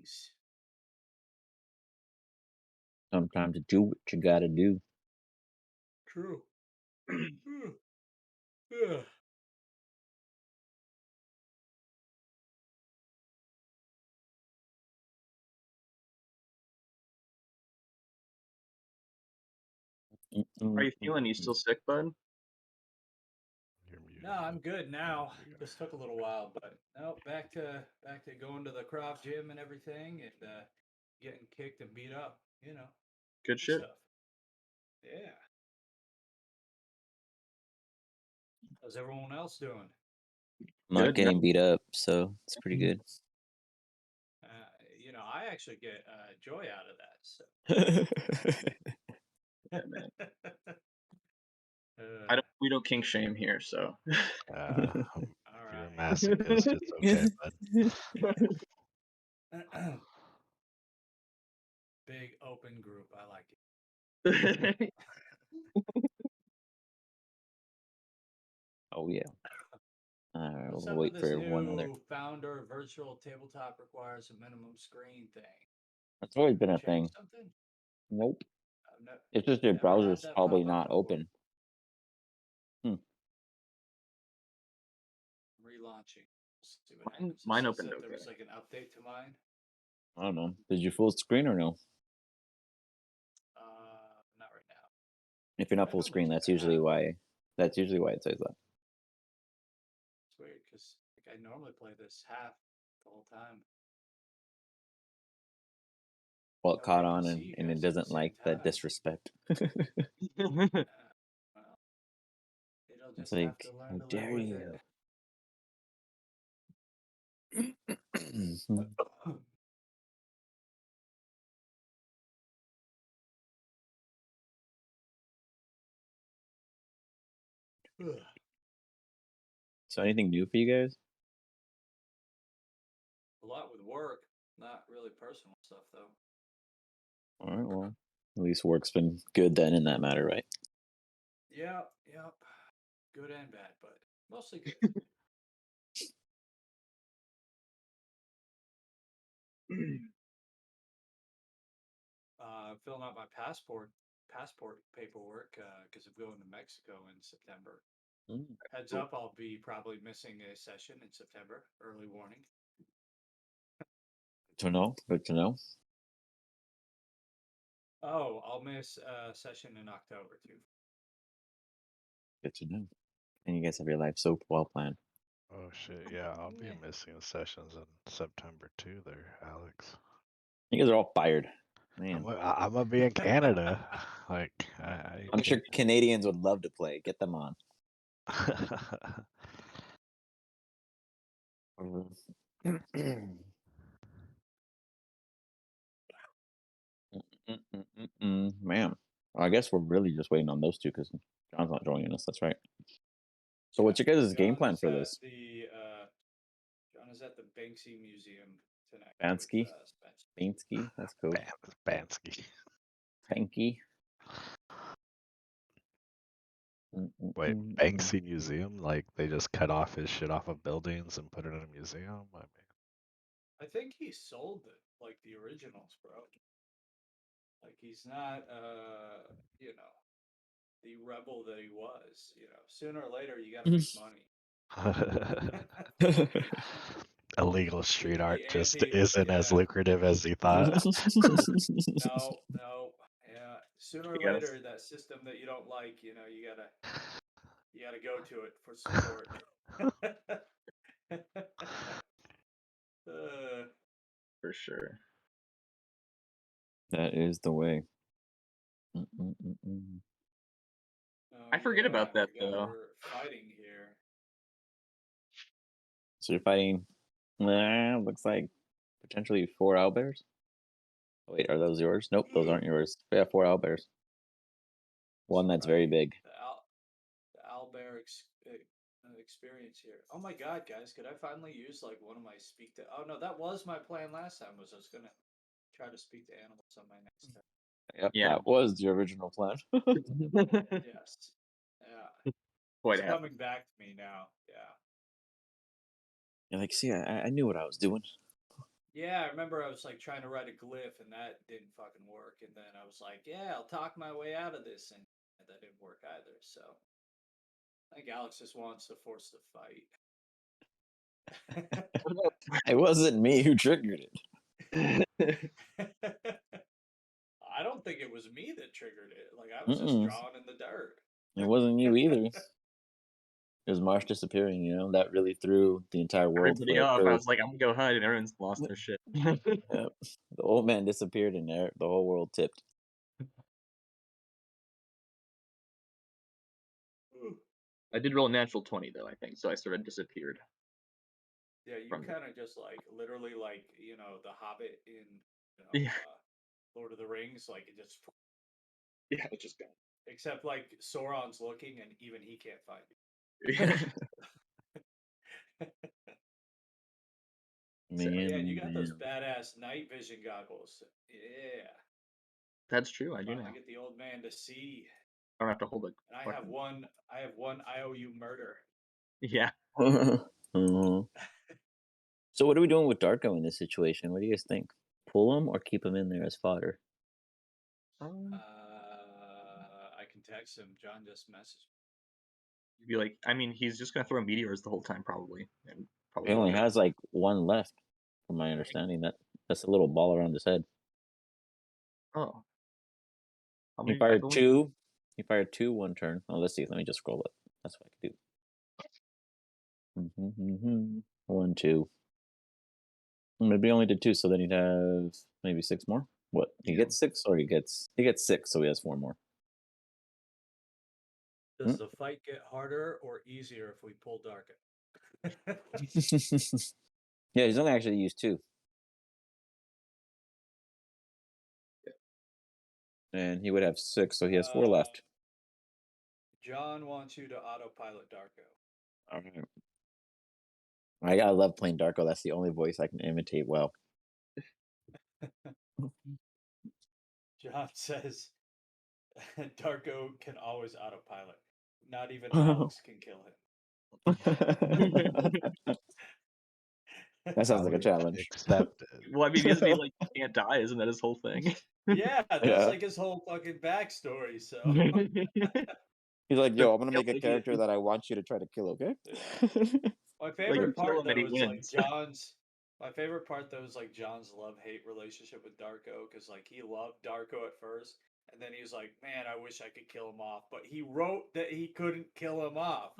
days. Sometimes you do what you gotta do. True. Yeah. Mm, How mm, you mm, feeling? You mm. still sick, bud? You're No, muted, I'm bud. good now. There you go. Just took a little while, but no, back to going to the craft gym and everything, and getting kicked and beat up. Good Good shit. stuff. Yeah. How's everyone else doing? I'm not Good, yeah. getting beat up, so it's pretty good. I actually get joy out of that. So. Yeah, man. uh, We don't kink shame here, so. If all you're a right. masochist, it's okay, bud. Big open group. I like it. Oh yeah. What's We'll up with wait this for one other. new founder virtual tabletop requires a minimum screen thing? That's always been a Change thing. something? Nope. I've It's just your never had browser's that probably pop up not before. open. Hmm. Relaunching. Let's see what Mine- happens. It mine says opened that there okay. was like an update to mine. I don't know. Did you full screen or no? Not right now. If you're not Mine full only screen, took that's a usually half. why. That's usually why it says that. It's weird because I normally play this half the whole time. Well, it caught Nobody can on see and, you and it guys at the doesn't same like that time. disrespect. Well, it'll It's just have like, to learn how to live dare with you? it. So anything new for you guys? A lot with work, not really personal stuff though. All right, well, at least work's been good then in that matter, right? Yep. Good and bad, but mostly good. Filling out my passport paperwork because I'm going to Mexico in September. Mm. Heads up, I'll be probably missing a session in September. Early warning. Good to know. Good to know. Oh, I'll miss a session in October too. Good to know. And you guys have your life so well planned. Oh shit, yeah, I'll be Yeah. missing sessions in September too there, Alex. You guys are all fired. Man. I'm gonna be in Canada. Like, I'm sure Canadians would love to play. Get them on. Man. Well, I guess we're really just waiting on those two because John's not joining us. That's right. So what's your guys' game plan for this? John is at the Banksy Museum tonight. Bansky? With, Spencer. Bansky? That's cool. Bansky. Banky. Wait, Banksy Museum? Like they just cut off his shit off of buildings and put it in a museum? I mean, I think he sold it, like the originals, bro. Like he's not, the rebel that he was. Sooner or later you gotta make money. illegal street art The just anti, isn't as yeah. lucrative as he thought. No, yeah. Sooner or You gotta- later, that system that you don't like, you gotta go to it for support. For sure. That is the way. I forget about that, though. We're fighting here. So you're fighting, looks like potentially 4 owlbears. Oh, wait, are those yours? Nope, those aren't yours. We have 4 owlbears. One that's very big. The owlbear experience here. Oh my god, guys, could I finally use like one of my speak to? Oh no, that was my plan last time. Was I was gonna try to speak to animals on my next time. Yep, Yeah. that was the original plan. Yes. Yeah. Quite It's happy. coming back to me now. Yeah. You're like, see, I knew what I was doing. Yeah, I remember I was like trying to write a glyph and that didn't fucking work. And then I was like, yeah, I'll talk my way out of this. And that didn't work either. So I think Alex just wants to force the fight. It wasn't me who triggered it. I don't think it was me that triggered it. Like, I was just drawing in the dirt. It wasn't you either. It was Marsh disappearing, you know? That really threw the entire world for Everybody a up. I curve. was like, I'm gonna go hide, and everyone's lost their shit. Yep. The old man disappeared and the whole world tipped. I did roll a natural 20 though, I think, so I sort of disappeared. Yeah, you From- kind of just like literally like you know the Hobbit in Yeah. Lord of the Rings, like it just Yeah, it's just gone. except like Sauron's looking and even he can't find you. So, yeah, you got those badass night vision goggles. Yeah, That's true. I do finally now. get the old man to see. I don't have to hold it. And I have one IOU murder. Yeah. So what are we doing with Darko in this situation? What do you guys think? Pull him or keep him in there as fodder? I can text him. John just messaged me. You'd be like, I mean, he's just gonna throw meteors the whole time, probably, and probably. He only has like one left, from my understanding. That's a little ball around his head. Oh. He fired two. He fired two one turn. Oh, let's see. Let me just scroll it. That's what I can do. 1, 2. Maybe he only did 2, so then he'd have maybe 6 more. What? He gets 6, or he gets 6, so he has 4 more. Does the fight get harder or easier if we pull Darko? Yeah, he's only actually used 2. And he would have 6, so he has 4 left. John wants you to autopilot Darko. Okay. I love playing Darko. That's the only voice I can imitate well. John says Darko can always autopilot. Not even Alex can kill him. That sounds like a challenge. Accepted. Well, I mean, isn't he like can't die? Isn't that his whole thing? Yeah, that's like his whole fucking backstory. So he's like, "Yo, I'm gonna make a character that I want you to try to kill." Okay. My favorite part though is like John's. My favorite part though is like John's love-hate relationship with Darko, because like he loved Darko at first, and then he was like, "Man, I wish I could kill him off," but he wrote that he couldn't kill him off,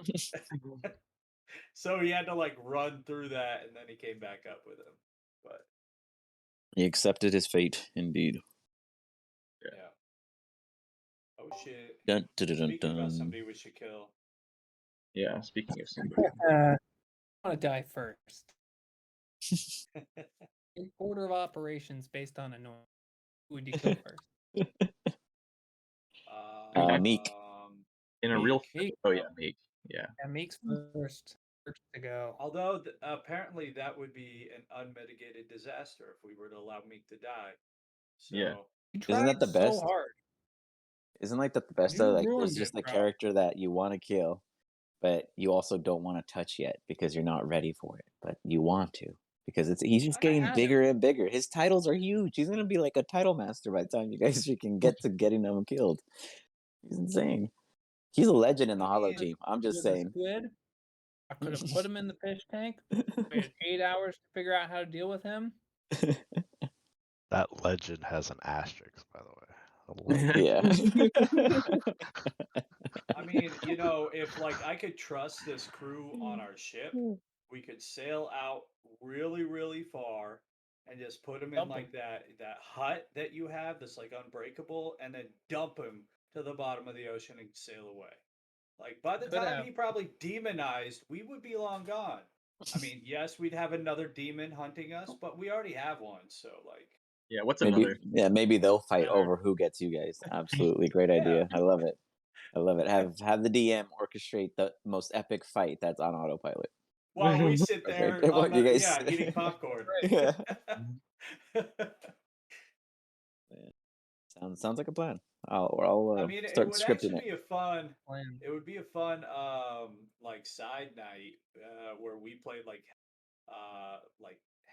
so he had to like run through that, and then he came back up with him. But he accepted his fate, indeed. Yeah. Oh shit. Dun, dun, dun, Speaking dun. about somebody we should kill. Yeah, speaking of somebody. I want to die first. In order of operations based on annoyance, who would you kill first? Meek. In a Meek. real. Meek. Oh yeah, Meek. Yeah. Yeah, Meek's first to go. Although apparently that would be an unmitigated disaster if we were to allow Meek to die. So, yeah. Isn't that the best? So hard. Isn't like that the best? You Like ruined it's just it, the bro. character that you want to kill, but you also don't want to touch yet because you're not ready for it. But you want to because he's just getting bigger and bigger. His titles are huge. He's gonna be like a title master by the time you guys can get to getting him killed. He's insane. He's a legend in the Hollow team. I'm just saying. Squid, I could have put him in the fish tank. Waited 8 hours to figure out how to deal with him. That legend has an asterisk, by the way. Yeah. I mean, you know, if like I could trust this crew on our ship, we could sail out really, really far and just put him in like that hut that you have that's like unbreakable, and then dump him to the bottom of the ocean and sail away. Like by the time he probably demonized, we would be long gone. I mean, yes, we'd have another demon hunting us, but we already have one, so like. Yeah, what's maybe, another? Yeah, maybe they'll fight over who gets you guys. Absolutely, great idea. I love it. I love it. Have the DM orchestrate the most epic fight that's on autopilot. While we sit there, on the, eating popcorn. Yeah. Sounds like a plan. I'll I mean, start it would scripting actually it. be a fun. It would be a fun like side night where we played like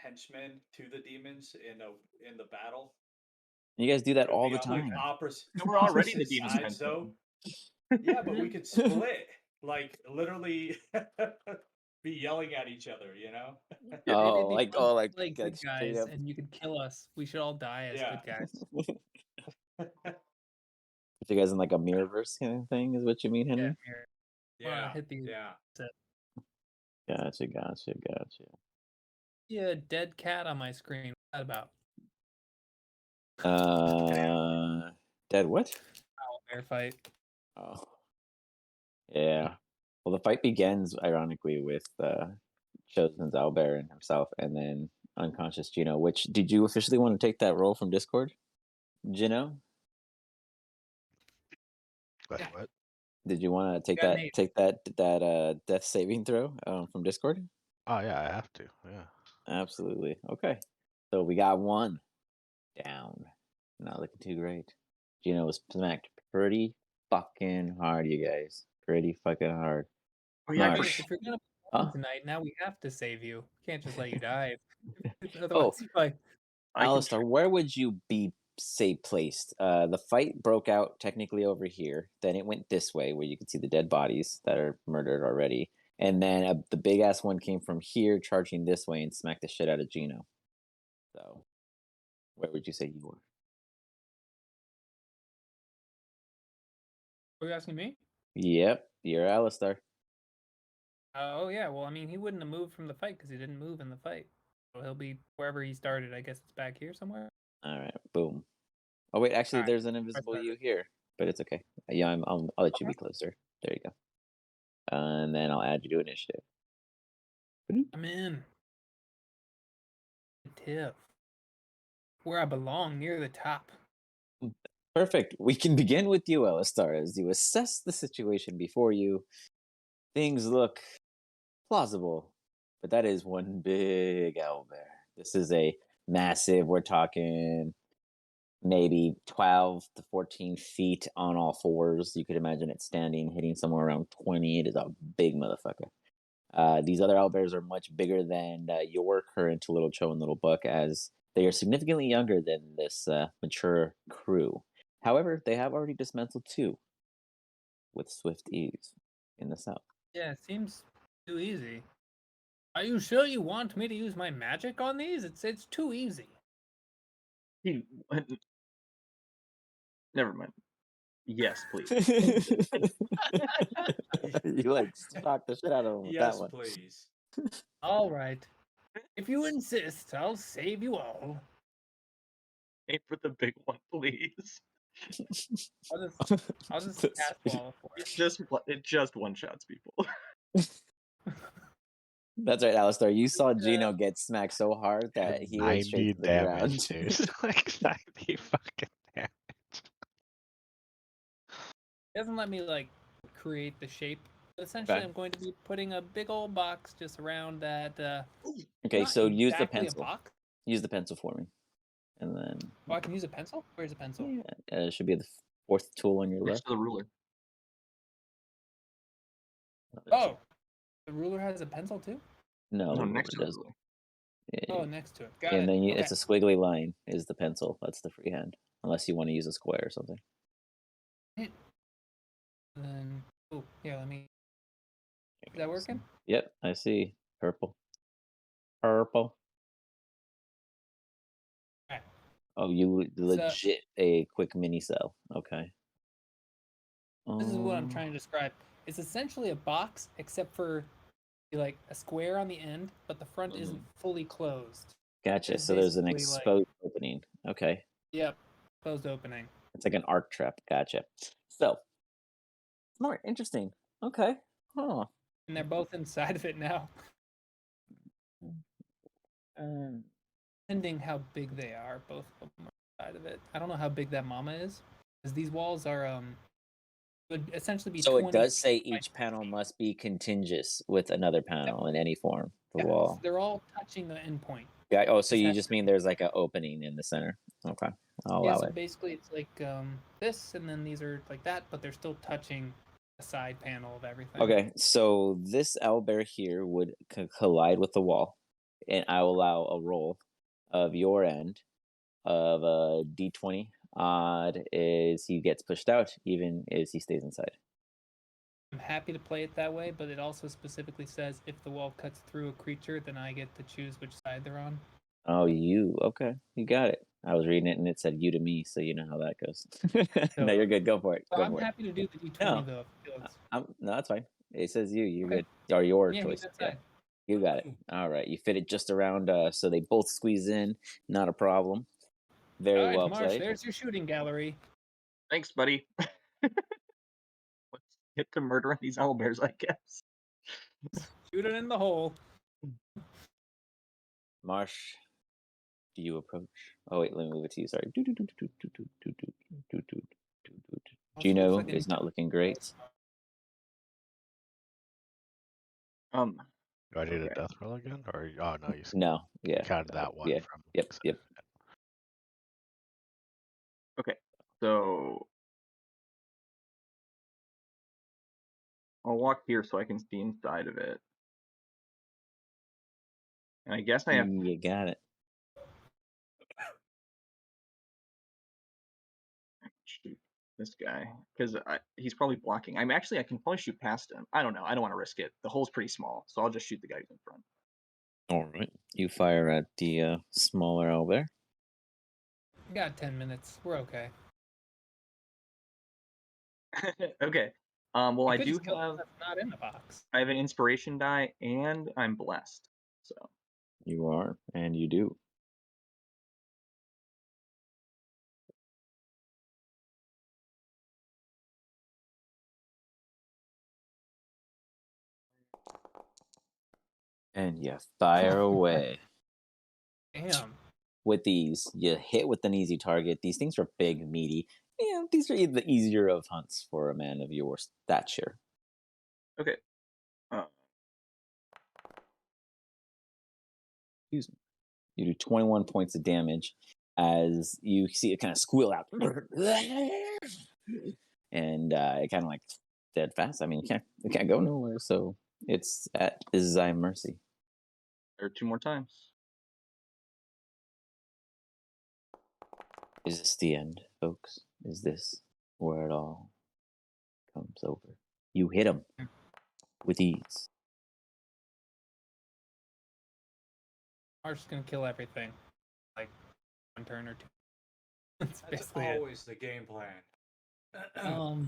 henchmen to the demons in the battle. You guys do that It would all be the on like time. And we're already the opposite demons sides, henchmen. though. Yeah, but we could split, like literally, be yelling at each other. You know? Oh, It'd be like good straight guys, up. and you could kill us. We should all die as Yeah. good guys. Put you guys in like a mirrorverse kind of thing, is what you mean, Yeah, Henry? here. Yeah. Hit the Gotcha. Yeah, dead cat on my screen. What's that about? Dead what? Owlbear fight. Oh, yeah. Well, the fight begins ironically with Chosen's Owlbear and himself, and then unconscious Gino. Which did you officially want to take that role from Discord, Gino? Yeah. What? Did you want to Got Nate. take that death saving throw from Discord? Oh yeah, I have to. Yeah. Absolutely. Okay. So we got one down. Not looking too great. Gino was smacked pretty fucking hard, you guys. Pretty fucking hard. Oh yeah, Marsh. Chris, if you're gonna Huh? tonight, now we have to save you. Can't just let you die. Otherwise, Oh, like, I can Alistair, where would you be, say, placed? The fight broke out technically over here. Then it went this way, where you can see the dead bodies that are murdered already. And then the big ass one came from here, charging this way, and smacked the shit out of Gino. So, where would you say you were? were you asking me? Yep, you're Alistair. Oh yeah. Well, I mean, he wouldn't have moved from the fight because he didn't move in the fight. So he'll be wherever he started. I guess it's back here somewhere. All right, boom. Oh wait, actually, Alright, there's an invisible started. you here, but it's okay. Yeah, I'll let you be closer. There you go. And then I'll add you to initiative. I'm in. Tip. Where I belong, near the top. Perfect. We can begin with you, Alistair, as you assess the situation before you. Things look plausible, but that is one big owlbear. This is a massive, we're talking maybe 12 to 14 feet on all fours. You could imagine it standing, hitting somewhere around 20. It is a big motherfucker. These other owlbears are much bigger than your current Little Cho and Little Buck, as they are significantly younger than this mature crew. However, they have already dismantled two with swift ease in the south. Yeah, it seems too easy. Are you sure you want me to use my magic on these? It's too easy. Never mind. Yes, please. You like shocked the shit out of him with Yes, that one. please. All right. If you insist, I'll save you all. Aim for the big one, please. I'll just cast wall for it. It just one shots people. That's right, Alistair. You saw Gino get smacked so hard that he went 90 straight to the damage, ground. dude. Like 90 fucking damage. It doesn't let me like create the shape. But essentially, Okay. I'm going to be putting a big old box just around that. Okay, not so use the exactly a pencil. box. Use the pencil for me. And then Oh, I can use a pencil? Where's a pencil? yeah, it should be the fourth tool on your Next left. to the ruler. Oh, the ruler has a pencil too? No, No, the next to ruler the doesn't. ruler. Yeah, Oh, next to it. Got and it. then Okay. it's a squiggly line is the pencil. That's the freehand. Unless you want to use a square or something. And then, oh, yeah, let me. Is that working? Yep, I see. Purple. Purple. Alright. Oh, you legit a quick mini cell. Okay. This is what I'm trying to describe. It's essentially a box, except for like a square on the end, but the front isn't fully closed. Gotcha. It's So there's an basically like- exposed opening. Okay. Yep, closed opening. It's like an arc trap. Gotcha. So, more interesting. Okay. Huh. And they're both inside of it now. Depending how big they are, both of them are inside of it. I don't know how big that mama is, because these walls are would essentially be. So it 20 does say feet by each panel 20 feet. must be contiguous with another panel in any form. The Yeah, wall. they're all touching the endpoint. Yeah. Oh, so This you has just to mean be- there's like an opening in the center. Okay. I'll Yeah, allow so it. basically it's like this, and then these are like that, but they're still touching the side panel of everything. Okay. So this owlbear here would collide with the wall. and I will allow a roll of your end of a d20. Odd is he gets pushed out, even as he stays inside. I'm happy to play it that way, but it also specifically says if the wall cuts through a creature, then I get to choose which side they're on. Oh, okay, you got it. I was reading it and it said you to me, so you know how that goes. No, you're good. Go for it. So Go I'm for it. happy to do the d20 No. though. No, that's fine. It says you. You're Okay. good. Or your Yeah, choice. he's Yeah, outside. you got it. All right. You fit it just around, so they both squeeze in. Not a problem. Very All right, well Marsh, played. there's your shooting gallery. Thanks, buddy. Let's get to murdering these owlbears, I guess. Shoot it in the hole. Marsh, do you approach? Oh wait, let me move it to you. Sorry. Gino is not looking great. Do I need a death roll again? Or no, you No, yeah. counted that one Yeah. from. Yep. Okay, so I'll walk here so I can see inside of it. And I guess I have to You got it. shoot this guy because he's probably blocking. I can probably shoot past him. I don't know. I don't want to risk it. The hole's pretty small, so I'll just shoot the guy who's in front. All right. You fire at the smaller owlbear. Got 10 minutes. We're okay. Okay. Well, I could do just kill have. that's not in the box. I have an inspiration die, and I'm blessed. So You are, and you do. And you fire away. Damn. With these, you hit with an easy target. These things are big, meaty. Yeah, these are the easier of hunts for a man of your stature. okay. Excuse me. You do 21 points of damage as you see it kind of squeal out. And it kind of like dead fast. I mean, it can't go nowhere, so it's at thy mercy. There are 2 more times. Is this the end, folks? Is this where it all comes over? You hit him with ease. Marsh is gonna kill everything. Like 1 turn or 2. That's That's basically it. always the game plan.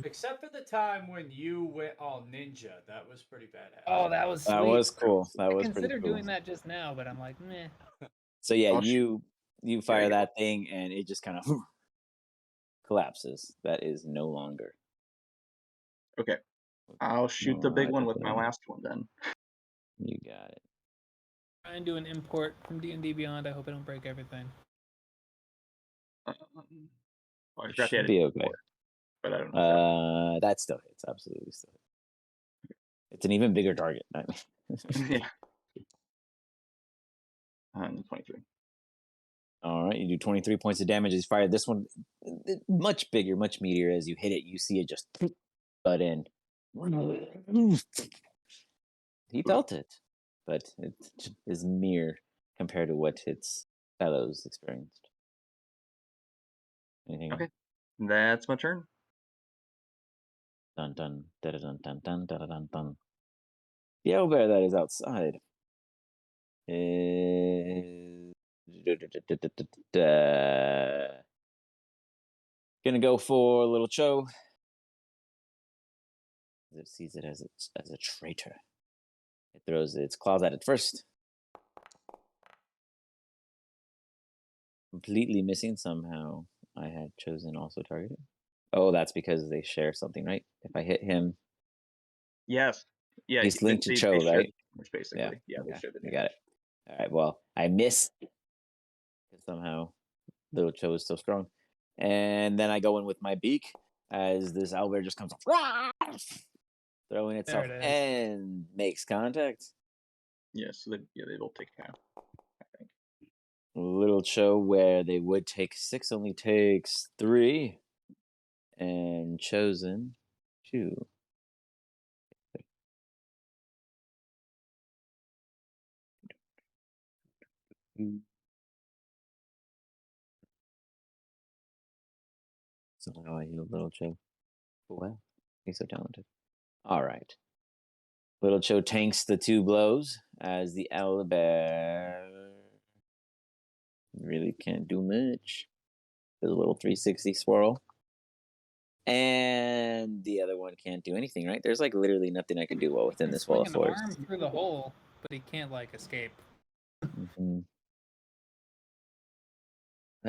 Except for the time when you went all ninja. That was pretty badass. Oh, that was sweet. That was cool. That I was pretty considered cool. doing that just now, but I'm like, meh. So yeah, I'll you fire you go. that thing and it just kind of collapses. That is no longer. Okay. I'll shoot the big one with my last one then. You got it. Try and do an import from D&D Beyond. I hope I don't break everything. I forgot they had Should be okay. But I don't know. That still hits. Absolutely still hits. It's an even bigger target. I mean. Yeah. 23. All right, you do 23 points of damage as you fire this one. Much bigger, much meatier. As you hit it, you see it just butt in. He felt it, but it is mere compared to what its fellows experienced. Anything Okay. else? That's my turn. Dun dun dun dun dun dun dun dun dun. The owlbear that is outside is gonna go for Little Cho. It sees it as a traitor. It throws its claws at it first. Completely missing somehow. I had chosen also targeted. Oh, that's because they share something, right? If I hit him, Yes. Yeah. he's linked to Cho, share right? damage, basically. Yeah. They Okay, share the you damage. got it. All right. Well, I missed. Somehow, Little Cho is still strong, and then I go in with my beak as this owlbear just comes off, throwing itself and makes contact. Yeah. So they both take half. I think. Little Cho, where they would take 6, only takes 3, and Chosen 2. So how are you, Little Joe? Well, he's so talented. All right. Little Joe tanks the 2 blows as the owlbear really can't do much. There's a little 360 swirl. And the other one can't do anything, right? There's like literally nothing I can do well He within can this swing wall of an force. arm through the hole, but he can't like escape. That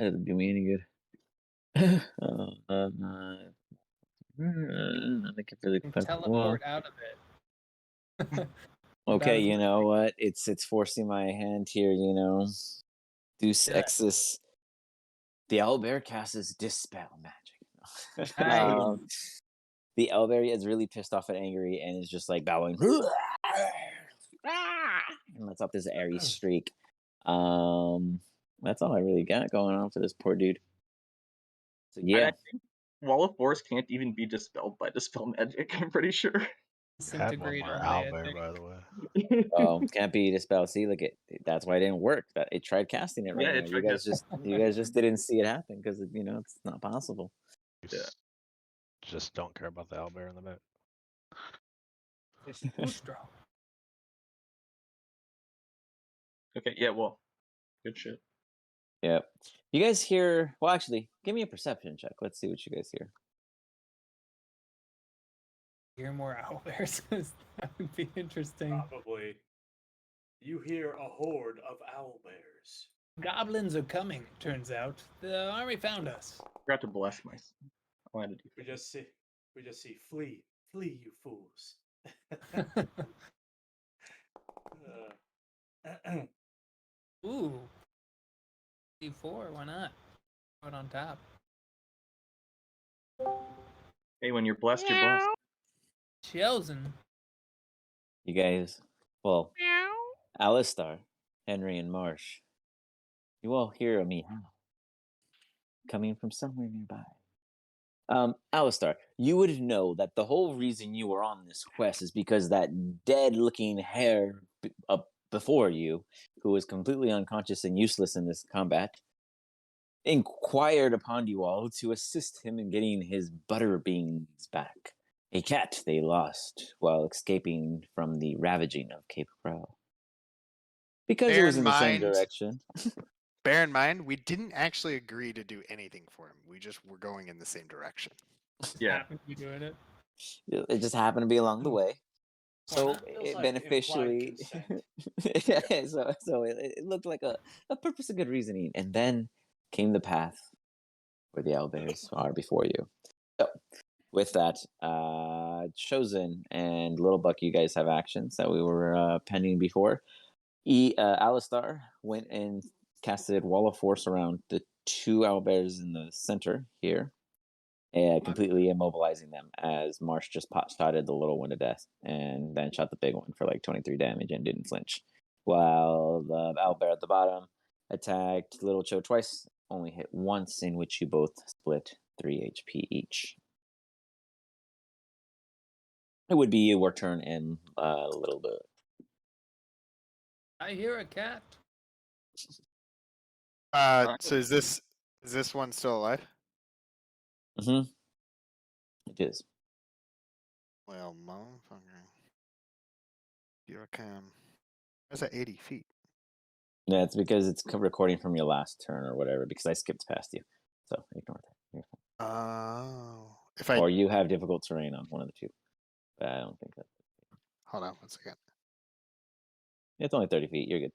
doesn't do me any good. I think it's really He can cut the wall. teleport out of it. Okay, as you much. know what? It's forcing my hand here, you know. Deuce Yeah. Exis. The owlbear casts Dispel Magic. Nice. The owlbear is really pissed off and angry and is just like bowing. And lets off this airy streak. That's all I really got going on for this poor dude. So yeah. I think Wall of Force can't even be dispelled by Dispel Magic, I'm pretty sure. Had one Disintegrate more all day, I owlbear, think. by the way. Oh, can't be dispelled. See, look, that's why it didn't work. That it tried casting it right Yeah, now. it You tried guys just didn't see it happen because it's not possible. Yeah. Just don't care about the owlbear in the back. It's too strong. Okay, yeah, well, good shit. Yep. You guys hear? Well, actually, give me a perception check. Let's see what you guys hear. Hear more owlbears, because that would be interesting. Probably. You hear a horde of owlbears. Goblins are coming, it turns out. The army found us. Forgot to bless myself. I'll add a We D4. just see flee, you fools. Ooh. D4, why not? Put it on top. Hey, when you're blessed, you're blessed. Chosen. You guys, well, Alistar, Henry, and Marsh, you all hear a meow coming from somewhere nearby. Alistar, you would know that the whole reason you were on this quest is because that dead-looking hare up before you, who was completely unconscious and useless in this combat, inquired upon you all to assist him in getting his butterbeans back, a cat they lost while escaping from the ravaging of Cape Crow. Because it was in the same direction. Bear in mind, we didn't actually agree to do anything for him. We just were going in the same direction. Yeah. Happen to be doing it. It just happened to be along the way. So not? Feels it like beneficially, implied consent. so it looked like a purpose of good reasoning, and then came the path where the owlbears are before you. So with that, Chosen and Little Buck, you guys have actions that we were pending before. Alistar went and casted Wall of Force around the 2 owlbears in the center here, completely immobilizing them as Marsh just pot-shotted the little one to death and then shot the big one for like 23 damage and didn't flinch. While the owlbear at the bottom attacked Little Cho twice, only hit once, in which you both split 3 HP each. It would be your turn in a little bit. I hear a cat. So is this one still alive? Mm-hmm. It is. Well, motherfucker. Here I come. That's at 80 feet. Yeah, it's because it's recording from your last turn or whatever, because I skipped past you. So ignore that. Oh. Or you have difficult terrain on one of the 2. But I don't think that. Hold on 1 second. It's only 30 feet. You're good.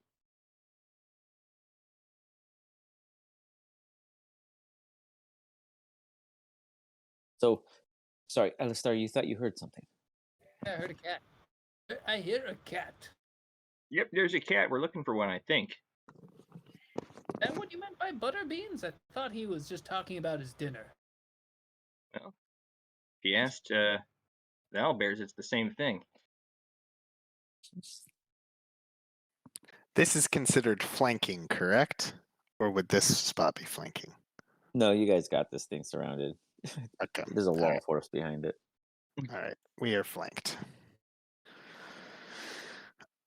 So, sorry, Alistar, you thought you heard something. Yeah, I heard a cat. I hear a cat. Yep, there's a cat. We're looking for one, I think. Is that what you meant by butterbeans? I thought he was just talking about his dinner. Well, if he asked the owlbears, it's the same thing. This is considered flanking, correct? Or would this spot be flanking? No, you guys got this thing surrounded. Okay. There's a wall of force behind it. All right, we are flanked.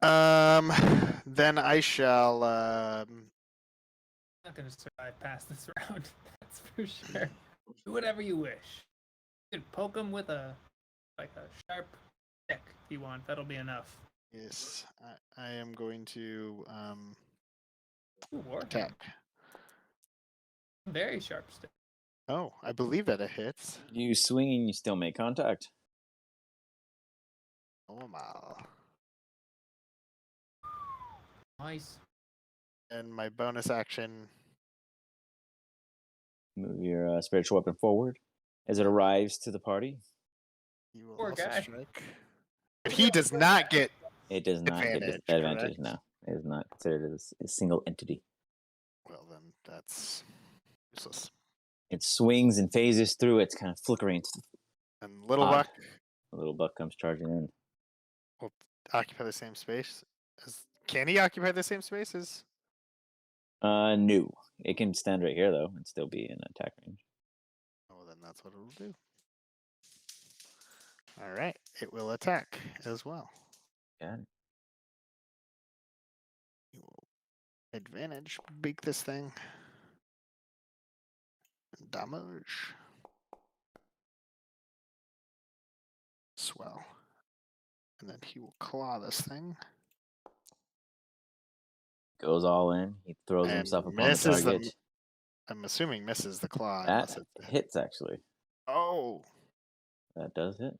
Then I shall not going to survive past this round. That's for sure. Do whatever you wish. You can poke him with a sharp stick if you want. That'll be enough. Yes, I am going to Ooh, Warhammer. attack. Very sharp stick. Oh, I believe that it hits. You swing and you still make contact. Normal. Nice. And my bonus action. Move your spiritual weapon forward as it arrives to the party. You will Poor also guy. strike. But he does not get. It does not get Advantage, advantage. correct? No, it is not considered as a single entity. Well, then that's useless. It swings and phases through. It's kind of flickering. And Little Odd. Buck The little buck comes charging in. will occupy the same space. Can he occupy the same space as? No. It can stand right here though and still be in attack range. Oh, then that's what it will do. All right, it will attack as well. Got it. You will advantage, beak this thing. Damage. Swell. And then he will claw this thing. Goes all in. He throws And himself upon the misses the- target. I'm assuming misses the claw. That Unless it... hits actually. Oh, That does hit.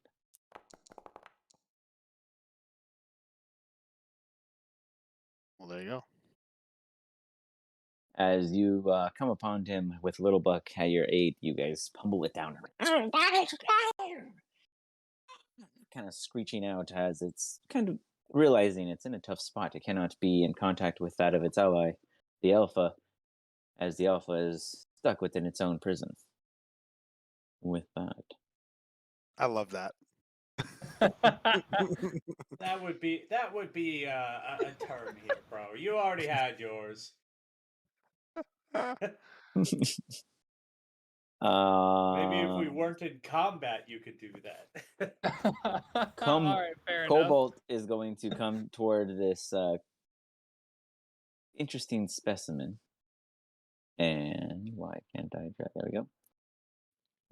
well, there you go. As you come upon him with Little Buck at your aid, you guys pummel it down. Kind of screeching out as it's kind of realizing it's in a tough spot. It cannot be in contact with that of its ally, the Alpha, as the Alpha is stuck within its own prison. With that. I love that. That would be a turn here, bro. You already had yours. Maybe if we weren't in combat, you could do that. All right, fair Cobalt is going to come toward this interesting specimen. And why can't I draw? There we go.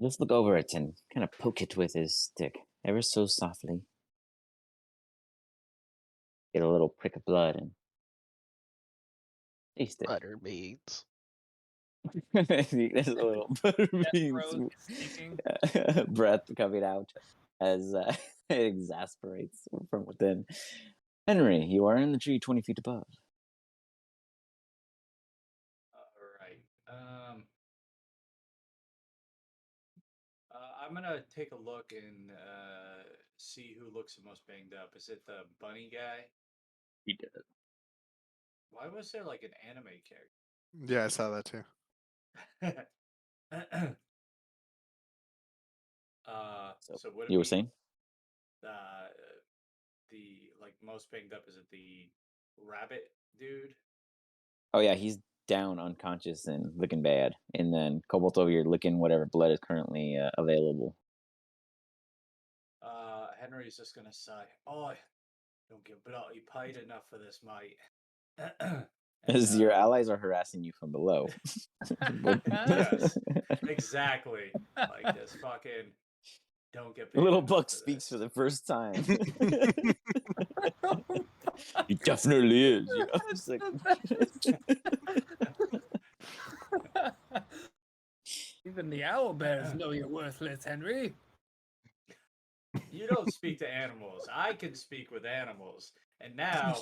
Just look over it and kind of poke it with his stick, ever so softly. Get a little prick of blood and taste it. Butter beans. There's a little butter Death beans Row is stinking. breath coming out as it exasperates from within. Henry, you are in the tree 20 feet above. All right. I'm gonna take a look and see who looks the most banged up. Is it the bunny guy? He did it. Why was there like an anime Yeah, I saw that too. character? So would it You were be, saying? The like most banged up? Is it the rabbit dude? Oh yeah, he's down unconscious and looking bad. And then Cobalt over here licking whatever blood is currently available. Henry's just gonna sigh. Oh, don't get bloody paid enough for this, mate. As your allies are harassing you from below. Yes, exactly. Like this fucking don't get paid Little enough Buck for speaks this. for the first time. He definitely is. You know? It's like... Even the owlbears know you're worthless, Henry. You don't speak to animals. I can speak with animals. And now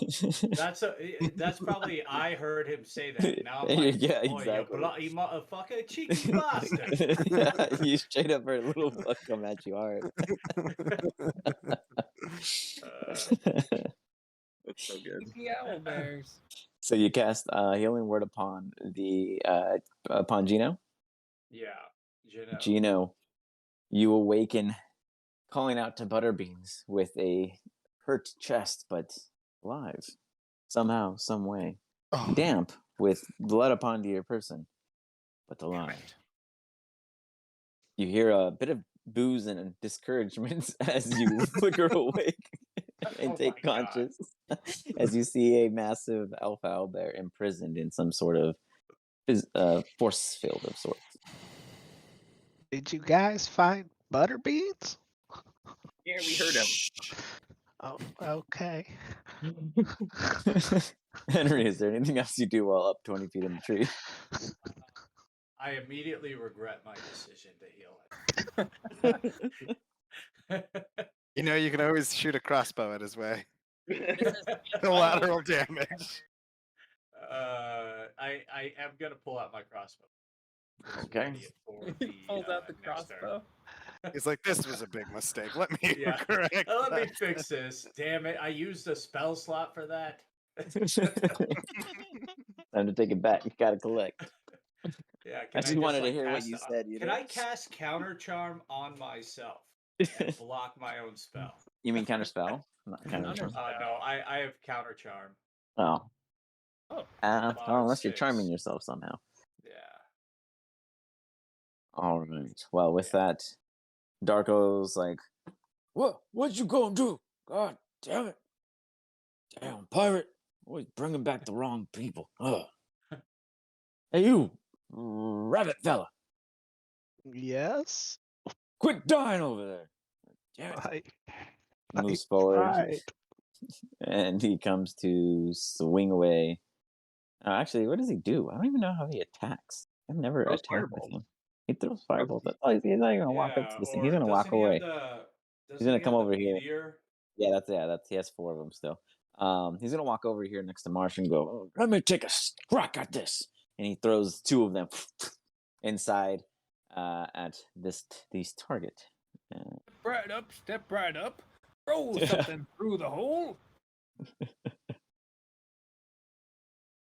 that's probably I heard him say that. Now I'm like, Yeah, oh, exactly. you bloody motherfucker, cheeky bastard. You straight up heard Little Buck come at you hard. That's so good. The owlbears. So you cast Healing Word upon upon Gino. Yeah, Gino. Gino, you awaken, calling out to Butterbeans with a hurt chest, but alive somehow, some way. Oh, Damp with blood upon your person, but alive. You hear a bit of booze and discouragement as you flicker awake and Oh take my God. conscious as you see a massive alpha owlbear imprisoned in some sort of force field of sorts. Did you guys find Butterbeans? Yeah, we heard him. Oh, okay. Henry, is there anything else you do while up 20 feet in the tree? I immediately regret my decision to heal him. You know, you can always shoot a crossbow at his way. This is The lateral damage. I am gonna pull out my crossbow. It's Okay. ready for he pulls out the next turn. crossbow. He's like, this was a big mistake. Let me Yeah. correct. Let me that." fix this. Damn it! I used a spell slot for that. Time to take it back. You gotta collect. Yeah, I just wanted to hear what cast you it- said. You Can know? I cast counter charm on myself and block my own spell? You mean counter spell? Not counter Counter charm. spell. No, I have counter charm. Oh. Oh. Unless you're 6. charming yourself somehow. Yeah. All right. Well, with that, Darko's like, What you gonna do? God damn it. Damn pirate. Always bringing back the wrong people. Ugh. Hey, you, rabbit fella. Yes. Quit dying over there. Damn it. I Moves forward. tried. And he comes to swing away. Actually, what does he do? I don't even know how he attacks. I've never Throws attacked with fireballs. him. He throws fireballs. Oh, he's not even gonna walk up to this thing. He's gonna walk away. He's gonna come over here. Meteor? Yeah, he has 4 of them still. He's gonna walk over here next to Marsh and go, let me take a crack at this. And he throws 2 of them inside at these target. Step right up. Throw something through the hole.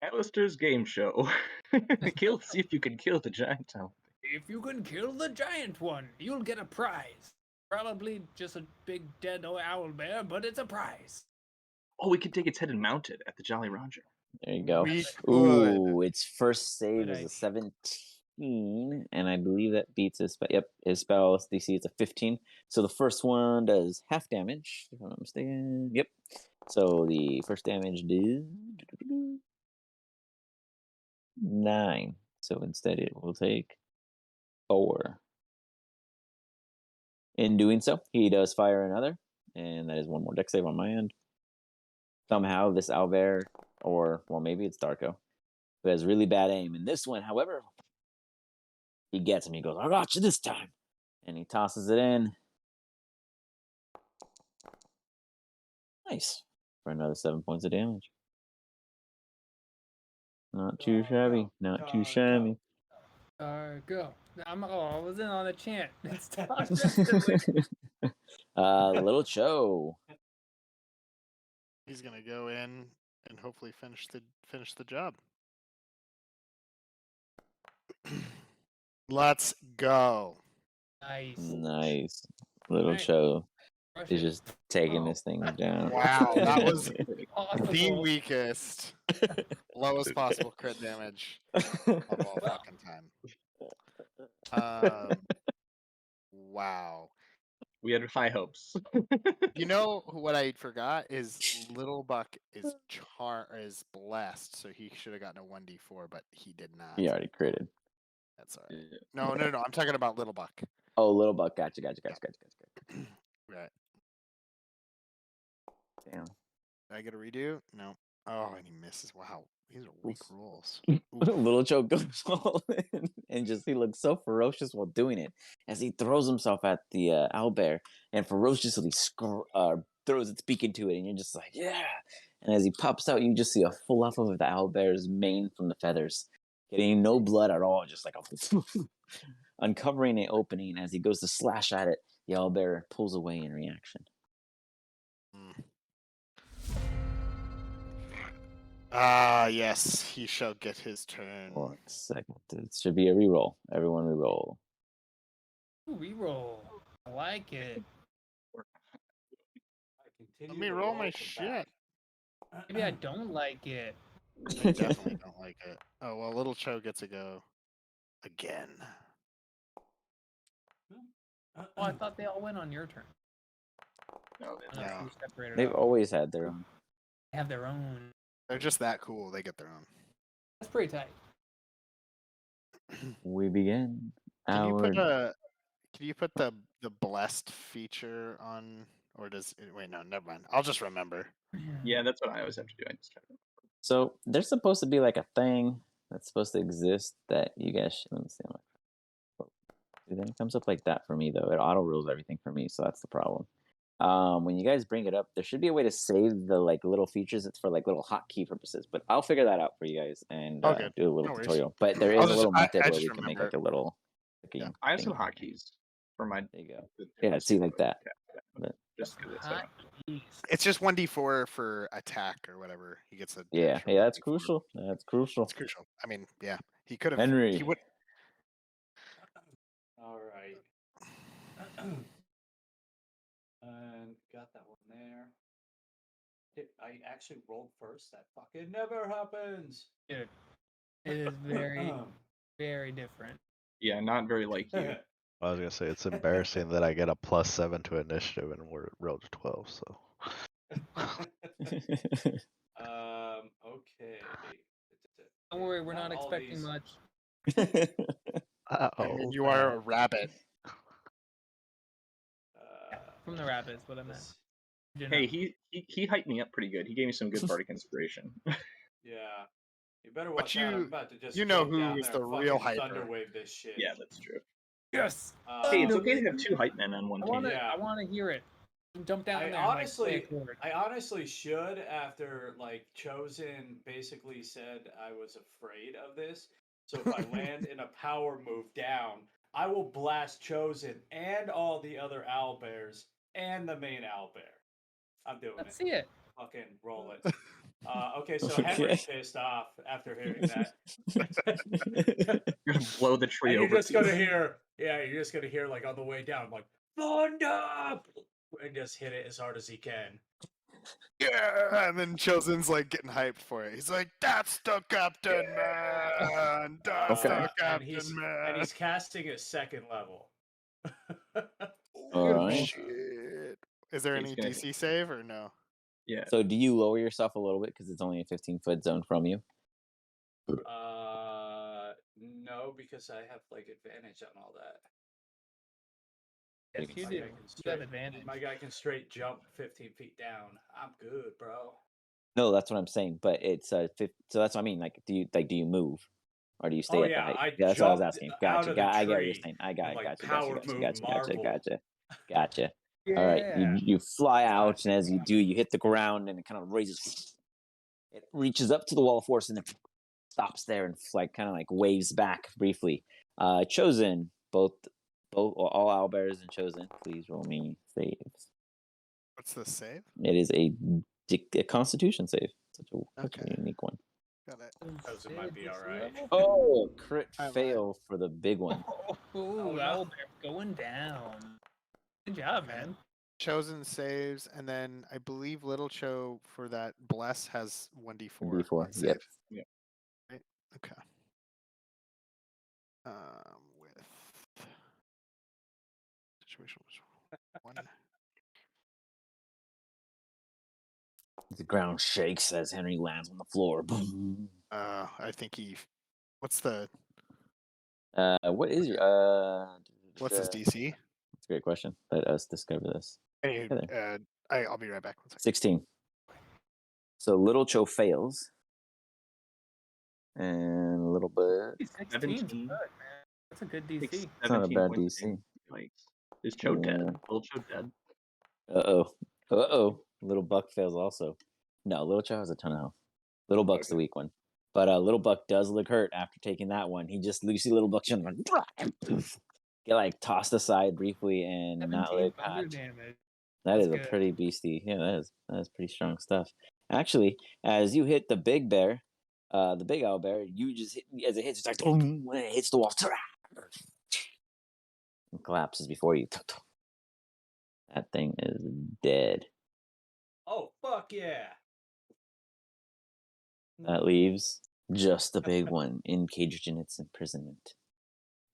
Alistair's game show. See if you can kill the giant town. If you can kill the giant one, you'll get a prize. Probably just a big dead owl bear, but it's a prize. Oh, we could take its head and mount it at the Jolly Roger. There you go. We Ooh, its first save Good is idea. a 17, and I believe that beats his spell. Yep, his spell DC is a 15. So the first one does half damage, if I'm not mistaken. Yep. So the first damage does 9. So instead it will take 4. In doing so, he does fire another, and that is 1 more dex save on my end. Somehow this owlbear, or well, maybe it's Darko, who has really bad aim. And this one, however, he gets him. He goes, I got you this time. And he tosses it in. Nice. For another 7 points of damage. Not too shabby. Not too shabby. Go. I was in on the chant. It's Todd instantly. Little Cho. He's gonna go in and hopefully finish the job. Let's go. Nice. Nice. Little Right. Cho Rush is it. just taking Oh. this thing down. Wow, that was the Possible. weakest, lowest possible crit damage of all fucking time. Wow. We had high hopes. You know what I forgot is Little Buck is blessed, so he should have gotten a 1d4, but he did not. He already critted. That's all right. No. I'm talking about Little Buck. Oh, Little Buck. Gotcha. Right. Damn. Did I get a redo? No. Oh, and he misses. Wow, these are weak rolls. Little Joe goes all in and he looks so ferocious while doing it as he throws himself at the owlbear and ferociously throws its beak into it, and you're just like, yeah. And as he pops out, you just see a full off of the owlbear's mane from the feathers, getting no blood at all, just like uncovering an opening. As he goes to slash at it, the owlbear pulls away in reaction. Yes, he shall get his turn. 1 second. It should be a reroll. Everyone reroll. Reroll. I like it. Let me roll my shit. Maybe I don't like it. I definitely don't like it. Oh, well, Little Cho gets a go again. Oh, I thought they all went on your turn. No, Unless No. you separated They've out. always had their own. They have their own. They're just that cool. They get their own. That's pretty tight. we begin. Can you put Our the blessed feature on, or does it, wait, no, never mind. I'll just remember. Yeah, that's what I always have to do. I just try to. So there's supposed to be like a thing that's supposed to exist that you guys should, let me see. Then it comes up like that for me though. It auto rules everything for me, so that's the problem. When you guys bring it up, there should be a way to save the like little features. It's for like little hotkey purposes, but I'll figure that out for you guys and Oh, good. do a little No worries. tutorial. But there I'll is a just- little method I where just we can make remember like a little cooking I have thing. some hotkeys for my. There you go. Yeah, see like that. But, Just because it's Hot keys. It's just 1d4 for attack or whatever. He gets a yeah, extra hey, that's 1d4. crucial. That's crucial. It's crucial. I mean, yeah, he could have. Henry. He would. All right. And got that one there. I actually rolled first. That fucking never happens. Dude, it is very, very different. Yeah, not very like you. I was gonna say it's embarrassing that I get a +7 to initiative and we're rolled 12. So Okay. Don't worry, we're not all expecting these- much. oh, You are a rabbit. From the rabbits, what I meant. this- You Hey, know. he hyped me up pretty good. He gave me some good party inspiration. Yeah. You better But watch out. I'm about to just you know jump who down is there the and real fucking hyper. thunderwave this shit. Yeah, that's true. Yes. Hey, it's No, okay to have two hype men on one I team. want to. Yeah. I want to hear it. Jump down I there. honestly, and, like, I honestly should, after like Chosen basically said I was afraid of this. So if I land in a power move down, I will blast Chosen and all the other owlbears and the main owlbear. I'm doing Let's it. see it. Fucking roll it. Okay, so Henry's pissed off after hearing that. You're gonna blow the tree And over. you're just gonna hear, you're just gonna hear like on the way down, like thunder, and just hit it as hard as he can. Yeah, and then Chosen's like getting hyped for it. He's like, "That's the captain, man. That's the Okay. captain, man." And he's casting at second level. All right. Shit. Is there He's any gonna- DC save or no? Yeah. So do you lower yourself a little bit because it's only a 15-foot zone from you? No, because I have like advantage on all that. Yes, you My do. guy can You have straight- advantage. My guy can straight jump 15 feet down. I'm good, bro. No, that's what I'm saying. But it's so that's what I mean. Like, do you move, or do you stay Oh, at the yeah, height? I Yeah, that's what I was jumped asking. out Gotcha. of the I get what you're tree saying. I got and, it. like, Gotcha. power move marvel. Gotcha. All right, Yeah. you fly out, and as you do, you hit the ground, and it kind of raises. It reaches up to the wall of force, and then stops there, and like kind of like waves back briefly. Chosen, both all owlbears and Chosen, please roll me saves. What's the save? It is a Constitution save. Such a Okay. unique one. Got it. Chosen might be all right. Oh, crit I lied. fail for the big one. Oh, no. Owlbear going down. Good job, man. Chosen saves, and then I believe Little Cho for that bless has 1d4. D4, on save. yep. Yep. Right? Okay. With situation was 1. The ground shakes as Henry lands on the floor. Boom. I think he. What's the? What is your What's his That's DC? a great question. Let us discover this. Hey, Okay. I'll be right back. 1 second. 16. So Little Cho fails. And a little bit. 16's 17. good, man. That's a good DC. It's not a 17 bad points. DC. Yikes. Is Cho dead? Yeah. Little Cho dead? Uh-oh. Little Buck fails also. No, Little Cho has a ton of health. Little Buck's the weak one. But Little Buck does look hurt after taking that one. You see Little Buck get like tossed aside briefly and not look 17 hot. thunder damage. That That's is a good. pretty beastie. Yeah, that is pretty strong stuff. Actually, as you hit the big bear, the big owl bear, you just hit, as it hits, it's like boom, when it hits the wall, and collapses before you. That thing is dead. Oh, fuck yeah. That leaves just the big one encaged in its imprisonment.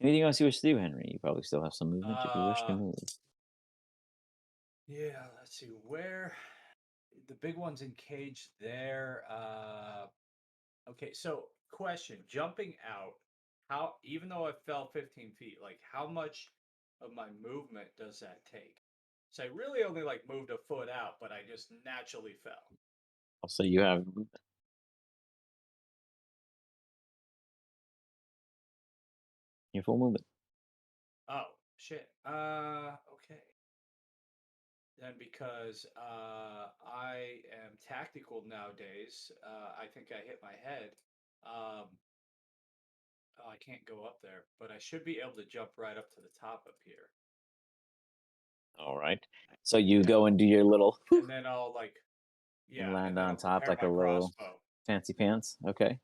Anything else you wish to do, Henry? You probably still have some movement if you wish to move. Yeah, let's see. Where the big one's encaged there. Okay, so question. Jumping out, how, even though I fell 15 feet, like how much of my movement does that take? So I really only like moved a foot out, but I just naturally fell. Also, you have your full movement. Oh shit. Okay. Then because I am tactical nowadays, I think I hit my head. I can't go up there, but I should be able to jump right up to the top up here. All right. So you go and do your little And then I'll like, yeah, and land and then on I'll top prepare like my a little crossbow. fancy pants. Okay.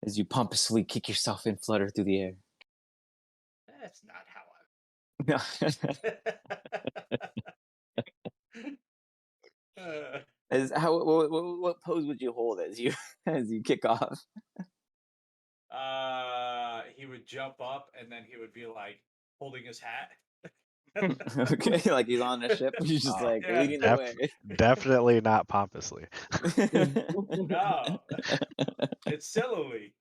As you pompously kick yourself and flutter through the air. That's not how No. I. As how what pose would you hold as you kick off? He would jump up and then he would be like holding his hat. Okay, like he's on a ship. He's just like Yeah. leading the way. Definitely not pompously. No, it's sillily.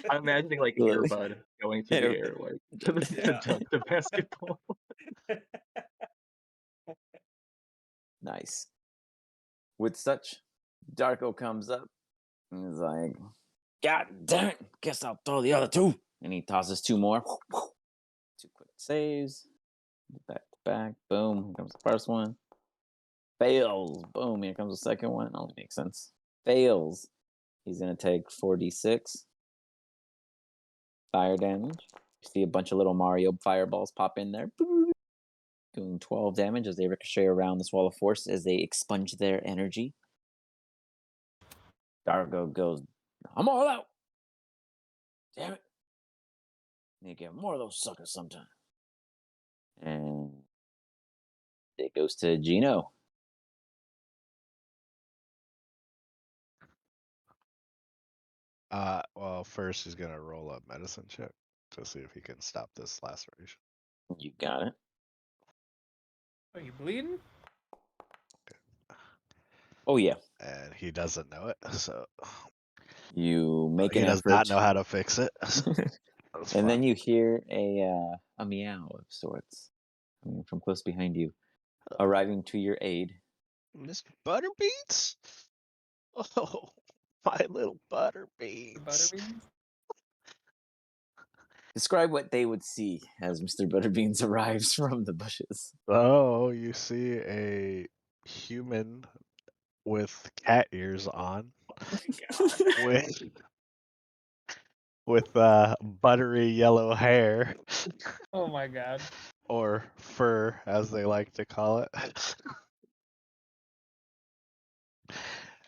I'm imagining like Literally. Earbud going through the air, like to Yeah. dunk the basketball. Nice. With such, Darko comes up and is like, "God damn it! Guess I'll throw the other two." And he tosses two more. 2 quick saves. Back to back. Boom. Here comes the first one. Fails. Boom. Here comes the second one. Only makes sense. Fails. He's gonna take 4d6 fire damage. You see a bunch of little Mario fireballs pop in there, doing 12 damage as they ricochet around this wall of force as they expunge their energy. Dargo goes, "I'm all out. Damn it. Need to get more of those suckers sometime." And it goes to Gino. Well, first he's gonna roll a medicine check to see if he can stop this laceration. You got it. Are you bleeding? Oh, yeah. And he doesn't know it, so You make he an does effort. not know how to fix it. So that's And then fine. you hear a meow of sorts coming from close behind you, arriving to your aid. Mr. Butterbeans? Oh, my little Butterbeans. Butterbeans? Describe what they would see as Mr. Butterbeans arrives from the bushes. Oh, you see a human with cat ears on, with buttery yellow hair, Oh my god. or fur, as they like to call it.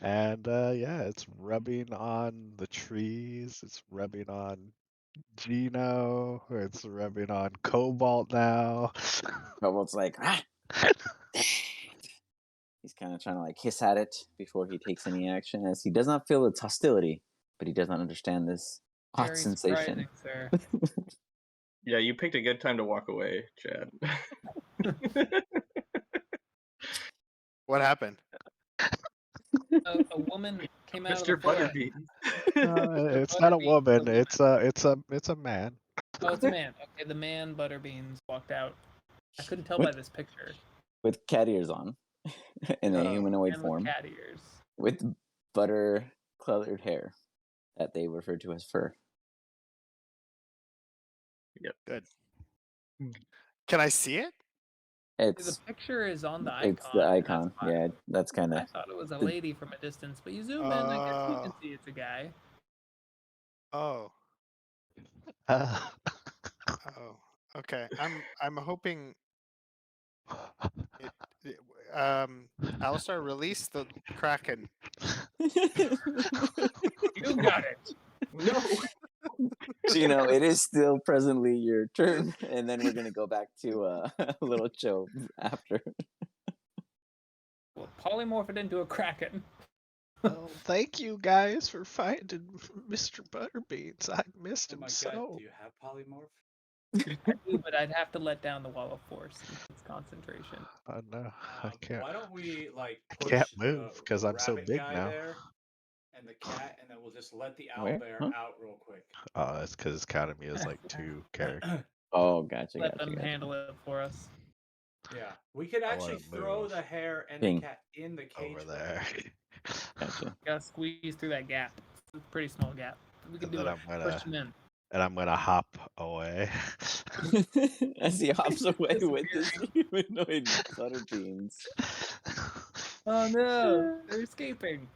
And yeah, it's rubbing on the trees. It's rubbing on Gino. It's rubbing on Cobalt now. Cobalt's like, ah! He's kind of trying to like hiss at it before he takes any action, as he does not feel its hostility, but he does not understand this hot Very sensation. surprising, sir. Yeah, you picked a good time to walk away, Chad. What happened? A woman came out Mr. of the forest. Butterbean. It's not a Butterbeans, woman. the It's a man. Oh, it's a man. Okay, the man Butterbeans walked out. I couldn't tell by this picture. With cat ears on, in a humanoid Man form, with cat ears. with butter-colored hair that they refer to as fur. Yep. Good. Can I see it? The It's picture is on the icon. it's the icon. Yeah, that's kind I of. thought it was a lady from a distance, but you zoom in, I guess you can see it's a guy. Oh. Uh, Oh. Okay. I'm hoping Alistar, release the Kraken. You got it. No. Gino, it is still presently your turn, and then we're gonna go back to Little Joe after. Well, polymorph it into a kraken. well, thank you guys for finding Mr. Butterbeans. I missed Oh him my so. god, do you have polymorph? I do, but I'd have to let down the wall of force since it's concentration. Oh no, I can't. Why don't we like I push can't move the because I'm so rabbit big guy now. there, and the cat, and then we'll just let the Where? owlbear Huh? out real quick. Oh, that's because Academy is like 2 characters. Oh, gotcha, Let gotcha, them gotcha. handle it for us. Yeah, we could I actually wanna throw move the hare and Ping. the cat in the cage. over with there. Gotcha. Gotta squeeze through that gap. It's a pretty small gap. We can And do then it. I'm Push gonna them in. and I'm gonna hop away. As he hops away with his Disappearing. humanoid butter beans. Oh no, they're escaping.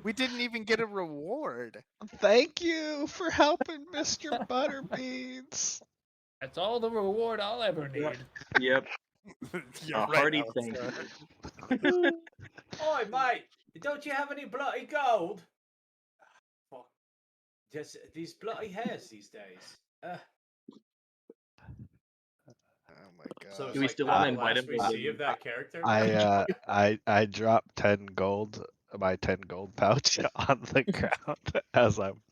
We didn't even get a reward. Thank you for helping Mr. Butterbeans. That's all the reward I'll ever need. Yep. You're A right, hearty thank Alistair. you. Oi, mate! Don't you have any bloody gold? Fuck. Just these bloody hares these days. Oh my god. So it's Do we like still the wanna invite last him we to see the- of that character now? I dropped 10 gold, my 10 gold pouch on the ground as I'm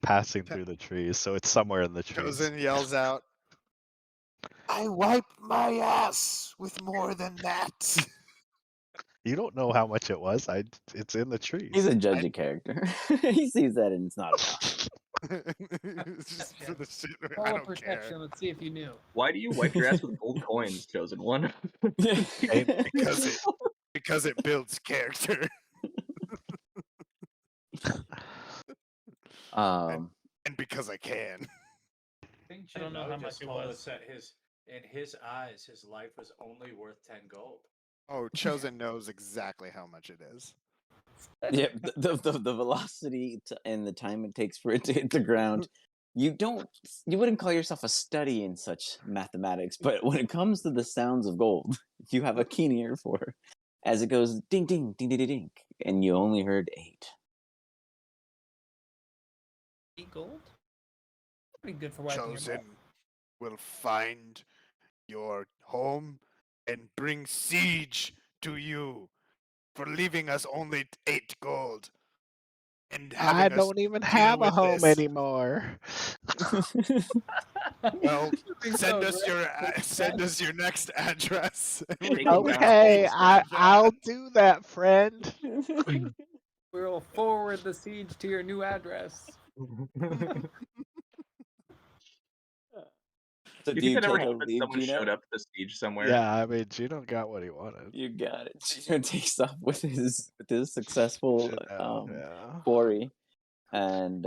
passing through the trees, so it's somewhere in the trees. Chosen yells out, I wiped my ass with more than that. You don't know how much it was. It's in the trees. He's a judgy character. He sees that and it's not a problem. It's just for the shit. I Roll a don't perception. care. Let's see if you knew. Why do you wipe your ass with gold coins, Chosen One? Because it builds character. Um, And because I can. I think I don't know Jim how O just much it told was. us that in his eyes, his life was only worth 10 gold. Oh, Chosen knows exactly how much it is. yeah, the velocity and the time it takes for it to hit the ground. You wouldn't call yourself a study in such mathematics, but when it comes to the sounds of gold, you have a keen ear for as it goes ding ding ding ding ding, ding and you only heard 8. 8 gold? Pretty good for wiping your Chosen butt. will find your home and bring siege to you for leaving us only 8 gold. And having I us don't even deal have a with home this. anymore. Well, Moving send those, us right? send us your next address. and we Take will it down. Okay, exchange for that. I'll do that, friend. We'll forward the siege to your new address. So You do think you that ever take a happened? leave, Someone Gino? showed up at the siege somewhere. Yeah, I mean, Gino got what he wanted. You got it. Gino takes off with his successful Yeah. quarry, and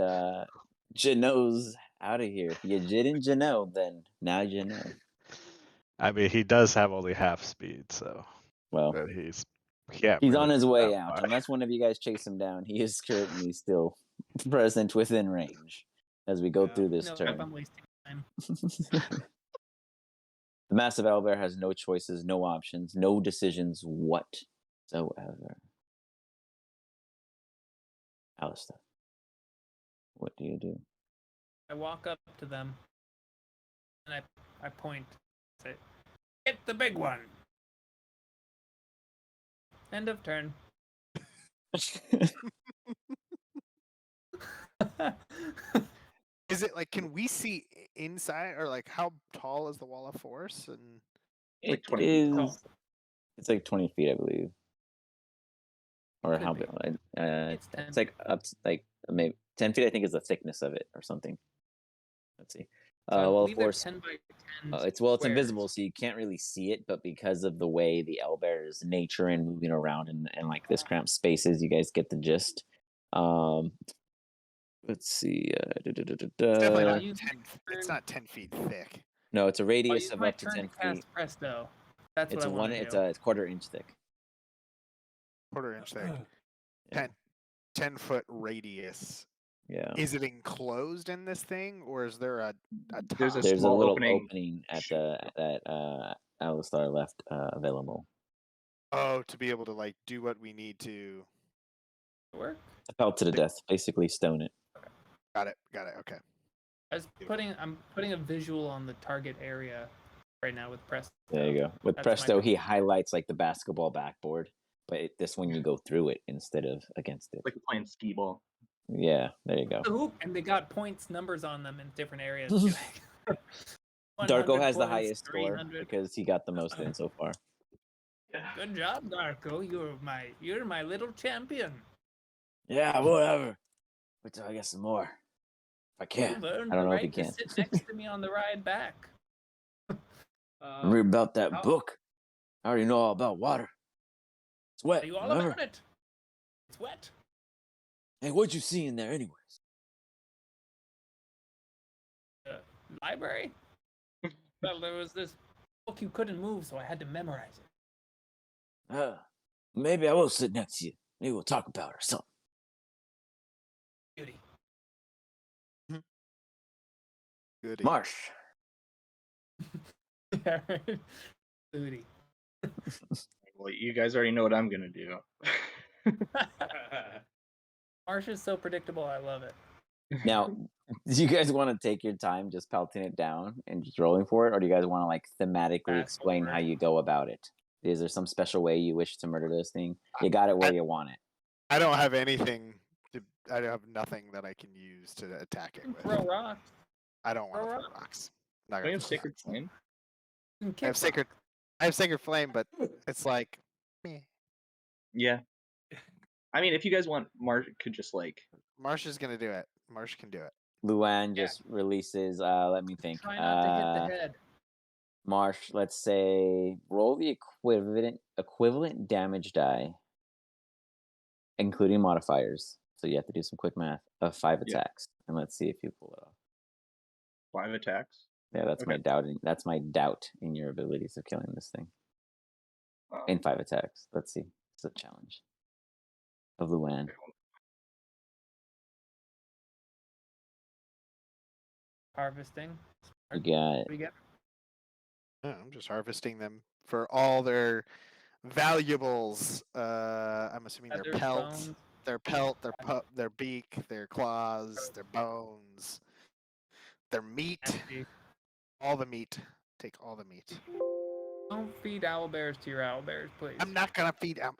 Gino's out of here. If you didn't Gino, then now you know. I mean, he does have only half speed, so Well, but he can't he's really on his go way that out. far. Unless one of you guys chase him down, he is currently still present within range as we go Yeah. through this No, turn. I'm wasting time. The massive owlbear has no choices, no options, no decisions whatsoever. Alistair, what do you do? I walk up to them and I point. Say, hit the big one. End of turn. Is it like, can we see inside, or like how tall is the wall of force? And like It 20 feet tall. is. It's like 20 feet, I believe. Or Could how be. big? It's 10. It's like up to, like maybe 10 feet. I think is the thickness of it or something. Let's see. So I Well, believe they're force. 10 by 10 It's squares. invisible, so you can't really see it. But because of the way the owlbear's nature and moving around and like this cramped spaces, you guys get the gist. Let's see. it's definitely I'll not use 10. my It's turn. not 10 feet thick. No, it's a I'll radius use of my up to turn 10 to cast feet. Presto. That's It's what I want to it's do. it's quarter inch thick. Quarter inch thick. Yeah. 10-foot radius. Yeah. Is it enclosed in this thing, or is there a There's a top? There's a small little opening. opening at that Alistar left available. Oh, to be able to like do what we need to. Work? Fell to the death, basically stone it. Got it. Okay. I'm putting a visual on the target area right now with Presto. There you go. With That's my Presto, he turn. highlights like the basketball backboard, but this one you go through it instead of against it. Like playing skee ball. Yeah, there you go. The hoop, and they got points numbers on them in different areas. too. Darko 100 has the points, highest score 300. because he got the most in so far. Yeah. Good job, Darko. You're my little champion. Yeah, whatever. Wait till I get some more. If I You can. learned I don't the know if he right to can. sit next to me on the ride back. Read about that how- book. I already know all about water. It's wet. Tell you all remember? about it. It's wet. Hey, what'd you see in there, anyways? Library? Well, there was this book you couldn't move, so I had to memorize it. Maybe I will sit next to you. Maybe we'll talk about it or something. Beauty. Goody. Marsh. Yeah, right. Beauty. Well, you guys already know what I'm gonna do. Marsh is so predictable. I love it. Now, do you guys want to take your time just pelting it down and just rolling for it, or do you guys want to like thematically Fast explain how forward. you go about it? Is there some special way you wish to murder this thing? You got it where you want it. I don't have anything. I have nothing that I can use to attack it You with. can throw rocks. I don't want to throw throw rocks. Not Don't you gonna have throw Sacred rocks. Flame? You can I kick have sacred. rocks. I have sacred flame, but it's like, meh. Yeah. I mean, if you guys want, Mark could just like. Marsh is gonna do it. Marsh can do it. Luann just releases. Let me think. Try not to hit the head. Marsh, let's say roll the equivalent damage die, including modifiers. So you have to do some quick math of 5 Yeah. attacks, and let's see if you pull it off. 5 attacks. Yeah, that's my Okay. doubt. That's my doubt in your abilities of killing this thing in 5 attacks. Let's see. It's a challenge of Luann. Harvesting. You got What do you get? Yeah, I'm just harvesting them for all their valuables. I'm assuming their Feathers, pelt, bones. their beak, their claws, their bones, their meat, Empty. all the meat. Take all the meat. Don't feed owlbears to your owlbears, please. I'm not gonna feed. I'm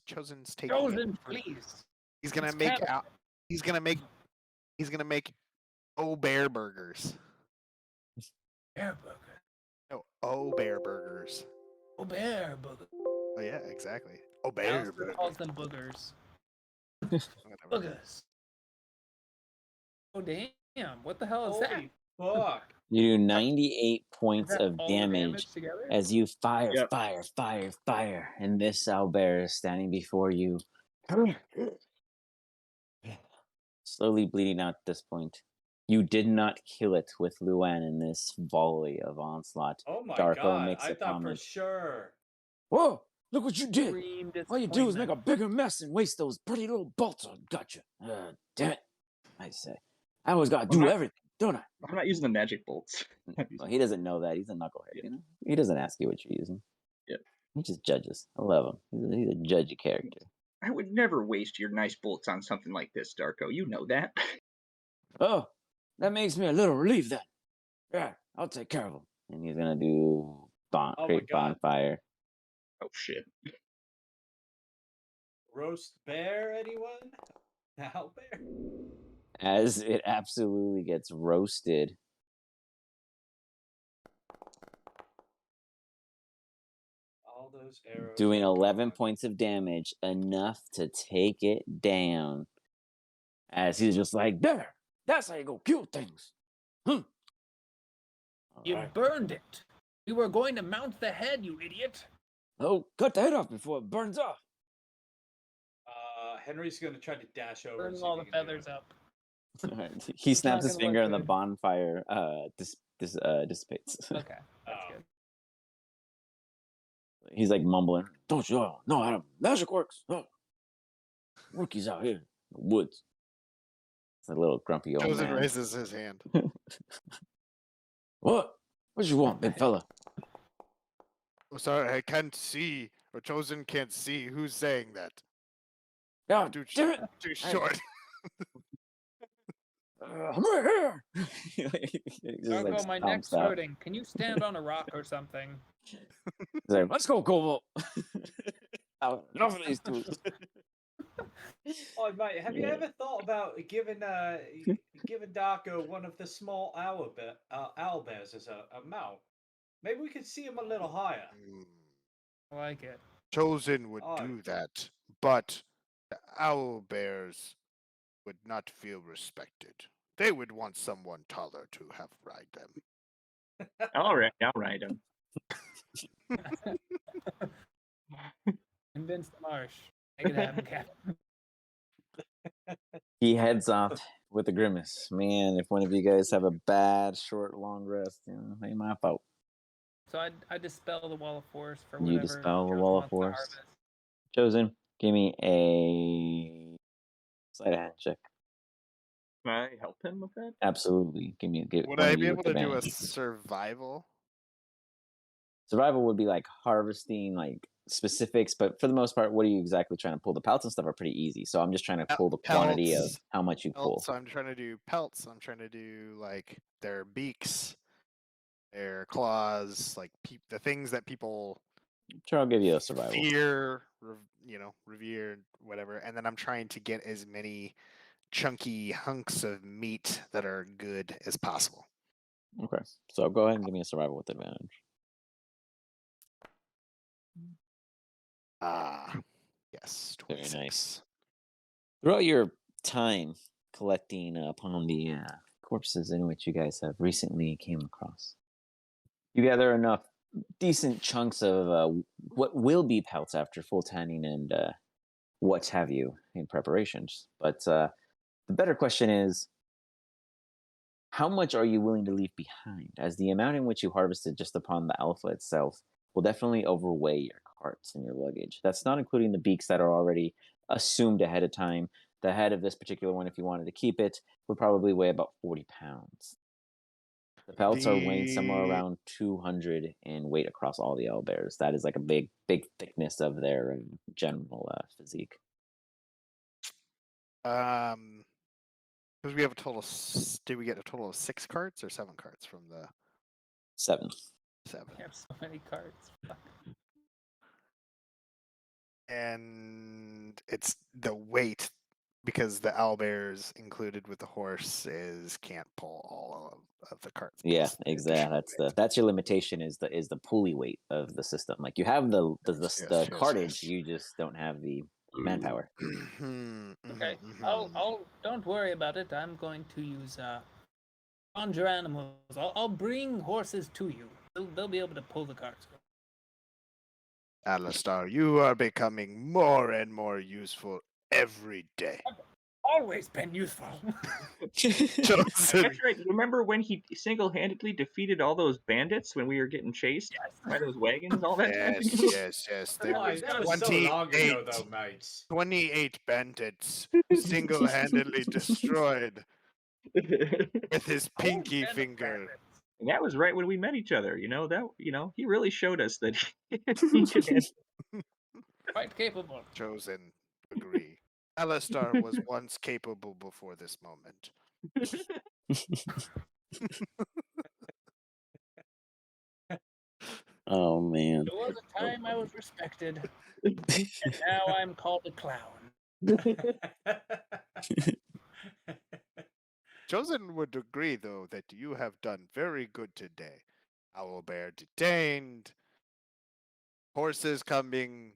Chosen's taking it. Chosen, please. He's gonna It's make cannibal. out. He's gonna make bear burgers. Bear burger. No, bear burgers. Oh, bear burger. Oh yeah, exactly. Bear Alistair burgers. calls them boogers. Whatever. Boogers. Oh, damn. What the hell is that? Holy fuck! you do 98 Is points that of all the damage together? as you fire, Yep. fire, and this owlbear is standing before you, slowly bleeding out at this point. You did not kill it with Luann in this volley of onslaught. Oh my Darko god! makes I a thought comment. for sure. Whoa! Look what you did! Extreme All you do is make a disappointment. bigger mess and waste those pretty little bolts on. Gotcha. Damn it! I say, I always gotta do not- everything, don't I? I'm not using the magic bolts. Well, he doesn't know that. He's a knucklehead. Yeah. You know, he doesn't ask you what you're using. Yeah. He just judges. I love him. He's a judgy character. I would never waste your nice bolts on something like this, Darko. You know that. Oh, that makes me a little relieved then. Yeah, I'll take care of him. And he's gonna do Oh my create God. bonfire. Oh shit. Roast bear, anyone? Owl bear? As it absolutely gets roasted. All those arrows. Doing are 11 gone. points of damage, enough to take it down. As he's just like, there, that's how you go kill things. All You right. burned it. We were going to mount the head, you idiot. Oh, cut the head off before it burns off. Henry's gonna try to dash over. and Burning see all if the he can do feathers it. up. He snaps not his gonna finger look and the good. bonfire dissipates. Okay, that's Oh. good. He's like mumbling, don't you know how magic works? Oh. Rookies out here in the woods. It's a little grumpy old Chosen man. raises his hand. What you want, big fella? Oh, sorry, I can't see. Or Chosen can't see. Who's saying that? Yeah, Too, damn it. too short. I'm right here. He just, Darko, like, my stomps neck's out. hurting. Can you stand on a rock or something? He's like, let's go, Cobalt. Enough of these two. Oh, mate, have you Yeah. ever thought about giving Darko one of the small owl bears as a mount? Maybe we could see him a little higher. Hmm. I like it. Chosen would Oh. do that, but The owl bears would not feel respected. They would want someone taller to have ride them. All right, I'll ride him. Convince Marsh. Make it happen, Captain. He heads off with a grimace. Man, if one of you guys have a bad, short, long rest, ain't my fault. So I dispel the wall of force for You whatever. dispel the Chosen wall of wants to force. harvest. Chosen, give me a sleight of hand check. Can I help him with that? Absolutely. Give Would one I of be you able with to do a advantage. survival? Survival would be like harvesting, like specifics, but for the most part, what are you exactly trying to pull? The pelts and stuff are pretty easy, so I'm just trying to pull the quantity of Pelts. how much you pull. Pelts. I'm trying to do pelts. I'm trying to do like their beaks, their claws, like the things that people Sure, I'll give you a survival. fear, revere, whatever. And then I'm trying to get as many chunky hunks of meat that are good as possible. Okay, so go ahead and give me a survival with advantage. Yes, 26. Very nice. Throughout your time collecting upon the corpses in which you guys have recently came across, you gather enough decent chunks of what will be pelts after full tanning and what have you in preparations. But the better question is, how much are you willing to leave behind? As the amount in which you harvested just upon the alpha itself will definitely overweigh your carts and your luggage. That's not including the beaks that are already assumed ahead of time. The head of this particular one, if you wanted to keep it, would probably weigh about 40 pounds. The pelts are weighing somewhere around 200 in weight across all the owlbears. That is like a big thickness of their general physique. Because we have a total. Did we get a total of 6 carts or 7 carts from the 7? 7? We have so many cards. Fuck. And it's the weight, because the owlbears included with the horse can't pull all of the carts. Yeah, plus the exactly. additional That's your limitation is the pulley weight of the system. Like you have the Yes, cartage, yes. you just don't have the manpower. Okay, I'll don't worry about it. I'm going to use conjure animals. I'll bring horses to you. They'll be able to pull the carts. Alistar, you are becoming more and more useful every day. Always been useful. Chosen. That's right. Remember when he single-handedly defeated all those bandits when we were getting chased by those wagons all that time? Yes. There Oh, was that was so long ago, though, mates. 28 bandits single-handedly destroyed with his pinky finger. And that was right when we met each other. He really showed us that he could handle. Quite capable. Chosen, agree. Alistar was once capable before this moment. Oh man. There was a time I was respected, and now I'm called a clown. Chosen would agree, though, that you have done very good today. Owlbear detained, horses coming.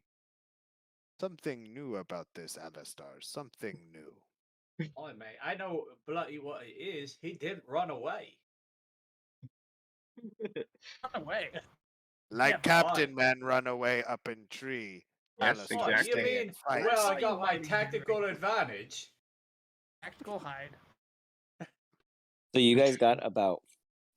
Something new about this, Alistar. Something new. Oh, mate, I know bloody what it is. He didn't run away. Run away. Like Yeah, Captain Man run away up in tree. Yes, Alistar Oh, exactly. you stay mean, and fight. well, I Why got you my hiding tactical behind- advantage. Tactical hide. So you guys got about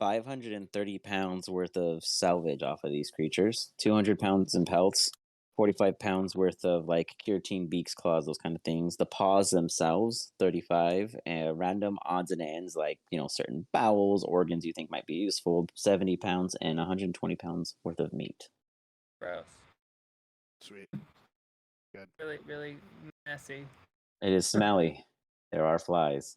530 pounds worth of salvage off of these creatures. 200 pounds in pelts. 45 pounds worth of like keratin, beaks, claws, those kind of things. The paws themselves, 35. Random odds and ends like certain bowels, organs you think might be useful, 70 pounds, and 120 pounds worth of meat. Gross. Sweet. Good. Really, really messy. It is smelly. There are flies.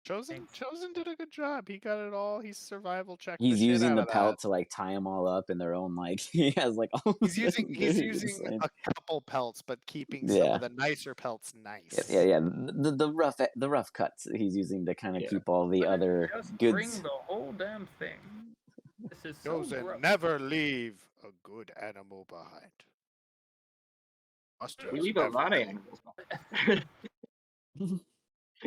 Chosen did a good job. He got it all. He's survival checked. He's the using shit the out of pelt that. to like tie them all up in their own like he has like all He's using a couple pelts, but keeping some of the nicer pelts nice. Yeah. The rough cuts he's using to kind of keep all the other Just goods. bring the whole damn thing. This is so Chosen, gross. never leave a good animal behind. We leave a lot of animals.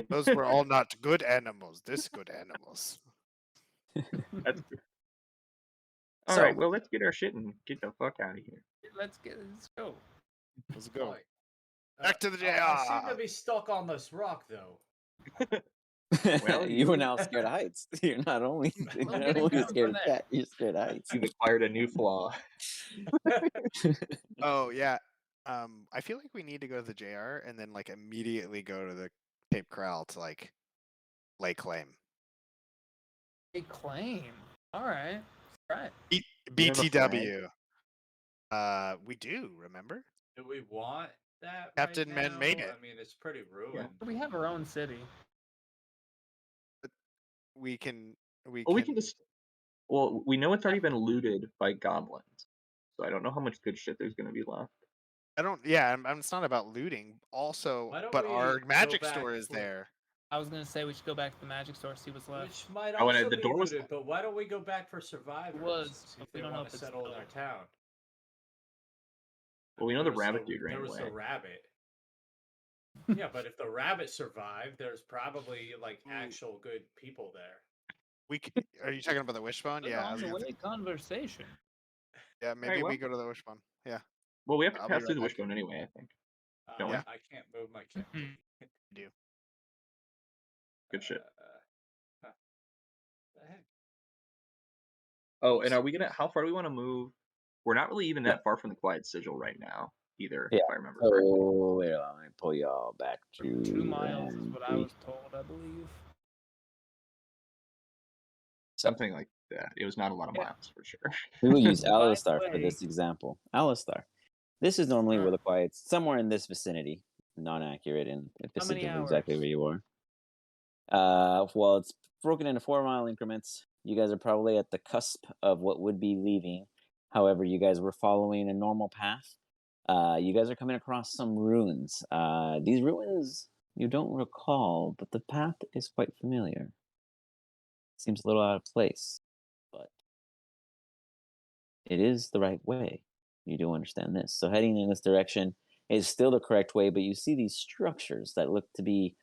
Those were all not good animals. This good animals. That's good. All So- right, well, let's get our shit and get the fuck out of here. Let's go. Let's go. Right. Back to the I seem JR. to be stuck on this rock though. Well, you are now scared of heights. You're not only Well, get it down scared from of there. cat, you're scared of heights. You've acquired a new flaw. Oh yeah. I feel like we need to go to the JR and then like immediately go to the Cape Corral to like lay claim. A claim. All right. Right. B- You have a flag? BTW. We do, remember? Do we want that? Captain right Man now? made it. I mean, it's pretty ruined. We have our own city. We can Well, we can just. Well, we know it's already been looted by goblins, so I don't know how much good shit there's going to be left. I don't yeah, it's not about looting. Also, Why don't but we our go magic back store is for- there. I was gonna say we should go back to the magic store, see what's left. Which might Oh, and also the be door was looted, but why don't we go back for survivors? was, See but if we they don't know want if to it's settle in our still- town. Well, we know the There was rabbit dude ran There was away. the rabbit. Yeah, but if the rabbit survived, there's probably like actual good people there. Are you talking about the wishbone? Good Yeah. I on was the gonna way conversation. Yeah, maybe well. we go to the wishbone. Yeah. Well, we have to I'll be pass through right the back. wishbone anyway, I think. Don't we? I can't move my camera. Do. Good shit. Huh. The heck? Oh, and are we gonna? How far do we want to move? We're not really even that far from the Quiet Sigil right now, either. Yeah. If I remember correctly. Oh, wait, let me pull y'all back to 2 miles is what I was told, I believe. Something like that. It was not a lot of Yeah. miles for sure. We will use By the Alistar for way- this example. Alistar. This is normally where Huh. the quiet's somewhere in this vicinity. Not accurate in How many specifically exactly hours? where you are. Well, it's broken into 4-mile increments. You guys are probably at the cusp of what would be leaving. However, you guys were following a normal path. You guys are coming across some ruins. These ruins you don't recall, but the path is quite familiar. Seems a little out of place, but it is the right way. You do understand this. So heading in this direction is still the correct way, but you see these structures that look to be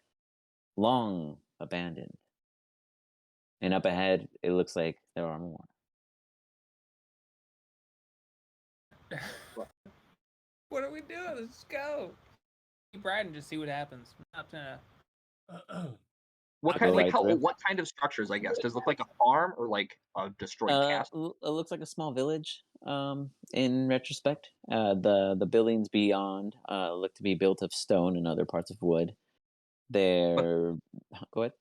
long abandoned. And up ahead, it looks like there are more. What are we doing? Let's go. Keep riding, just see what happens. I'm not gonna. What I'll kind? go Like right how? through. What kind of structures? I guess does it look like a farm or like a destroyed castle? It looks like a small village. In retrospect, the buildings beyond look to be built of stone and other parts of wood. They're go ahead.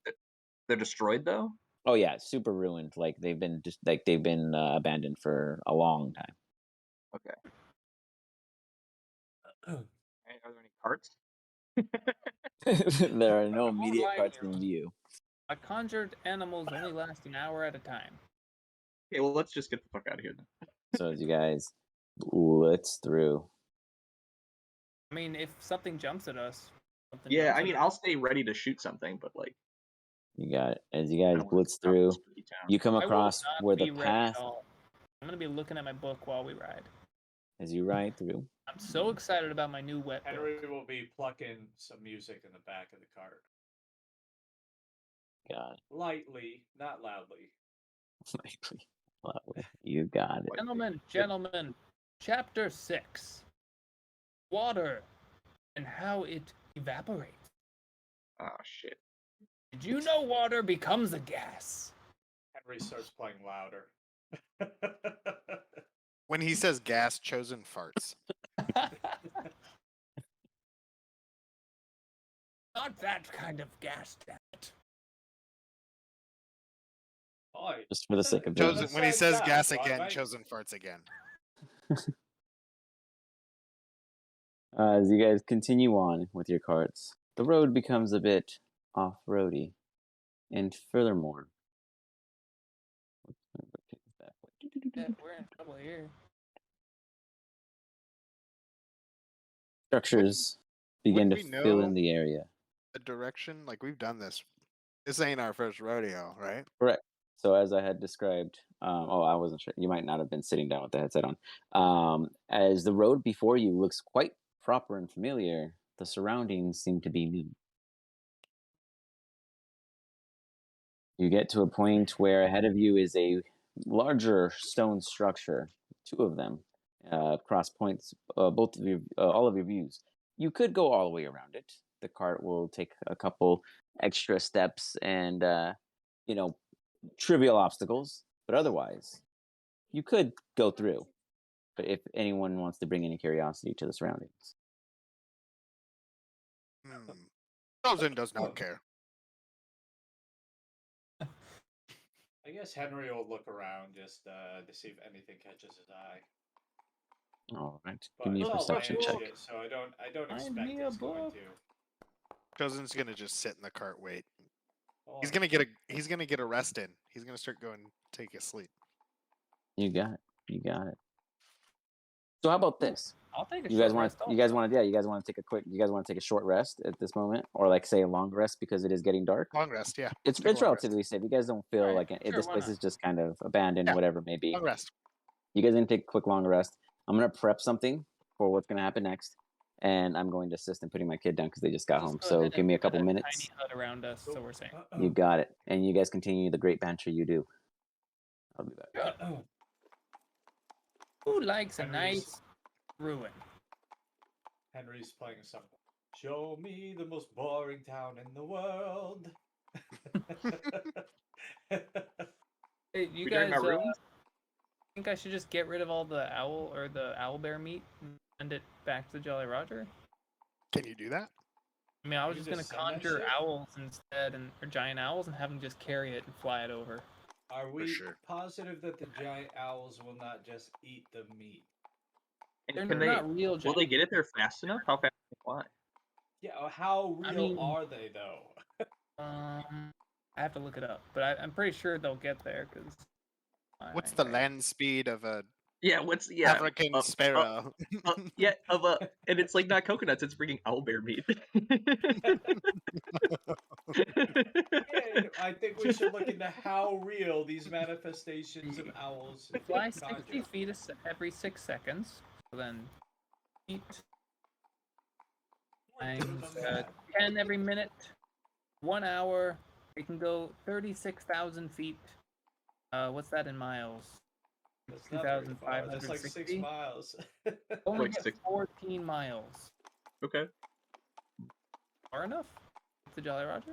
They're destroyed though. Oh yeah, super ruined. Like they've been abandoned for a long time. Okay. Hey, are there any carts? There are no More immediate like carts it. in view. My conjured animals only last an hour at a time. Okay, well let's just get the fuck out of here then. So as you guys blitz through, I mean, if something jumps at us. Something Yeah, jumps I at mean us. I'll stay ready to shoot something, but like you got it. As you I guys don't wanna blitz stop this through, spooky town. you come I will across not where the be ready at path. all. I'm gonna be looking at my book while we ride. As you ride through, I'm so excited about my new wet book. Henry will be plucking some music in the back of the cart. got Lightly, not loudly. it. Lovely. You got it. Gentlemen, chapter 6. Water and how it evaporates. Oh shit. Did you know water becomes a gas? Henry starts playing louder. When he says gas, chosen farts. Not that kind of gas, damn it. Oi, Just for the sake of Chosen, doing when he Besides says that, gas why, again, mate? chosen farts again. As you guys continue on with your carts, the road becomes a bit off-roady, and furthermore, Yeah, we're in trouble here. structures begin to Wouldn't we fill know- in the area. The direction, like we've done this. This ain't our first rodeo, right? Correct. So as I had described, I wasn't sure. You might not have been sitting down with the headset on. As the road before you looks quite proper and familiar, the surroundings seem to be new. You get to a point where ahead of you is a larger stone structure, two of them, cross points both of your all of your views. You could go all the way around it. The cart will take a couple extra steps and you know, trivial obstacles, but otherwise, you could go through. But if anyone wants to bring any curiosity to the surroundings, Chosen does not care. I guess Henry will look around just to see if anything catches his eye. all right, But give me a it's all perception random check. shit, so I don't Find expect me a it's going book. to. Chosen's gonna just sit in the cart, wait. Oh, He's gonna get a rest in. He's gonna start going take a sleep. You got it. You got it. So how about this? I'll take a You short guys want rest. you guys want to take a quick you guys want to take a short rest at this moment, or like say a long rest because it is getting dark. Long rest, yeah. It's Take a long rest. relatively safe. You guys don't feel Alright, like sure, this why place not? is just kind of abandoned, Yeah. whatever it may be. Long rest. You guys can take a quick long rest. I'm gonna prep something for what's gonna happen next, and I'm going to assist in putting my kid down because they just got home. Just go So ahead give and me a put couple a minutes. Tiny hut around us, so we're saying. You got it, and you guys continue the great banter you do. I'll be back. Who likes a Henry's- nice ruin? Henry's playing a song. Show me the most boring town in the world. Hey, you We guys talking about ruins? think I should just get rid of all the owl or the owlbear meat and send it back to Jolly Roger? Can you do that? I mean, I was You just can gonna just send that conjure shit? owls instead, or giant owls, and have them just carry it and fly it over. Are we sure. positive that the giant owls will not just eat the meat? And They're can they? not real Will giant. they get it there fast enough? How fast can they fly? Yeah, how real I mean- are they though? I have to look it up, but I'm pretty sure they'll get there because. What's the land speed of a Yeah. What's African sparrow? and it's like not coconuts. It's freaking owlbear meat. Yeah, I think we should look into how real these manifestations of owls Fly 60 conjure. feet every 6 seconds. So then, feet times 10 every minute. 1 hour. They can go 36,000 feet. What's that in miles? That's not very far. That's like 6 2,560? miles. Only Like get 6. 14 miles. Okay. Far enough? To Jolly Roger?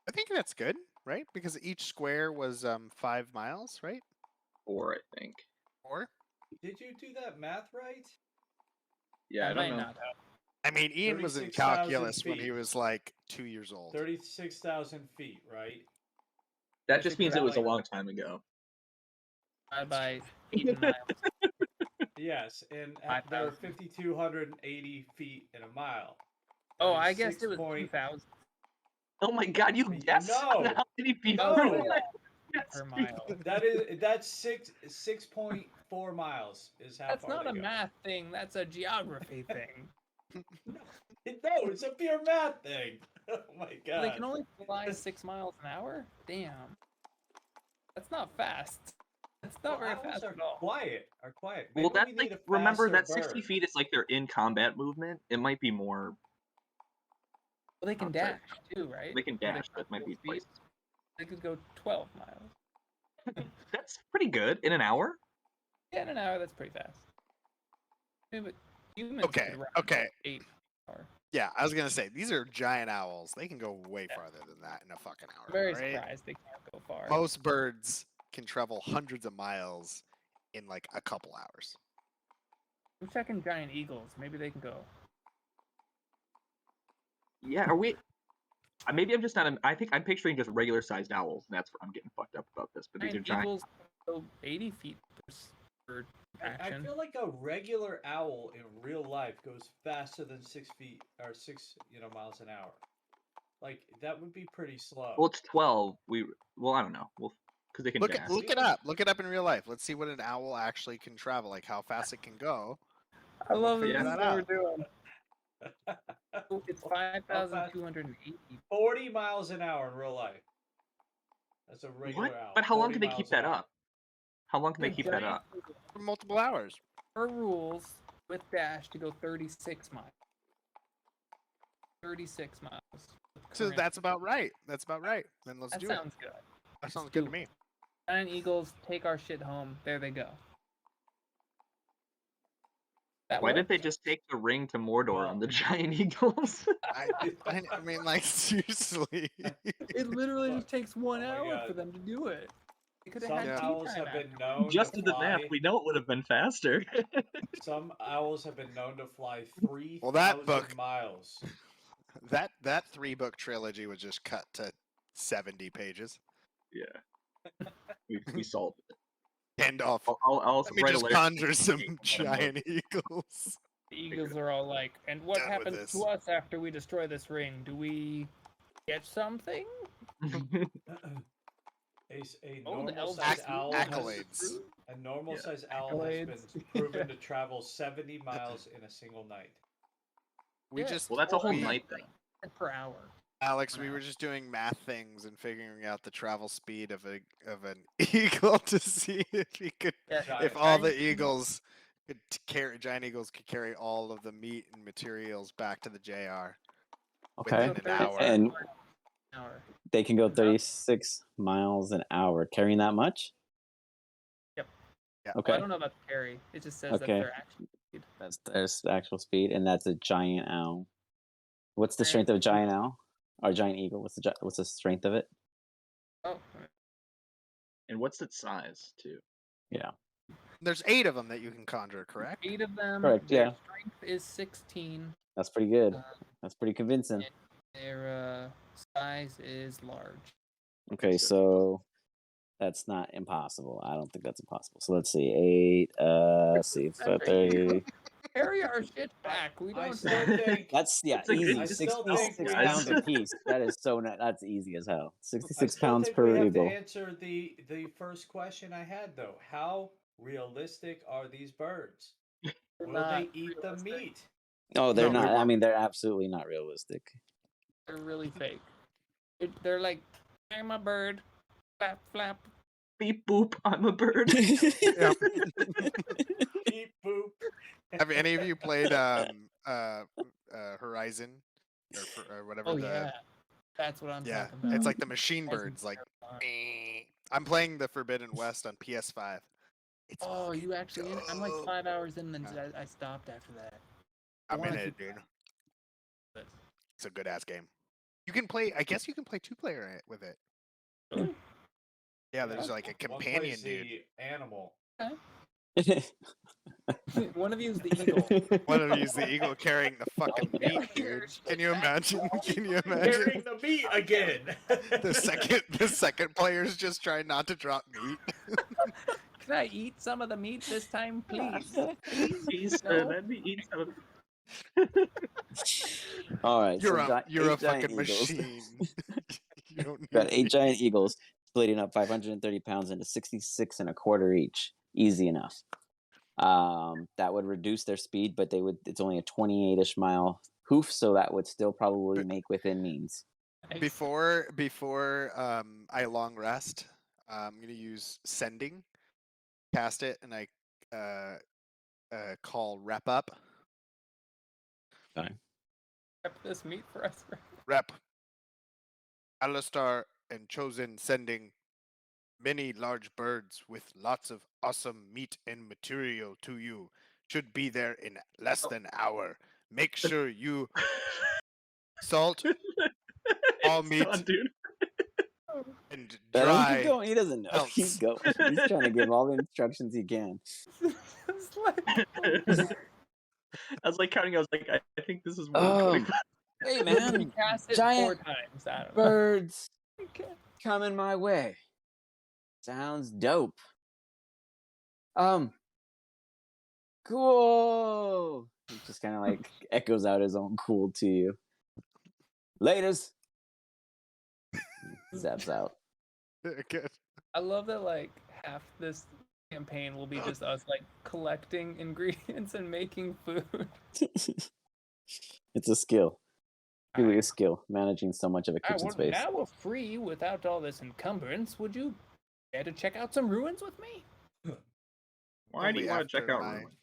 I think that's good, right? Because each square was 5 miles, right? 4, I think. 4? Did you do that math right? Yeah, I don't might know. not have. I mean, Ian was in 36,000 calculus when he feet. was like 2 years old. 36,000 feet, right? That just means it was a 36,000 long time ago. divided by feet and miles. Yes, and Five there are thousand. 5,280 feet in a mile. Oh, That I is guessed it was 6 2,000 Oh my god, you guessed No. how many feet No. per per mile. That's 6.4 miles is how That's far not they a go. math thing. That's a geography thing. No, it's a pure math thing. Oh my god. They can only fly 6 miles an hour? Damn. That's not fast. That's not very owls fast are at all. quiet. Are quiet. Well, Maybe that's we like, need a remember faster that 60 bird. feet is like their in combat movement. It might be more. Well, they can outside. dash too, right? They can Or dash, but it might full be speed. twice. They could go 12 miles. That's pretty good in an hour. Yeah, in an hour, that's pretty fast. Yeah, but humans Okay, could run okay. 8 hours. Yeah, I was gonna say these are giant owls. They can go way farther than that in a fucking hour. I'm very right? surprised they can't go far. Most birds can travel hundreds of miles in like a couple hours. I'm checking giant eagles. Maybe they can go. Yeah, are we? Maybe I'm just not. I think I'm picturing just regular sized owls, and that's where I'm getting fucked up about this. But these are Giant giant. eagles go 80 feet per I action. feel like a regular owl in real life goes faster than 6 feet or 6 miles an hour. Like that would be pretty slow. Well, it's 12. Well, I don't know. Well, because they can Look dash. it up. Look it up in real life. Let's see what an owl actually can travel, like how fast it can go. I love figure this that is what we're out. doing. Oh, it's 5,280. 40 miles an hour in real life. That's a regular owl. But how long 40 can they miles keep an that hour. up? How long can they The keep that giant up? eagle, For multiple hours. per rules, with dash to go 36 miles. 36 miles. So current- that's about right. That's about right. Then let's that do it. sounds good. That Let's sounds do good to it. me. Giant Eagles take our shit home. There they go. That Why didn't worked? they just take the ring to Mordor on the giant eagles? I mean, like, seriously. It literally Look, just takes 1 oh my hour God. for them to do it. They could have Some had tea owls time have been after. known Just to did the math. fly. We know it would have been faster. Some owls have been known to fly Well, that 3,000 book- miles. that 3-book trilogy was just cut to 70 pages. Yeah. We solved it. End off. I'll Let me write a just letter. conjure some Let 'em giant eagles. The Eagles are all like, and what Done with happens this. to us after we destroy this ring? Do we get something? A Oh, the normal elves sized are owl accolades. has, a normal Yeah. sized owl has been Accolades. proven to travel 70 miles in a single night. We Yeah. just Well, that's a whole we- night then. Per hour. Alex, we were just doing math things and figuring out the travel speed of an eagle to see if he could, Yeah, if all the giant eagles could carry, giant eagles could carry all of the meat and materials back to the JR. Okay. Within an hour. And hour. they can go Enough. 36 miles an hour, carrying that much? Yep. Yeah. Okay. Well, I don't know about the carry. It just says Okay. that's their action speed. That's their actual speed, and that's a giant owl. What's the Giant strength of a giant owl? Or giant eagle? What's the strength of it? Oh, And what's its size too? Yeah. There's 8 of them that you can conjure, correct? 8 of them. Correct, Their yeah. strength is 16. That's pretty good. Uh, That's pretty convincing. Their size is large. Okay, so that's not impossible. I don't think that's impossible. So let's see. 8, let's see, That's 30. Carry our shit back. We I don't still know. think That's It's a good- easy. I still 66 think we pounds have a to- piece. That is so that's easy as hell. I 66 still pounds think per we have eagle. to answer the first question I had though. How realistic are these birds? They're Will not they eat the realistic. meat? Oh, they're No, not. they're I not. mean, they're absolutely not realistic. They're really fake. They're like, I'm a bird. Flap, flap. Beep boop, I'm a bird. Yeah. Beep boop. Have any of you played Horizon or whatever Oh, the yeah. That's what I'm yeah, talking about. it's like the machine Wasn't birds like terrifying. I'm playing the Forbidden West on PS5. It's Oh, fucking you actually in it? I'm like dope. 5 hours in, then Yeah. I stopped after that. I I'm in wanna it, keep dude. it. It's a good ass game. You can play. I guess you can play 2-player with it. Really? Yeah, there's like a One companion plays dude. the animal. One of you is the eagle. One of you's the eagle carrying the fucking Yeah, meat, here, dude. shit Can you back. imagine? Can you Carrying imagine? the meat again. The second player's just trying not to drop meat. Can I eat some of the meat this time, please? Please, No? let me eat some of All right. You're so a you're a 8 giant fucking eagles. machine. You don't Got need 8 meat. giant eagles, splitting up 530 pounds into 66 and a quarter each. Easy enough. That would reduce their speed, but it's only a 28-ish mile hoof, so that would still probably make within means. Before I long rest, I'm gonna use sending, cast it, and I call rep up. Prep this meat for us. Rep. Alistar and Chosen sending many large birds with lots of awesome meat and material to you. Should be there in less than an hour. Make sure you salt all meat Son, dude. and Let him dry. keep going. He doesn't know. else. He's going. He's trying to give all the instructions he can. It's like- I was like counting. I was like, I think this is more Oh, than 25. hey we man, cast it 4 giant times. I don't know. birds Okay. coming my way. Sounds dope. Cool. He just kind of like echoes out his own cool to you. Laters. Zaps out. Good. I love that like half this campaign will be just us like collecting ingredients and making food. It's a skill. Really a skill, managing so much of a kitchen Well, space. now we're free without all this encumbrance. Would you care to check out some ruins with me? Why do you Only want to check after out my- ruins?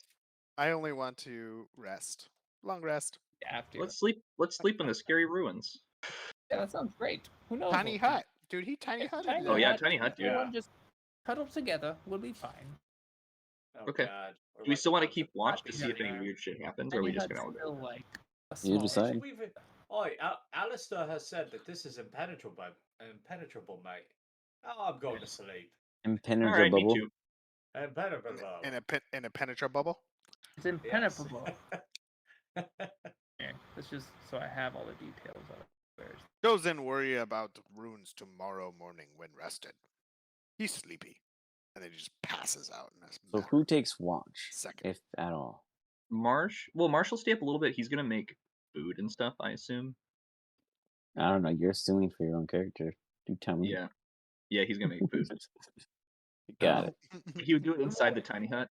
I only want to rest. Long rest. You have to. Let's sleep. Let's sleep in the scary ruins. Yeah, that sounds great. Who knows? Tiny what- hut. Dude, he tiny Yeah, hutted tiny Oh, it. yeah, hut, tiny hut, dude. everyone just cuddle together. We'll be fine. Oh Okay. God. Or Do we like still a want to bunch keep of watch to puppies see if any in there. weird shit happens, or are Tiny we just hut's gonna all go? still like a You small. decide. Should we even... Oh, Alistair has said that this is impenetrable, mate. Oh, I'm going to sleep. All Impenetrable right, me bubble. too. Impenetrable. In a penetra bubble. It's impenetrable. Yes. Okay, that's just so I have all the details of it. Where's Doesn't worry about runes tomorrow morning when rested. He's sleepy. And then he just passes out in a So matter who of takes watch, second. if at all? Marsh. Well, Marsh will stay up a little bit. He's gonna make food and stuff, I assume. I don't know. You're assuming for your own character. Do tell me. Yeah. Yeah, he's gonna make food. Got it. He would do it inside the tiny hut.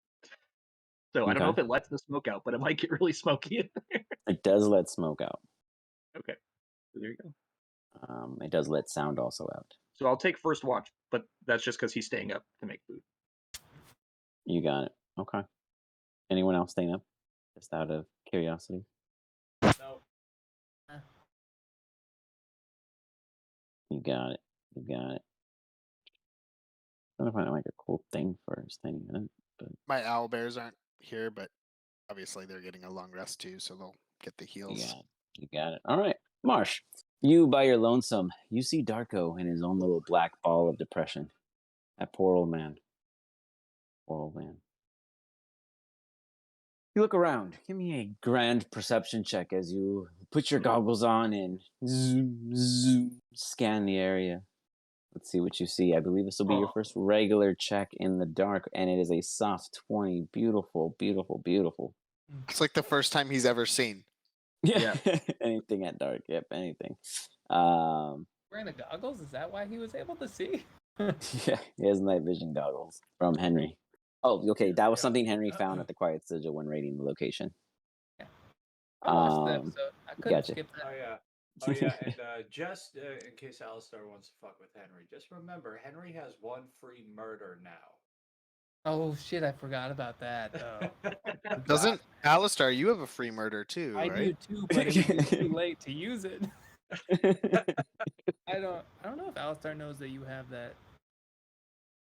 So I don't know if Okay. it lets the smoke out, but it might get really smoky in there. It does let smoke out. Okay. So there you go. It does let sound also out. So I'll take first watch, but that's just because he's staying up to make food. You got it. Okay. Anyone else staying up? Just out of curiosity. No. You got it. You got it. I'm trying to find like a cool thing first. Hang on a minute. But My owl bears aren't here, but obviously they're getting a long rest too, so they'll get the you heals. got it. You got it. All right. Marsh, you by your lonesome, you see Darko in his own little black ball of depression. That poor old man. Poor old man. You look around. Give me a grand perception check as you put your goggles on and zoom, scan the area. Let's see what you see. I believe this will be your first regular check in the dark, and it is a soft 20. Beautiful, beautiful, beautiful. It's like the first time he's ever seen. Yeah. Anything at dark. Yep, anything. wearing the goggles? Is that why he was able to see? Yeah, he has night vision goggles from Henry. Oh, okay. That was Yeah. something Henry found at the Quiet Sigil when raiding the location. I watched the Um, episode. I couldn't gotcha. skip that. Oh yeah. Oh yeah, and just in case Alistair wants to fuck with Henry, just remember Henry has one free murder now. Oh shit! I forgot about that. Doesn't Alistair, you have a free murder too, I right? do too, but it would be too late to use it. I don't know if Alistair knows that you have that.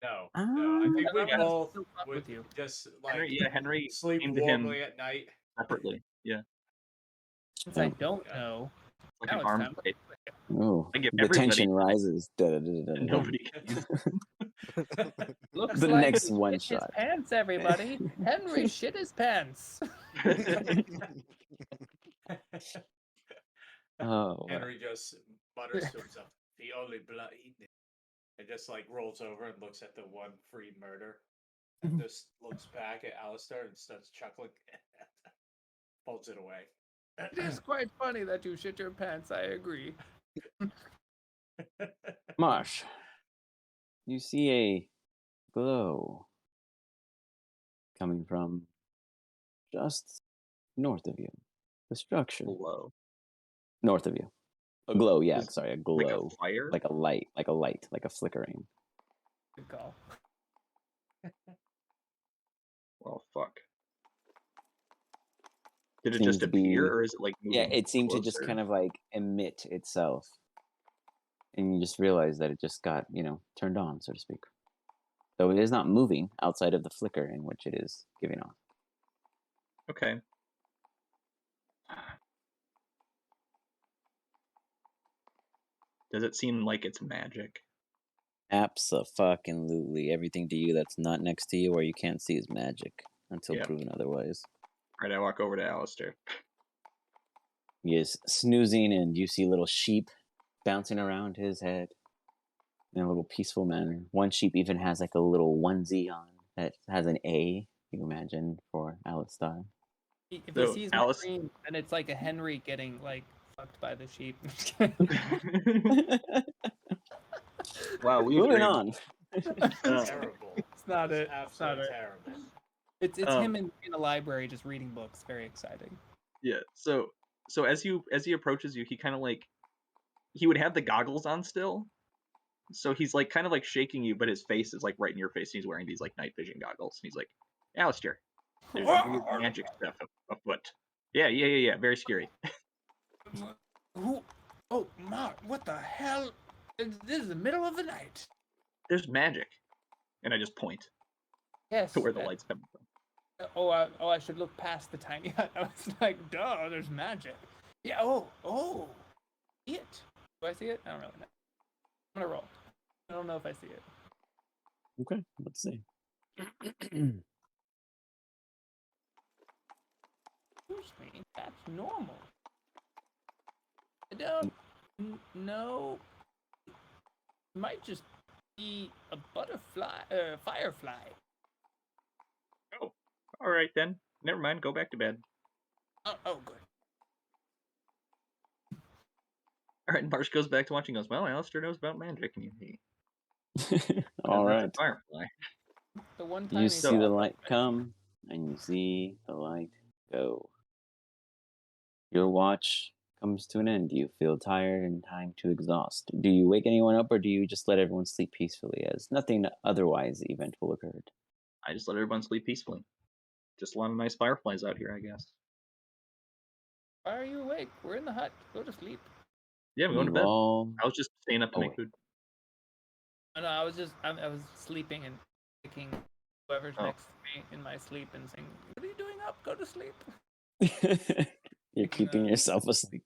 No, no. I think I we wanna both still fuck would with you. just like Henry sleep came to him warmly at night. separately. Yeah. Since I Yeah. don't Yeah. know, Like now an it's armed time. fight. Ooh, I give the everybody tension time. rises. Da-da-da-da-da. And nobody can. Looks The like next he one shit his shot. pants, everybody. Henry shit his pants. Oh, wow. Henry just mutters to himself, "The only blood," and just like rolls over and looks at the one free murder, and just looks back at Alistair and starts chuckling. Folds it away. It is quite funny that you shit your pants. I agree. Marsh, you see a glow coming from just north of you. The structure Hello. north of you. A glow, yeah. Is Sorry, a Like glow, a fire? like a light, like a flickering. Good call. Well, fuck. Did it Seems just to appear, be, or is it like yeah. moving It seemed to just closer? kind of like emit itself, and you just realize that it just got turned on, so to speak. Though it is not moving outside of the flicker in which it is giving off. Okay. Does it seem like it's magic? Abso-fucking-lutely. Everything to you that's not next to you or you can't see is magic until Yeah. proven otherwise. Alright, I walk over to Alistair. He is snoozing, and you see little sheep bouncing around his head in a little peaceful manner. One sheep even has like a little onesie on that has an A, you imagine, for Alistair. If he So, sees my Alice- screen, then it's like a Henry getting like fucked by the sheep. Wow, we Moving agree. on. Terrible. It's not It's it. It's not absolutely it. terrible. It's Um, him in a library just reading books. Very exciting. Yeah. So as he approaches you, he kind of like he would have the goggles on still. So he's like kind of like shaking you, but his face is like right in your face. And he's wearing these like night vision goggles. And he's like, Alistair, There's weird magic stuff afoot. Yeah. Very scary. Who? Oh, Mark! What the hell? This is the middle of the night. There's magic, and I just point Yes. to where the light's coming from. I should look past the tiny hut. I was like, duh, there's magic. Yeah. Oh. See it? Do I see it? I don't really know. I'm gonna roll. I don't know if I see it. Okay, let's see. Excuse me. That's normal. I don't know. It might just be a butterfly, firefly. Oh, all right then. Never mind. Go back to bed. Oh, good. All right. Marsh goes back to watching. Goes, well, Alistair knows about magic, and he All that's right. a firefly. The one time You he see saw the it, light come, and you see the light go. Your watch comes to an end. You feel tired and time to exhaust. Do you wake anyone up, or do you just let everyone sleep peacefully, as nothing otherwise eventful occurred? I just let everyone sleep peacefully. Just a lot of nice fireflies out here, I guess. Why are you awake? We're in the hut. Go to sleep. Yeah, I'm going to You bed. all I was just staying up to make awake. food. No, I was sleeping and picking whoever's Oh. next to me in my sleep and saying, "What are you doing up? Go to sleep." You're keeping yourself asleep.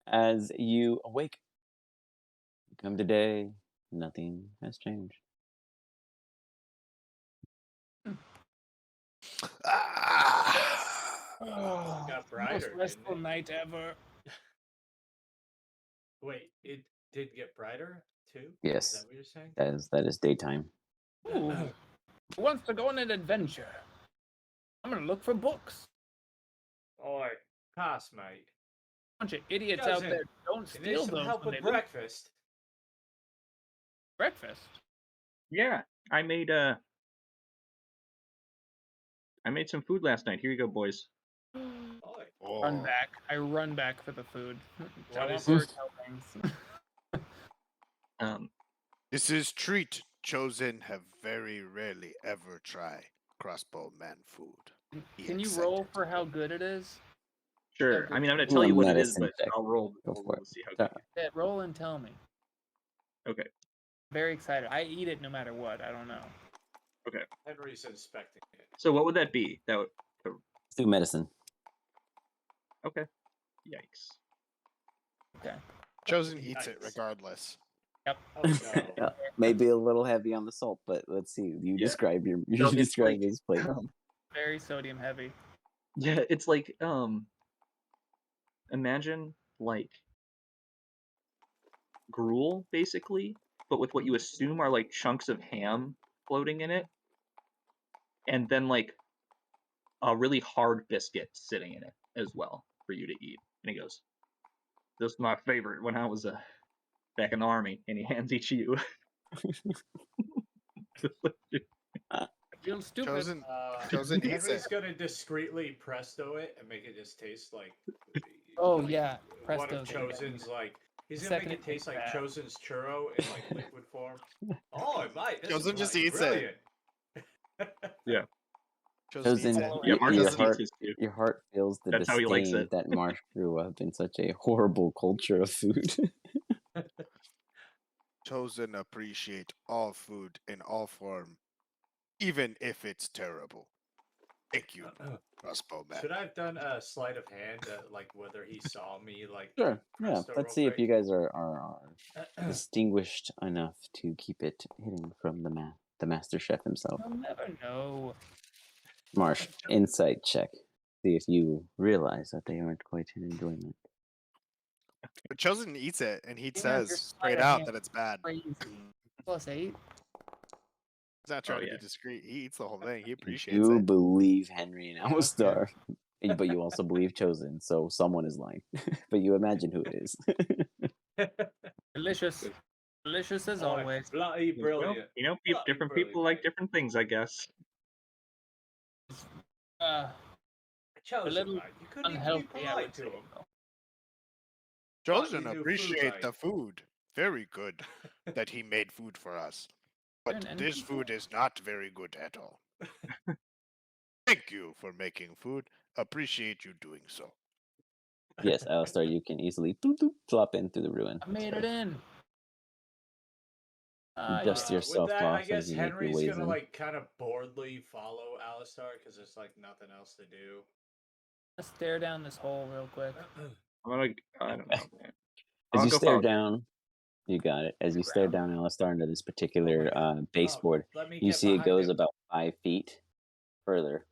As you awake, you come today, nothing has changed. Oh, Got brighter, most didn't restful it? night ever. Wait, it did get brighter too? Is Yes, that what you're saying? that is daytime. Ooh, who wants to go on an adventure? I'm gonna look for books. Oi, pass, mate. Bunch of idiots out Doesn't. there. Don't You need steal some those help when with they leave. breakfast. Breakfast. Yeah, I made some food last night. Here you go, boys. Oi. Run back. I run back for the food. What I is want more this? helpings. This is treat chosen have very rarely ever try crossbow man food. He Can you accepted. roll for how good it is? Sure. good I mean, I'm food. gonna tell you Ooh, what it is, medicine but check. I'll roll Go for to it. see how So- good. Yeah, roll and tell me. Okay. Very excited. I eat it no matter what. I don't know. Okay. Henry's inspecting it. So what would that be? That would. Let's do medicine. Okay. Yikes. Okay. Chosen eats it Yikes. regardless. Yep. Oh no. Yeah, maybe a little heavy on the salt, but let's see. You Yeah. describe So you it's describe like, this plate. Very sodium heavy. yeah, it's like imagine like gruel basically, but with what you assume are like chunks of ham floating in it, and then like a really hard biscuit sitting in it as well for you to eat. And he goes, "This is my favorite when I was back in the army." And he hands each of you. I feel stupid. Chosen eats Henry's it. gonna discreetly presto it and make it just taste like. Oh, like, yeah, One of Presto's are Chosen's like. He's The gonna make second it it taste tastes like bad. Chosen's churro in like liquid form. Oh, mate, this Chosen is just like eats it. brilliant. Yeah. Chosen eats Chosen, it. Yeah, Marsh your just eats heart, his too. your heart feels the That's how he likes disdain it. that Marsh grew up in such a horrible culture of food. Chosen appreciate all food in all form, even if it's terrible. Thank you, crossbow man. Should I have done a sleight of hand, like whether he saw me, like Sure. Yeah. presto Let's real see if you quick? guys are distinguished enough to keep it hidden from the master chef himself. You'll never know. Marsh, insight check. See if you realize that they aren't quite in enjoyment. But Chosen eats it, and he Even if says you're straight sleight of out hand that it's bad. Crazy. +8. He's not trying to yeah. be discreet. He eats the whole thing. He You appreciates do it. believe Henry and Okay. Alistar, but you also believe Chosen, so someone is lying. But you imagine who it is. Delicious. Delicious as Oh, always. bloody Well, brilliant. you know, Bloody different brilliant, people like mate. different things, I guess. Uh, Chosen, little mate. You couldn't even be unhealthy, I polite would to say. him. Chosen you do food appreciate right. the food. Very good that he made food for us. But An this enemy? food is not very good at all. Thank you for making food. Appreciate you doing so. Yes, Alistar, you can easily boop, boop, flop in through the ruin. I made it in. Dust Yeah. With yourself that, I off guess as you make your Henry's ways gonna in. like kind of boredly follow Alistar because there's like nothing else to do. Let's stare down this hole real quick. I'm gonna. I don't know, man. As I'll you go stare follow. down, you got it. As you stare down Alistar into this particular baseboard, Let me you get see it behind goes him. about 5 feet further,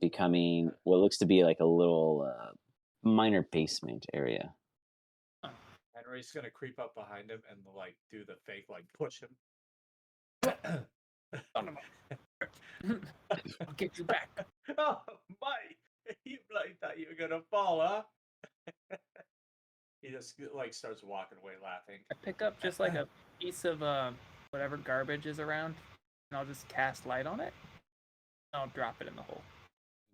becoming what looks to be like a little minor basement area. Henry's gonna creep up behind him and like do the fake like push him. Son of a- I'll get you back. Oh, Mike! You like thought you were gonna fall, huh? He just like starts walking away laughing. I pick up just like a piece of whatever garbage is around, and I'll just cast light on it. And I'll drop it in the hole.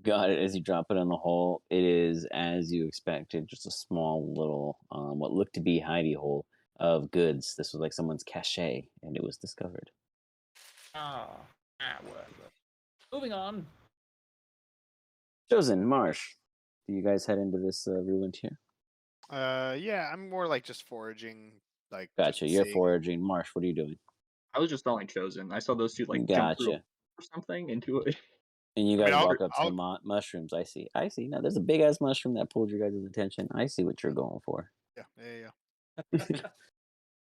Got it. As you drop it in the hole, it is as you expected, just a small little, what looked to be hidey hole of goods. This was like someone's cache, and it was discovered. Oh, whatever. Moving on. Chosen, Marsh. Do you guys head into this ruined here? Yeah, I'm more like just foraging, like Gotcha. just You're seeing. foraging. Marsh, what are you doing? I was just telling Chosen. I saw those two like jump through Gotcha. or something into it. And you I mean, guys I'll, walk up to I'll the mushrooms. I see. Now there's a big ass mushroom that pulled your guys' attention. I see what you're going for. yeah. I can't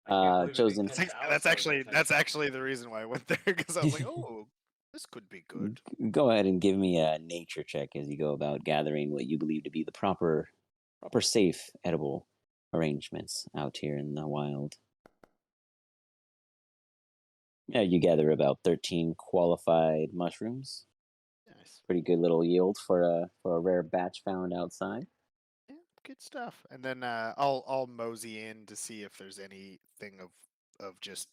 believe it Chosen. didn't catch That's Alistar's attention. actually the reason why I went there, because I was like, oh, this could be good. Go ahead and give me a nature check as you go about gathering what you believe to be the proper safe edible arrangements out here in the wild. Yeah, you gather about 13 qualified mushrooms. Nice. Pretty good little yield for a rare batch found outside. Yeah, good stuff. And then I'll mosey in to see if there's anything of just,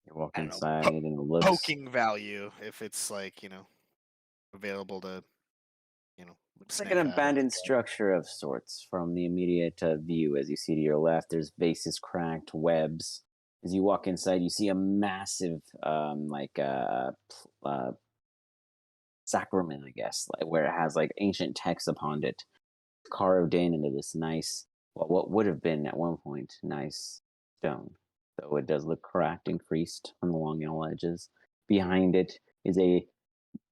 You walk I don't know, inside and it looks poking value, if it's like, available to, It's like sniff an at or abandoned look at. structure of sorts from the immediate view. As you see to your left, there's vases cracked, webs. As you walk inside, you see a massive, sacrament, I guess, like where it has like ancient text upon it, carved into this nice, well, what would have been at one point nice stone. Though it does look cracked and creased on the long edges. Behind it is a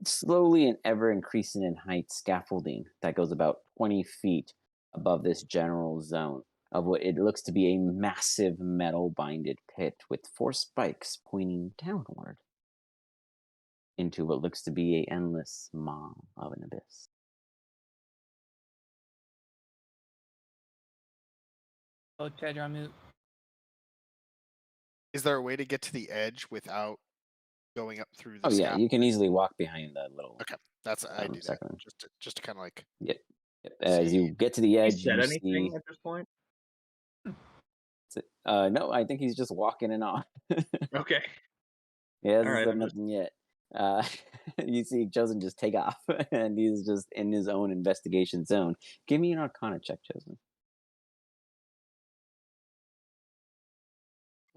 slowly and ever increasing in height scaffolding that goes about 20 feet above this general zone of what it looks to be a massive metal binded pit with 4 spikes pointing downward into what looks to be a endless maw of an abyss. Oh, Chad, you're on mute. Is there a way to get to the edge without going up through the Oh yeah, scaffold? you can easily walk behind that little. Okay, I do that sacrament. just to kind of like. Yep. As you get to the He edge, said you anything see. at this point? No, I think he's just walking and off. Okay. He hasn't Alright, said I'm just- nothing yet. You see Chosen just take off, and he's just in his own investigation zone. Give me an Arcana check, Chosen.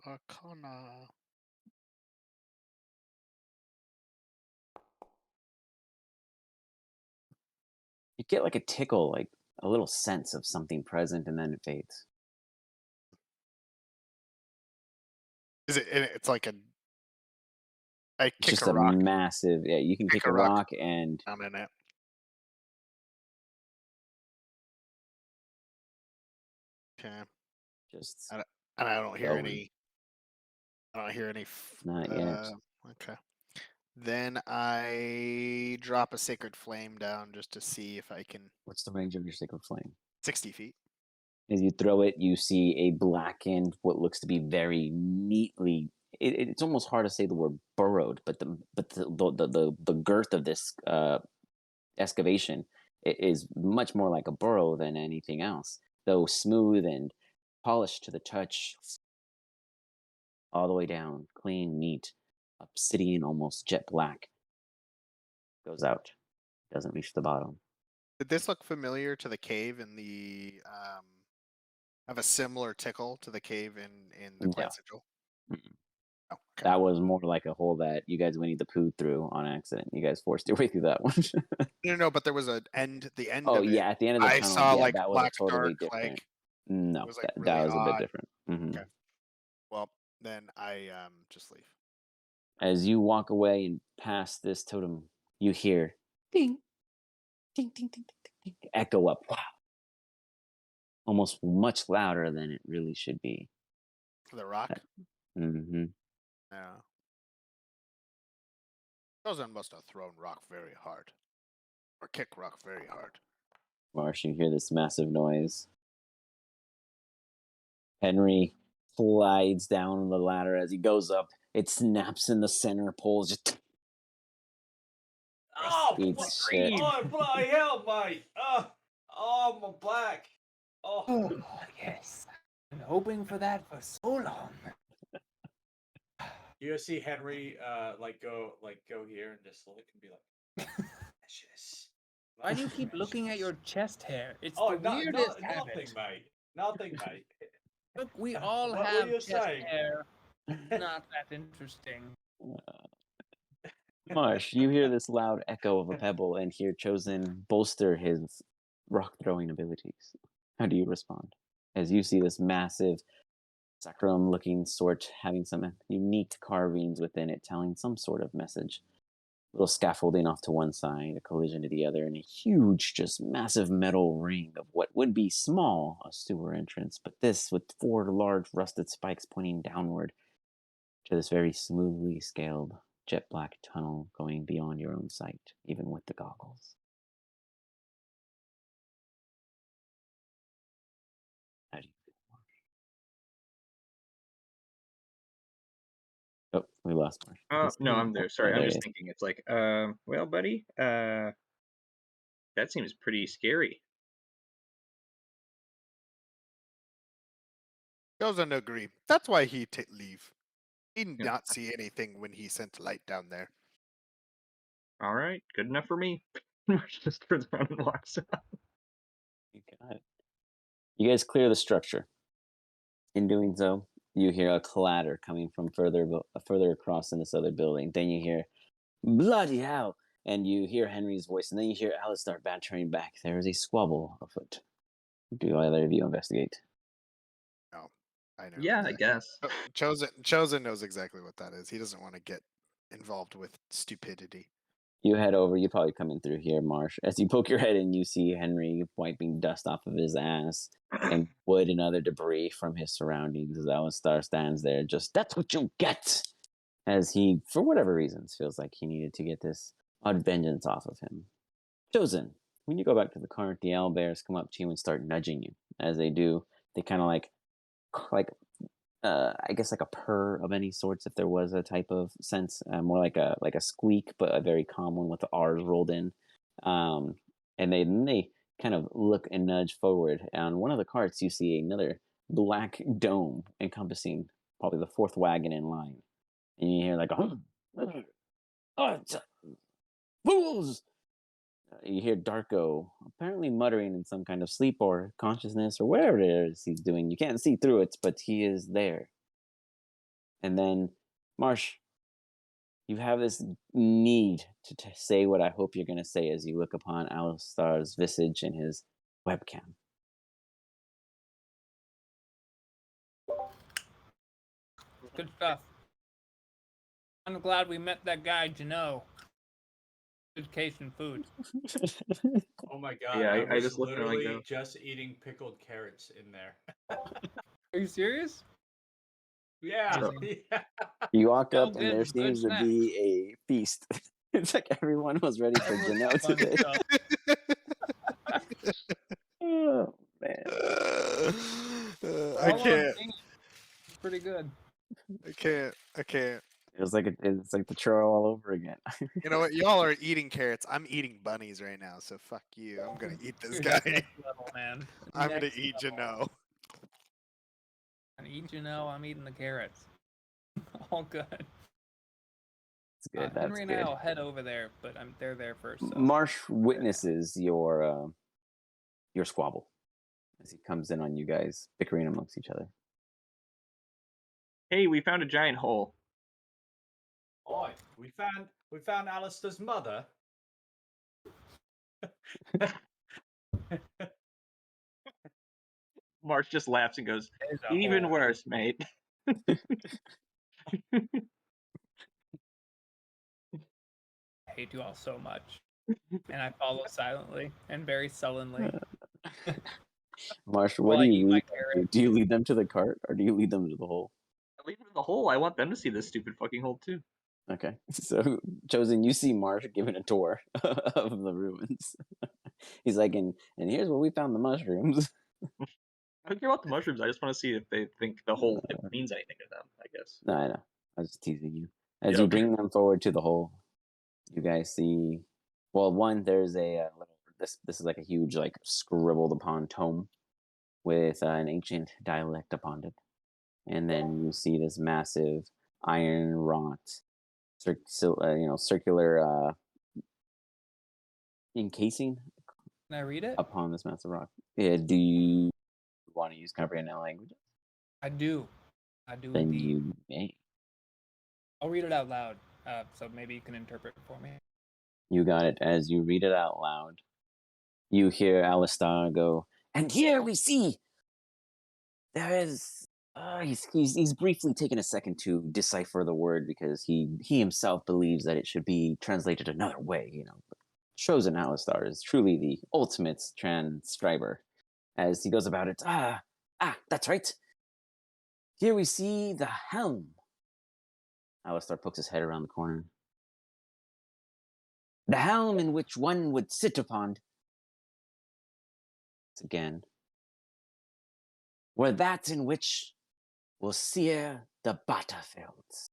Arcana. You get like a tickle, like a little sense of something present, and then it fades. Is it? It's like a. I It's kick just a a rock massive. Yeah, you can kick a rock, and down in it. Okay. just And I don't hear going. any. I don't hear any. Not yet. Okay. Then I drop a sacred flame down just to see if I can. What's the range of your sacred flame? 60 feet. As you throw it, you see a blackened, what looks to be very neatly. It's almost hard to say the word burrowed, but the girth of this excavation is much more like a burrow than anything else. Though smooth and polished to the touch, all the way down, clean, neat, obsidian, almost jet black. Goes out, doesn't reach the bottom. Did this look familiar to the cave in the? Have a similar tickle to the cave in the No. Plant Sigil? Mm-mm. Oh, okay. That was more like a hole that you guys Winnie the Pooh through on accident. You guys forced your way through that one. No, but there was an end. The end Oh of it, yeah, at the end of the I tunnel, saw yeah, like that was a black, totally dark, different. like No, it was like that really was a bit odd. different. Mhm. Okay. Well, then I just leave. As you walk away and past this totem, you hear ding, ding, ding, ding, ding, ding, ding, echo up. Wow. Almost much louder than it really should be. The rock. Mm-hmm. Yeah. Chosen must have thrown rock very hard, or kick rock very hard. Marsh, you hear this massive noise. Henry slides down the ladder as he goes up. It snaps in the center, pulls just Oh, eats shit. oh, bloody hell, mate! Oh, my back. Oh, Oh, yes. Been hoping for that for so long. you see Henry go here and just look and be like, delicious. Why do you keep looking at your chest hair? It's Oh, the weirdest habit. nothing, mate. Nothing, mate. Look, we all What were have you chest saying? hair. Not that interesting. Marsh, you hear this loud echo of a pebble and hear Chosen bolster his rock throwing abilities. How do you respond? As you see this massive sacrum looking sword having some unique carvings within it telling some sort of message. Little scaffolding off to one side, a collision to the other, and a huge, just massive metal ring of what would be small, a sewer entrance, but this with 4 large rusted spikes pointing downward to this very smoothly scaled jet black tunnel going beyond your own sight, even with the goggles. How do you feel? Oh, we lost Marsh. Oh, no, I'm there. Sorry, I'm there just he is. thinking. It's like, well, buddy, that seems pretty scary. Chosen agree. That's why he leave. He did Yeah. not see anything when he sent light down there. All right, good enough for me. Just turns around and walks out. You got it. You guys clear the structure. In doing so, you hear a clatter coming from further across in this other building. Then you hear, bloody hell! And you hear Henry's voice, and then you hear Alice start bantering back. There is a squabble afoot. Do either of you investigate? No, I know. Yeah, I guess. Chosen knows exactly what that is. He doesn't want to get involved with stupidity. You head over. You probably come in through here, Marsh. As you poke your head in, you see Henry wiping dust off of his ass and wood and other debris from his surroundings. As Alistar stands there, just that's what you get. As he, for whatever reasons, feels like he needed to get this odd vengeance off of him. Chosen, when you go back to the car, the owlbears come up to you and start nudging you. As they do, they kind of like I guess like a purr of any sorts, if there was a type of sense, more like a squeak, but a very calm one with the R's rolled in. And they kind of look and nudge forward. On one of the carts, you see another black dome encompassing probably the 4th wagon in line, and you hear like fools. You hear Darko apparently muttering in some kind of sleep or consciousness or whatever it is he's doing. You can't see through it, but he is there. And then, Marsh, you have this need to say what I hope you're going to say as you look upon Alistar's visage in his webcam. Good stuff. I'm glad we met that guy, Jano. Good case in food. Oh my god! Yeah, I I was just looked and I literally go- just eating pickled carrots in there. Are you serious? Yeah. So- Yeah. You walk Oh, up and good- there good seems to snack. be a feast. It's like everyone was ready for Janelle Fun today. stuff. Oh, man. I All on can't. me. It's pretty good. I can't. I can't. It's like the trail all over again. You know what? Y'all are eating carrots. I'm eating bunnies right now, so fuck you. I'm gonna eat this Dude, guy. that's next level, man. I'm gonna Next eat level. Jano. And eat Jano, I'm eating the carrots. All good. It's good. That's Henry and I good. will head over there, but they're there first. So. Marsh witnesses your squabble as he comes in on you guys bickering amongst each other. Hey, we found a giant hole. we found Alistair's mother. Marsh just laughs and goes, There's a "Even hole. worse, mate." I hate you all so much. And I follow silently and very sullenly. Marsh, While what do I you eat my lead them to? carrot. Do you lead them to the cart or do you lead them to the hole? I leave them in the hole. I want them to see this stupid fucking hole too. Okay. So, Chosen, you see Marsh giving a tour of the ruins. He's like, and here's where we found the mushrooms. I don't care about the mushrooms. I just want to see if they think the hole it means anything to them, I guess. No, I know. I was just teasing you. As Yeah, you okay. bring them forward to the hole, you guys see. Well, one, there's a little. This is like a huge, like scribbled upon tome with an ancient dialect upon it, and then you see this massive iron wrought, circular encasing Can I read it? upon this massive rock. Yeah. Do you want to use comprehend language? I do. I do Then indeed. you may. I'll read it out loud, so maybe you can interpret it for me. You got it. As you read it out loud, you hear Alistar go, and here we see there is. He's briefly taken a second to decipher the word because he himself believes that it should be translated another way. You know, chosen Alistar is truly the ultimate transcriber. As he goes about it, that's right. Here we see the helm. Alistar pokes his head around the corner. The helm in which one would sit upon. Again. Were that in which will sear the Badda fields.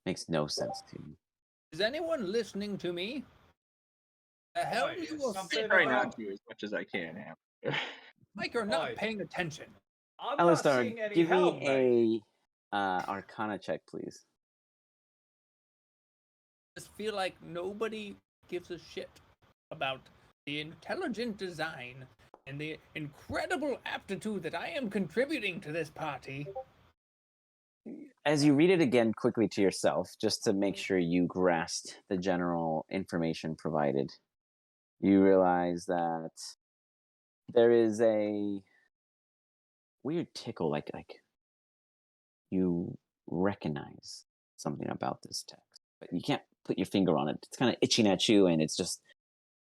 Makes no sense to you. Is anyone listening to me? The hell Oi, you will something sit Try about- around not to as much as I can. like you're not Oi. paying attention. I'm not Alistar, seeing any give helm, mate. me a Arcana check, please. I just feel like nobody gives a shit about the intelligent design and the incredible aptitude that I am contributing to this party. As you read it again quickly to yourself, just to make sure you grasped the general information provided, you realize that there is a weird tickle, like you recognize something about this text, but you can't put your finger on it. It's kind of itching at you, and it's just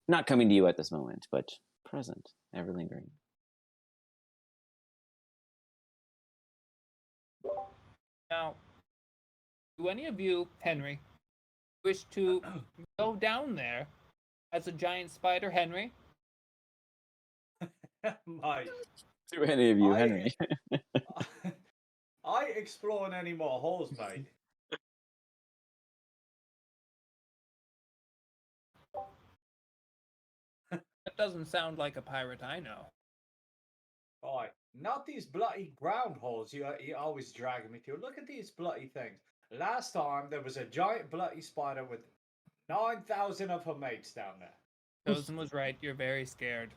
not coming to you at this moment, but present, ever lingering. Now, do any of you, Henry, wish to go down there as a giant spider, Henry? Mate, To any of you, I- Henry. I ain't exploring any more holes, mate. That doesn't sound like a pirate I know. Oi, not these bloody ground holes you always dragging me to. Look at these bloody things. Last time there was a giant bloody spider with 9,000 of her mates down there. Chosen was right. You're very scared.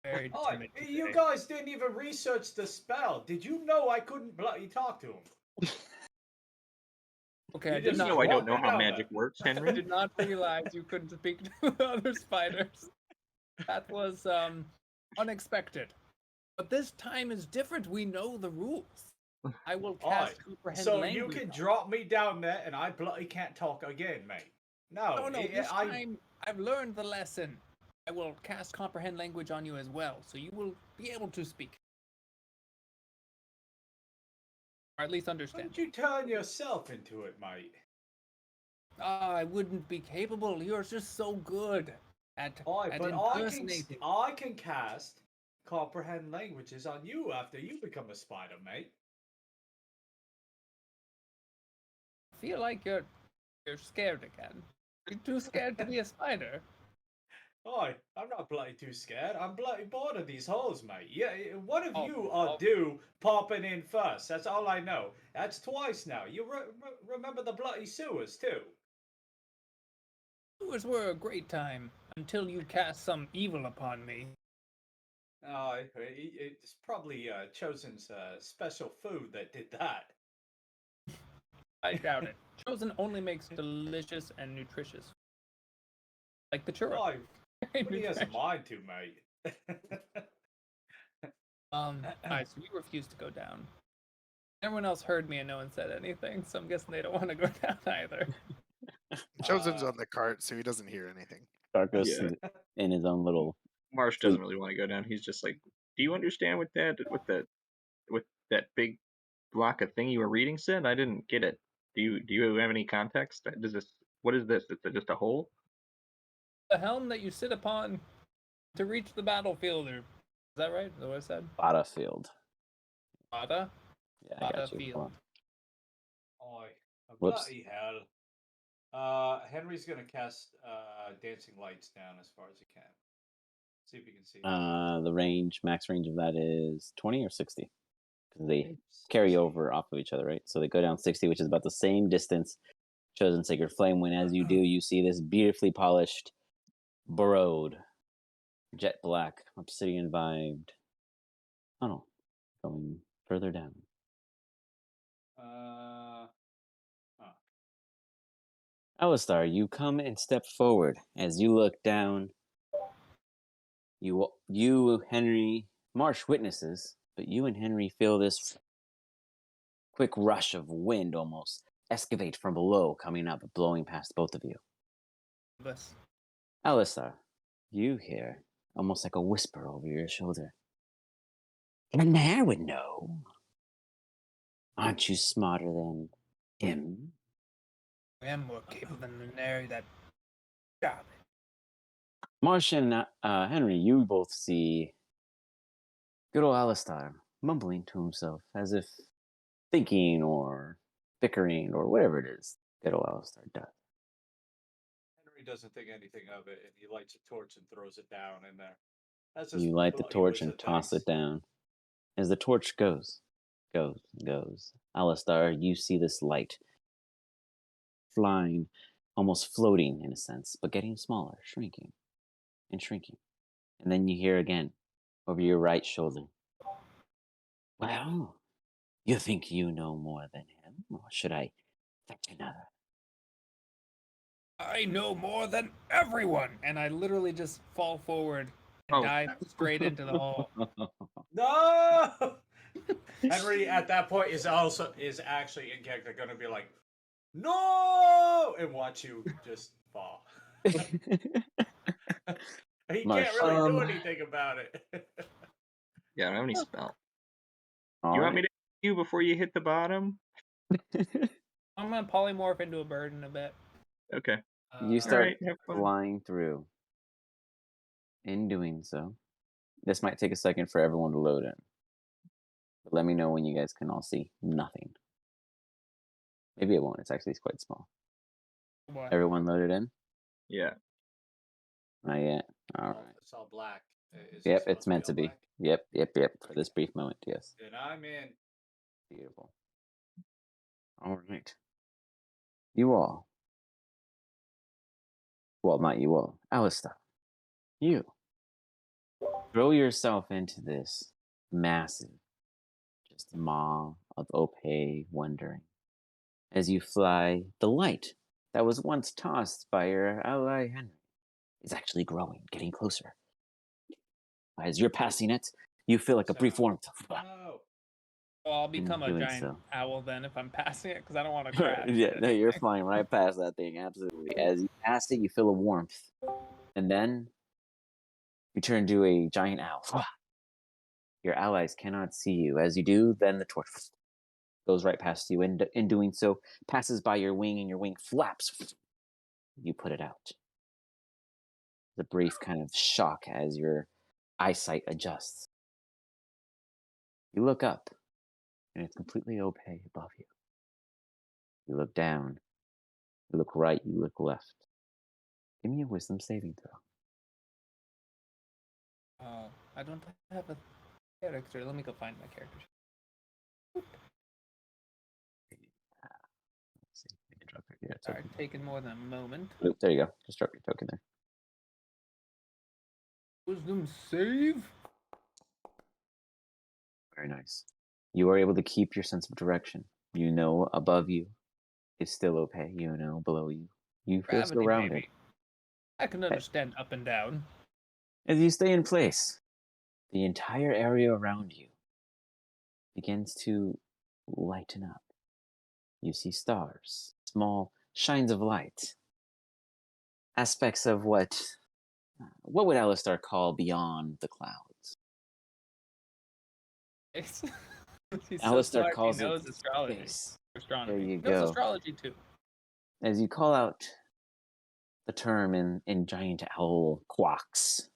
Very Oi, timid. you today. guys didn't even research the spell. Did you know I couldn't bloody talk to him? Okay, I You did just not. I don't walk know me how down magic there. works, I Henry. did not realize you couldn't speak to other spiders. That was unexpected. But this time is different. We know the rules. I will cast comprehend So language. you can drop me down there and I bloody can't talk again, mate. No, No, this time I've learned the lesson. I will cast comprehend language on you as well, so you will be able to speak. Or at least understand. Wouldn't you turn yourself into it, mate? I wouldn't be capable. You're just so good at But impersonating. I can cast comprehend languages on you after you become a spider, mate. I feel like you're scared again. You're too scared to be a spider. I'm not bloody too scared. I'm bloody bored of these holes, mate. Yeah, one of Oh, you are oh. due popping in first. That's all I know. That's twice now. You remember the bloody sewers too? Sewers were a great time until you cast some evil upon me. It's probably Chosen's special food that did that. I doubt it. Chosen only makes delicious and nutritious. Like the churro. Oh, Very but he has a nutritious. mind to, mate. Alright, so we refuse to go down. Everyone else heard me and no one said anything, so I'm guessing they don't want to go down either. Chosen's on the cart, so he doesn't hear anything. Darko's Yeah. in his own little. Marsh doesn't really want to go down. He's just like, do you understand what that big block of thing you were reading said? I didn't get it. Do you have any context? What is this? Is it just a hole? The helm that you sit upon to reach the battlefield, or is that right? Is that what I said? Battlefield. Badda? Yeah, I got you. Come on. Oi, Whoops. bloody hell. Henry's gonna cast dancing lights down as far as he can. See if you can see. The range, max range of that is 20 or 60, because they carry over off of each other, right? So they go down 60, which is about the same distance. Chosen Sacred Flame. When as you do, you see this beautifully polished, burrowed, jet black, obsidian vibed tunnel going further down. Alistar, you come and step forward. As you look down, you, Henry, Marsh witnesses, but you and Henry feel this quick rush of wind almost excavate from below, coming up, blowing past both of you. This. Alistar, you hear almost like a whisper over your shoulder. Nair would know. Aren't you smarter than him? I am more capable than Nair, that job. Marsh and Henry, you both see good old Alistar mumbling to himself as if thinking or bickering or whatever it is good old Alistar does. Henry doesn't think anything of it, and he lights a torch and throws it down in there. That's You light the bloody torch and wizard toss things. it down. As the torch goes, Alistar, you see this light flying, almost floating in a sense, but getting smaller, shrinking and shrinking. And then you hear again over your right shoulder. Well, you think you know more than him, or should I fetch another? I know more than everyone! And I literally just fall forward and dive straight into the hole. No! Henry at that point is actually in character going to be like, no, and watch you just fall. He Marsh. can't really do anything about it. Yeah, I don't have any spell. All You want right. me to hit you before you hit the bottom? I'm gonna polymorph into a bird in a bit. Okay. You start Alright, have fun. flying through. In doing so, this might take a second for everyone to load in. But let me know when you guys can all see nothing. Maybe it won't. It's actually quite small. What? Everyone loaded in? Yeah. Not yet. All right. It's all black. Is it Yep, supposed it's meant to all be. black? Yep. For this brief moment, yes. Then I'm in. Beautiful. All right. You all. Well, not you all. Alistar. You. Throw yourself into this massive, just maw of opaque wondering. As you fly, the light that was once tossed by your ally Henry is actually growing, getting closer. As you're passing it, you feel like a brief warmth. No. Well, I'll become a doing giant so. owl then if I'm passing it, because I don't want to crash. Yeah, no, you're flying right past that thing, absolutely. As you pass it, you feel a warmth. And then you turn to a giant owl. Your allies cannot see you. As you do, then the torch goes right past you, and in doing so, passes by your wing, and your wing flaps. You put it out. The brief kind of shock as your eyesight adjusts. You look up, and it's completely opaque above you. You look down. You look right. You look left. Give me a wisdom saving throw. Oh, I don't have a character. Let me go find my character. Let's see. I can drop your Sorry, token. taking more than a moment. Oop, there you go. Just drop your token there. Wisdom save? Very nice. You are able to keep your sense of direction. You know above you is still opaque, below you. You feel Gravity, surrounded. maybe. I can understand up and down. As you stay in place, the entire area around you begins to lighten up. You see stars, small shines of light, aspects of what would Alistar call beyond the clouds? He's so Alistar smart. He calls it knows astrology. space. Astronomy. There you He knows go. astrology too. As you call out the term in giant owl quacks,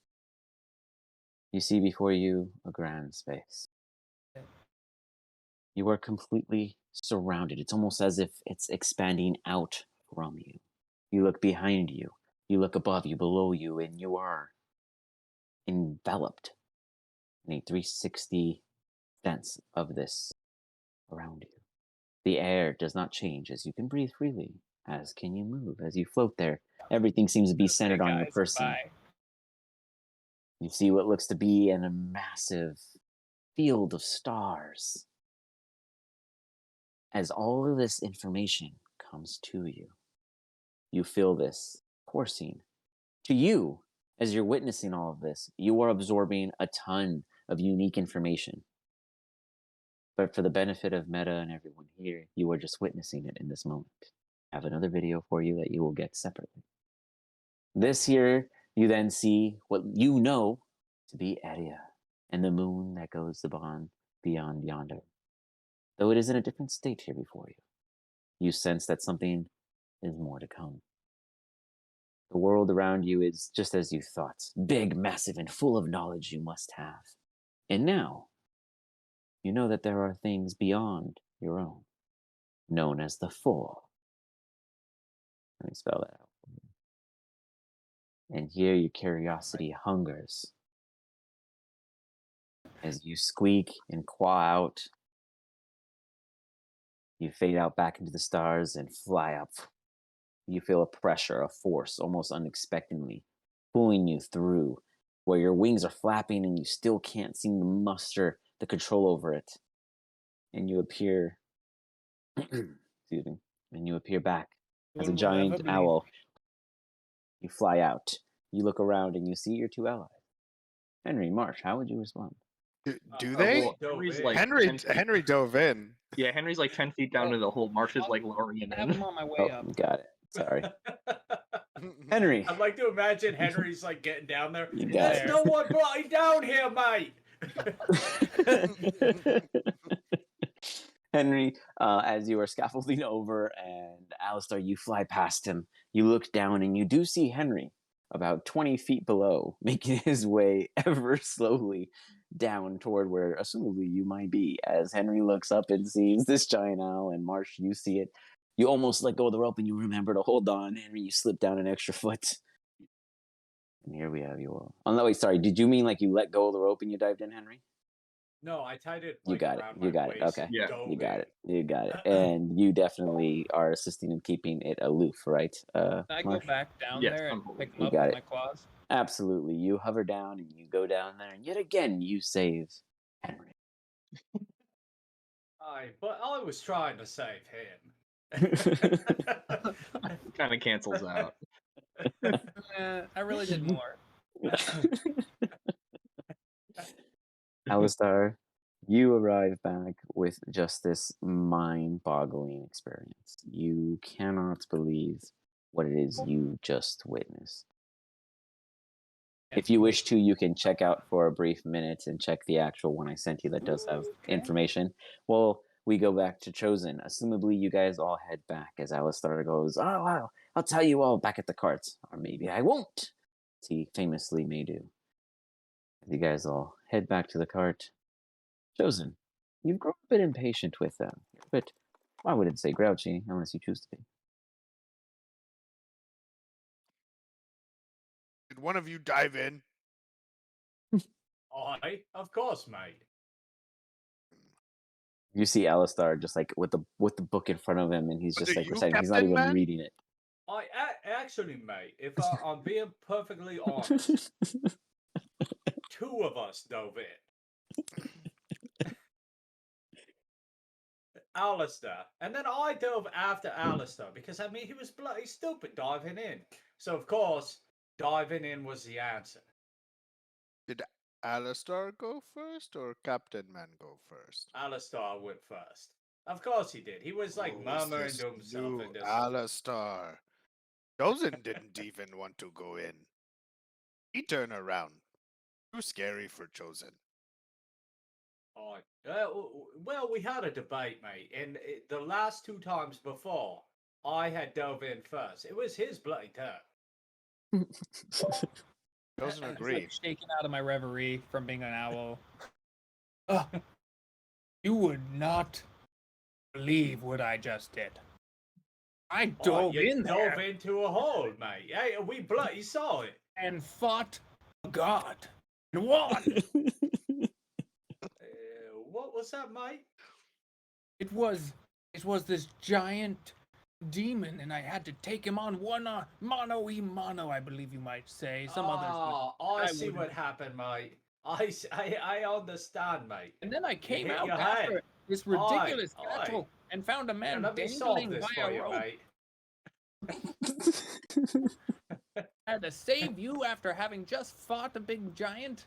you see before you a grand space. You are completely surrounded. It's almost as if it's expanding out from you. You look behind you, you look above you, below you, and you are enveloped in a 360 sense of this around you. The air does not change as you can breathe freely, as can you move. As you float there, everything seems to be centered on your person. Bye. You see what looks to be a massive field of stars. As all of this information comes to you, you feel this coursing. To you, as you're witnessing all of this, you are absorbing a ton of unique information. But for the benefit of Meta and everyone here, you are just witnessing it in this moment. I have another video for you that you will get separately. This here, you then see what you know to be ERIYA and the moon that goes beyond yonder. Though it is in a different state here before you, you sense that something is more to come. The world around you is just as you thought, big, massive, and full of knowledge you must have. And now, you know that there are things beyond your own, known as the Four. Let me spell that out for you. And here your curiosity hungers. As you squeak and quaw out, you fade out back into the stars and fly up. You feel a pressure, a force, almost unexpectedly, pulling you through, where your wings are flapping and you still can't seem to muster the control over it. And you appear, excuse me, and you appear back as a giant owl. You fly out. You look around and you see your two allies. Henry, Marsh, how would you respond? Do they? Well, Henry's like Henry 10 feet- Henry dove in. Yeah, Henry's like 10 feet down to the hole. Marsh is like lowering him I have in. him on my way Oh, up. got it. Sorry. Henry. I'd like to imagine Henry's like getting down there. You got There's it. no one brought you down here, mate. Henry, as you are scaffolding over and Alistar, you fly past him. You look down and you do see Henry about 20 feet below, making his way ever slowly down toward where, assumably, you might be. As Henry looks up and sees this giant owl, and Marsh, you see it. You almost let go of the rope and you remember to hold on. Henry, you slip down an extra foot. And here we have you all. Oh, no, wait, sorry. Did you mean like you let go of the rope and you dived in, Henry? No, I tied it. You Like, got it. around You my got it. waist Okay. and Yeah. dove You got in. it. You got it. And you definitely are assisting in keeping it aloof, right? Can I go Marsh? back down Yes, there and I'm holding pick it. him You up got with it. my claws? Absolutely. You hover down and you go down there, and yet again you save Henry. But I was trying to save him. Kind of cancels out. I really did more. Alistar, you arrive back with just this mind-boggling experience. You cannot believe what it is you just witnessed. If you wish to, you can check out for a brief minute and check the actual one I sent you that does have information. Well, we go back to Chosen. Assumably, you guys all head back as Alistar goes, "Oh, wow, I'll tell you all back at the cart. Or maybe I won't," as he famously may do. You guys all head back to the cart. Chosen, you've grown a bit impatient with them. But I wouldn't say grouchy, unless you choose to be. Did one of you dive in? Of course, mate. You see Alistar just like with the book in front of him, and he's Was just it like you, reciting. He's not Captain even Man? reading it. Actually, mate, if I'm being perfectly honest, two of us dove in. Alistair, and then I dove after Alistair because I mean he was bloody stupid diving in. So of course, diving in was the answer. Did Alistar go first or Captain Man go first? Alistair went first. Of course he did. He was like Who is murmuring this to himself new and just. Alistar? Chosen didn't even want to go in. He turned around. Too scary for Chosen. Oh, well, we had a debate, mate, and the last 2 times before, I had dove in first. It was his bloody turn. Chosen It's agreed. like shaking out of my reverie from being an owl. You would not believe what I just did. I dove you in there dove into a hole, mate. Hey, we bloody saw it. and fought a god and won. What was that, mate? It was this giant demon, and I had to take him on one mano y mano, I believe you might say. Some others would. I I see what wouldn't. happened, mate. I understand, mate. And then I came hit out your after head. this ridiculous Aye, battle and found a Now, man let me solve dangling this by for a you, rope. mate. I had to save you after having just fought a big giant.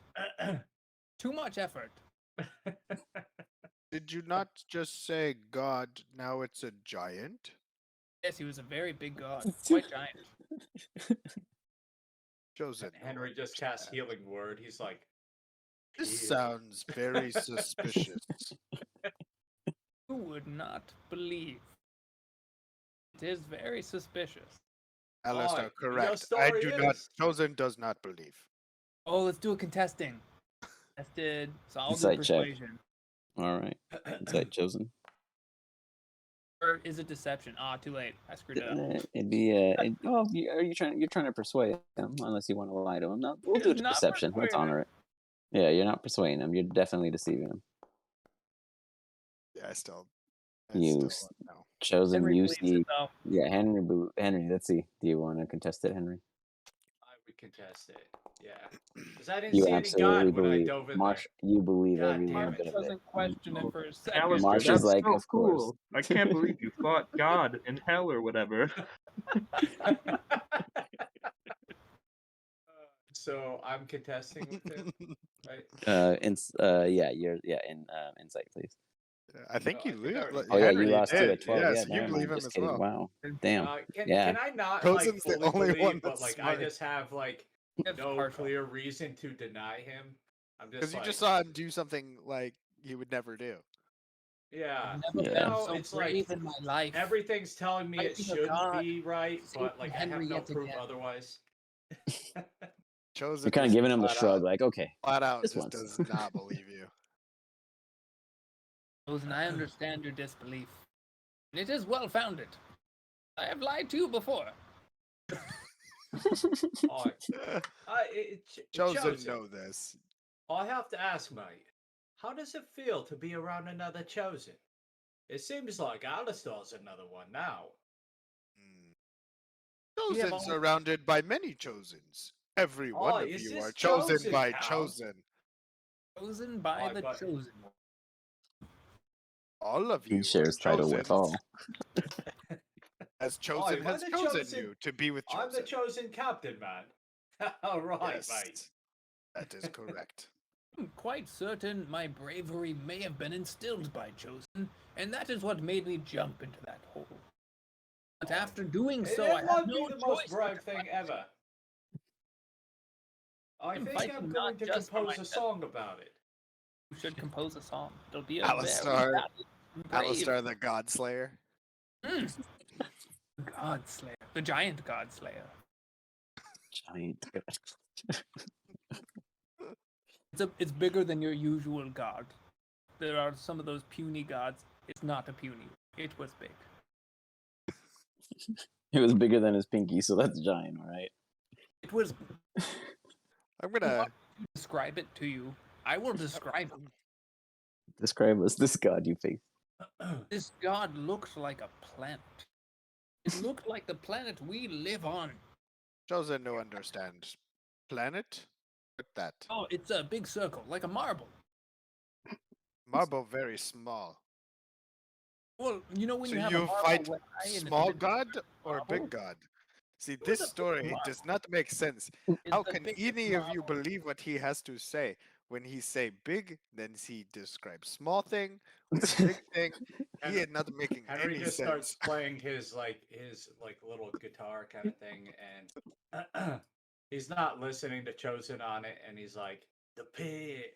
Too much effort. Did you not just say God, now it's a giant? Yes, he was a very big god, quite giant. Chosen. Henry just cast healing word. He's like, This "Heal." sounds very suspicious. You would not believe. It is very suspicious. Alistar, Your correct. I story do not. is. Chosen does not believe. Oh, let's do a contesting. Contested. So I'll do Insight check. persuasion. All right. Insight chosen. Or is it deception? Ah, too late. I screwed it up. It'd be you're trying to persuade him unless you want to lie to him. No, we'll do it to Not deception. Let's honor it. Yeah, you're not persuading him. You're definitely deceiving him. Yeah, I still You no. chosen. Henry You believes see. it, though. Yeah, Henry. Let's see. Do you want to contest it, Henry? I would contest it. Yeah. Because I didn't You see any absolutely God when I believe. dove in Marsh, you believe God every damn little it. bit of it. Doesn't question it for a second. Alistair, Marsh is that's like, so of course. cool. I can't believe you fought God in hell or whatever. there. So I'm contesting with him, right? Yeah, you're in insight, please. I think No, you I think I believe. already- Oh yeah, Henry you lost did. too at 12. Yes, Yeah, you never believe mind. him Just as kidding. well. Wow, damn. Can Yeah. I not Chosen's like the fully only one believe, but that's like smart. I just have like It's no partial. clear reason to deny him? I'm just Because you like, just saw him do something like he would never do. yeah. I've never Yeah. been No, so it's brave like in my life. everything's telling me it Fighting a should god, be right, but saving like I have Henry no yet proof again. otherwise. Chosen You're kind of just giving him the flat shrug, out- like, okay, Flat out just just once. does not believe you. Chosen, I understand your disbelief. And it is well founded. I have lied to you before. Oh, Chosen know this. I have to ask, mate, how does it feel to be around another chosen? It seems like Alistair's another one now. We have Chosen all- surrounded by many chosens. Every one of is you this are chosen chosen by count? chosen. Chosen by Why, the but- chosen. All of He you shares are title with all. as chosen am I has the chosen chosen- you to be with I'm the chosen. chosen captain, man. All right, Yes, mate. that is correct. I'm quite certain my bravery may have been instilled by Chosen, and that is what made me jump into that hole. But after doing so, I It had might no be the choice most but brave to thing fight. ever. I I'm think fighting I'm not going to just for compose a myself. song about it. You should compose a song. It'll be a Alistar. very brave Alistar the God Slayer. God Slayer, the giant God Slayer. Giant. It's bigger than your usual god. There are some of those puny gods. It's not a puny. It was big. It was bigger than his pinky, so that's giant, all right? It was. I'm gonna Describe it to you. I will describe it. Describe us this god you face. This god looked like a planet. It looked like the planet we live on. chosen to understand. Planet? With that. Oh, it's a big circle, like a marble. Marble very small. Well, you know when So you have you a marble fight eye and it's a small bit god or marble? big god? See, was this a big story marble. does not make sense. It's How the can biggest any of you marble. believe what he has to say? When he say big, then he describes small thing with big thing. He is not making Henry any just sense. starts playing his little guitar kind of thing, and he's not listening to Chosen on it, and he's like, "The pit,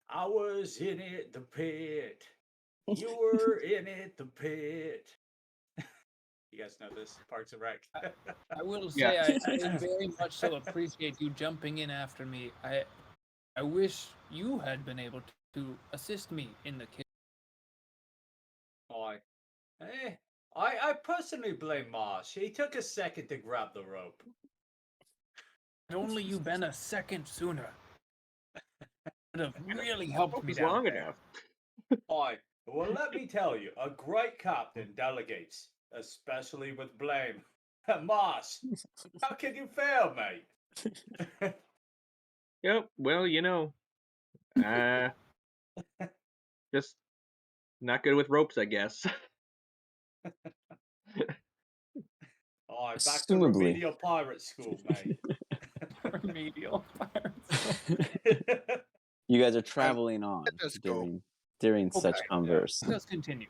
I was in it, the pit. You were in it, the pit." You guys know this Parks and Rec. I will Yeah. say I very much so appreciate you jumping in after me. I wish you had been able to assist me in the kill. I personally blame Marsh. He took a second to grab the rope. Had only you been a second sooner. Would have really helped Hope me was down long there. enough. Well, let me tell you, a great captain delegates, especially with blame. Marsh, how can you fail, mate? Yep. Well, just not good with ropes, I guess. Back to Assumably. remedial pirate school, mate. Remedial pirates. You guys are traveling on Let us go. during such Okay, converse. Let's continue.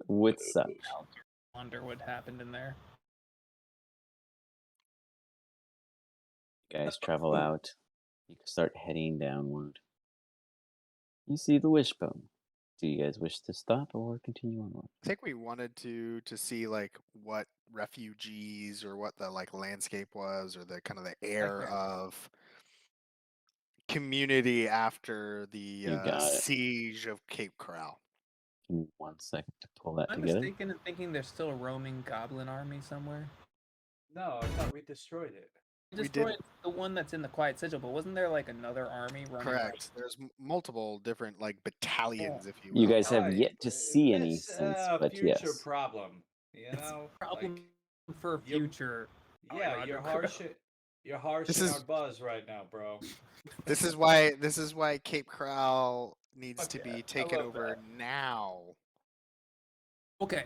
With such. I wonder what happened in there. You guys travel out. You start heading downward. You see the wishbone. Do you guys wish to stop or continue onward? I think we wanted to see like what refugees or what the like landscape was or the kind of the air Okay. of community after the You got it. siege of Cape Corral. Give me 1 second to pull that Am I together. mistaken in thinking there's still a roaming goblin army somewhere? No, I thought we destroyed it. We destroyed the one that's in the Quiet Sigil, but wasn't there like another army running? Correct. There's multiple different like battalions, if you will. You guys have Alright, yet to see any it's since, a but future yes. problem. You It's know, a problem like, for you're- future. yeah, Roger you're Crow. harsh. You're harsh This in is- our buzz right now, bro. This is why Cape Corral needs Fuck to yeah, be I taken love over that. now. Okay.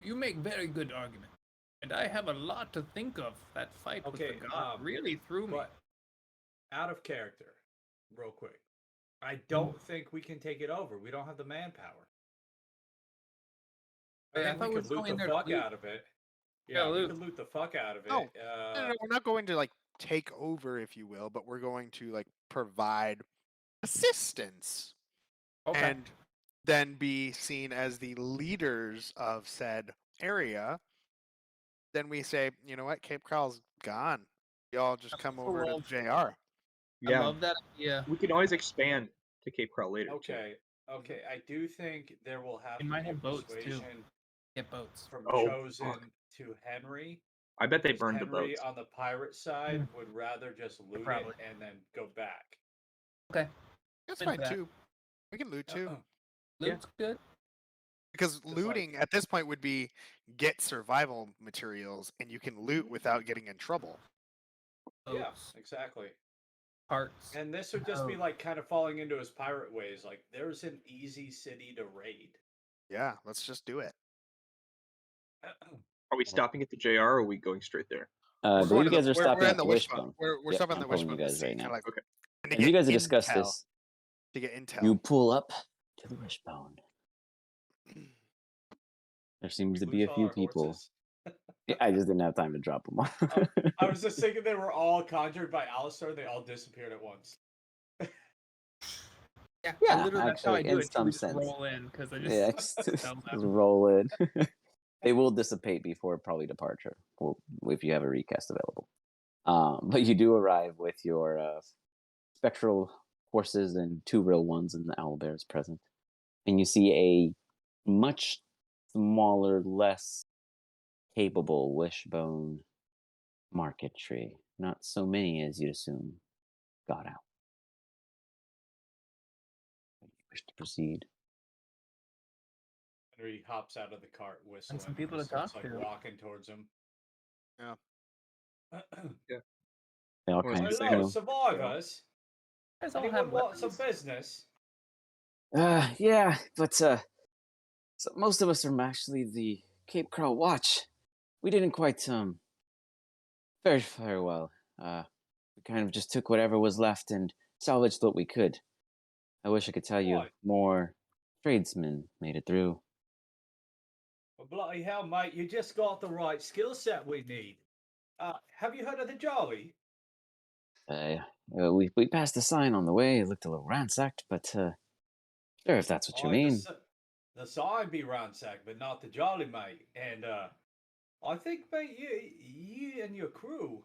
You make very good argument. And I have a lot to think of. That fight with Okay, the god really threw me. But out of character, real quick. I don't think we can take it over. We don't have the manpower. I Hey, I think thought we we could were loot going the there to fuck loot. out of it. Yeah, Yeah, we loot. could loot the fuck out of it. No. No, we're not going to like take over, if you will, but we're going to like provide assistance Okay. and then be seen as the leaders of said area. Then we say, you know what, Cape Corral's gone. Y'all just come So over to well- JR. I love that idea. We can always expand to Cape Corral later. too. Okay. I do think there will have We to might be have a boats, too. persuasion Get boats. from Oh, Chosen fuck. to Henry. I bet they 'cause burned the Henry boats. on the pirate side would rather just loot Probably. it and then go back. Okay. That's Into fine that. too. We can loot too. Loot's good. Because like- looting at this point would be get survival materials and you can loot without getting in trouble. Yeah, Boats. exactly. Parts. And this would just be like kind of falling into his pirate ways. Like, there's an easy city to raid. Yeah, let's just do it. Are we stopping at the JR or are we going straight there? I We're believe going you to guys are we're stopping in at the the wishbone. wishbone. We're Yep, stopping I'm at the pulling you wishbone to guys see right kinda now. like Okay. and to And you get guys have discussed intel, this. to get intel. You pull up to the wishbone. There seems to We be a lose all few our people. horses. Yeah, I just didn't have time to drop them off. I was just thinking they were all conjured by Alistair. They all disappeared at once. Yeah, Yeah, that's how I actually, do in it. Too. some We just sense. roll in because I just, Yeah, just tell them. roll in. They will dissipate before probably departure, if you have a recast available. But you do arrive with your spectral horses and 2 real ones, and the owlbears present. And you see a much smaller, less capable wishbone market tree. Not so many as you'd assume got out. You wish to proceed? Henry hops out of the cart whistling. some people and to talk starts, like, to. walking towards him. Yeah. They all Well, kind of, it's you Hello, know, survivors. You guys all Anyone have want some weapons? business? yeah, but So most of us are actually the Cape Crow Watch. We didn't quite very well. We kind of just took whatever was left and salvaged what we could. I wish I could tell you Right. more tradesmen made it through. Well, bloody hell, mate, you just got the right skill set we need. Have you heard of the Jolly? We passed a sign on the way. It looked a little ransacked, but sure, if that's what you Aye, mean. the sign be ransacked, but not the Jolly, mate. And I think, mate, you and your crew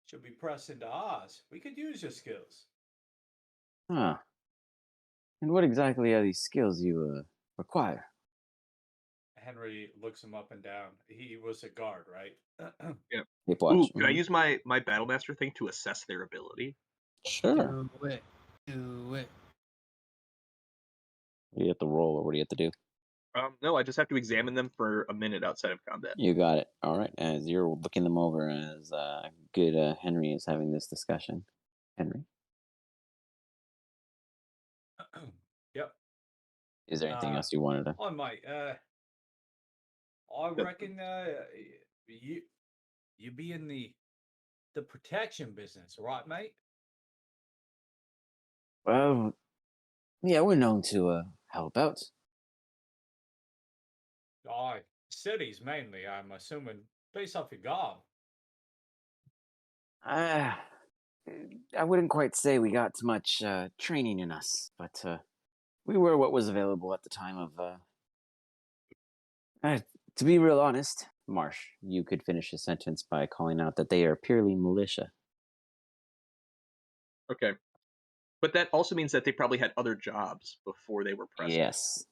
should be pressed into ours. We could use your skills. Huh. And what exactly are these skills you require? Henry looks him up and down. He was a guard, right? Yeah. Cape Ooh, Watch. can I use my Battlemaster thing to assess their ability? Sure. Do it. Do it. You have to roll, or what do you have to do? No, I just have to examine them for a minute outside of combat. You got it. All right. As you're looking them over, as good Henry is having this discussion. Henry, Yep. is there anything else you wanted to? Oh, mate. I reckon you be in the protection business, right, mate? Well, yeah, we're known to help out. Aye, cities mainly. I'm assuming based off your gob. I wouldn't quite say we got much training in us, but we were what was available at the time of. To be real honest, Marsh, you could finish a sentence by calling out that they are purely militia. Okay. But that also means that they probably had other jobs before they were pressed Yes.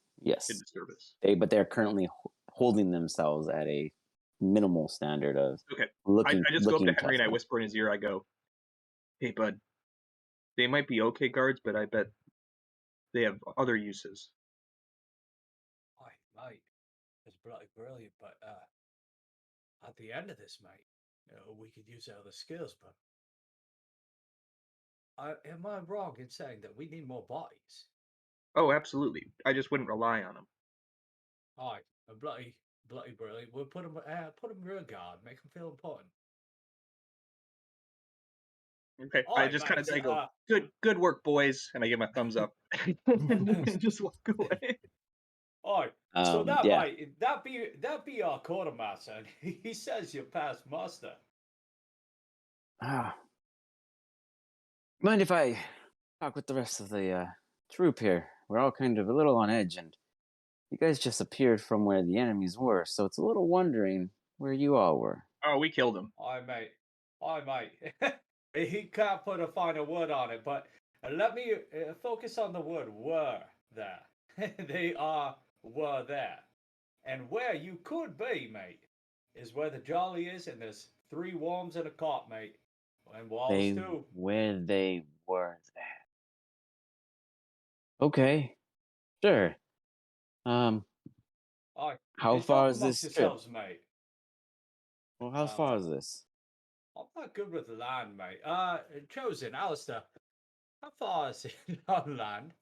into service. But they're currently holding themselves at a minimal standard of Okay. looking. I just go up to looking Henry and I tough. whisper in his ear. I go, "Hey, bud, they might be okay guards, but I bet they have other uses." Aye, mate, it's bloody brilliant. But at the end of this, mate, we could use our other skills. But am I wrong in saying that we need more bodies? Oh, absolutely. I just wouldn't rely on them. Aye, bloody brilliant. We'll put them rear guard, make them feel important. Okay. All I right, just kind of mates, go, "Good work, boys," and I give my thumbs up and just walk away. All right. So that Yeah. might that be our quartermaster, and he says you're past muster. Mind if I talk with the rest of the troop here? We're all kind of a little on edge, and you guys just appeared from where the enemies were, so it's a little wondering where you all were. Oh, we killed him. Aye, mate. He can't put a final word on it, but let me focus on the word "were" there. They were there, and where you could be, mate, is where the Jolly is, and there's 3 worms in a cot, mate, and walls too. Where they were there. Okay, sure. Aye, How talk far is amongst this trip? yourselves, mate. Well, how far is this? I'm not good with land, mate. Chosen, Alistair. How far is it on land?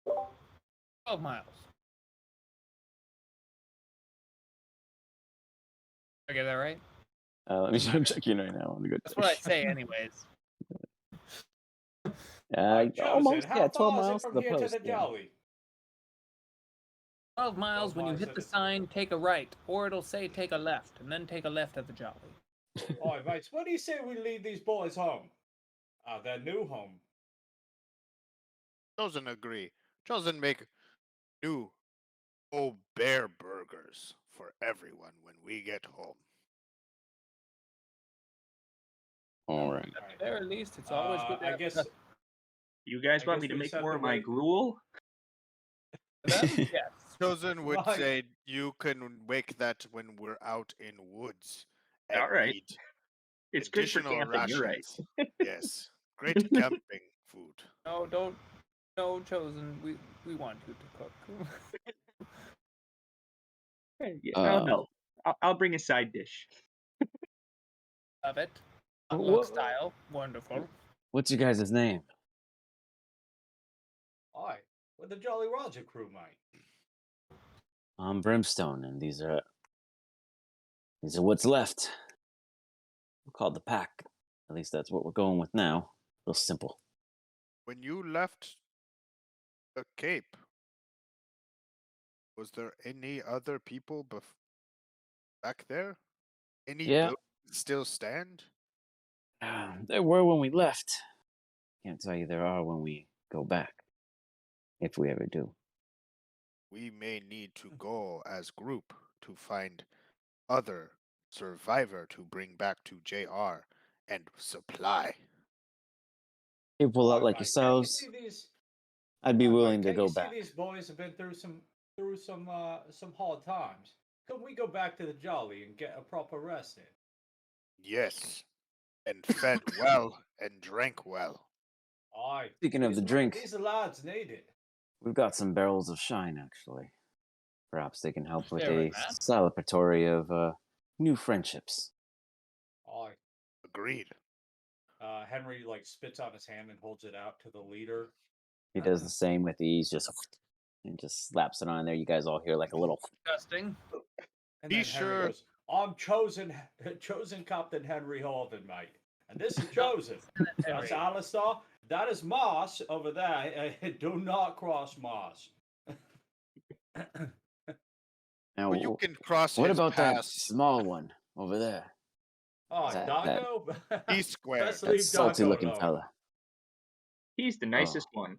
12 miles. Did I get that right? Let me start checking right now. I'm That's what I say, anyways. Chosen, almost. how Yeah, 12 far is it miles to from the here post. to the Yeah. Jolly? 12 miles. When you miles hit at the the- sign, take a right, or it'll say take a left, and then take a left at the Jolly. All right, mates. What do you say we lead these boys home? Their new home. Chosen agree. Chosen make new bear burgers for everyone when we get home. All right. At the very least, it's always good to I have guess. You guys I want guess me to we make just have more to of my wait. gruel? them. Yes. Chosen would Right. say you can make that when we're out in woods and All right. need It's good for additional camping. You're right. rations. Yes, great camping food. No, don't. No, Chosen. We want you to cook. Yeah, I'll help. I'll bring a side dish. Love it. Wha- Potluck style. Wonderful. What's your guys' name? All right. with the Jolly Roger crew, mate. I'm Brimstone, and these are what's left. We're called the Pack. At least that's what we're going with now. Real simple. When you left the Cape, was there any other people back there? Any Yeah. buildings still stand? There were when we left. Can't tell you there are when we go back. If we ever do. We may need to go as group to find other survivor to bring back to JR and supply. People All out right, like mate. Can you yourselves, see these? I'd be All right, willing mate. to Can go you see back. these boys have been through some hard times? Can we go back to the Jolly and get a proper rest in? Yes, and fed well and drank well. Aye. Speaking of the drink, these lads need it. we've got some barrels of shine, actually. Perhaps they can help with Fair a enough. celebratory of new friendships. Aye. Agreed. Henry like spits on his hand and holds it out to the leader. He does the same with these, and just slaps it on there. You guys all hear like a little. Disgusting. And Be then Henry sure- goes, "I'm chosen Captain Henry Holden, mate, and this is chosen. That's Henry. Alistair. That is Mars over there. Do not cross Mars." Now, Well, you can cross what his about that pass. small one over there? Oh, That- Dago. He's square. Best That leave salty Dago looking alone. fella. He's the nicest one.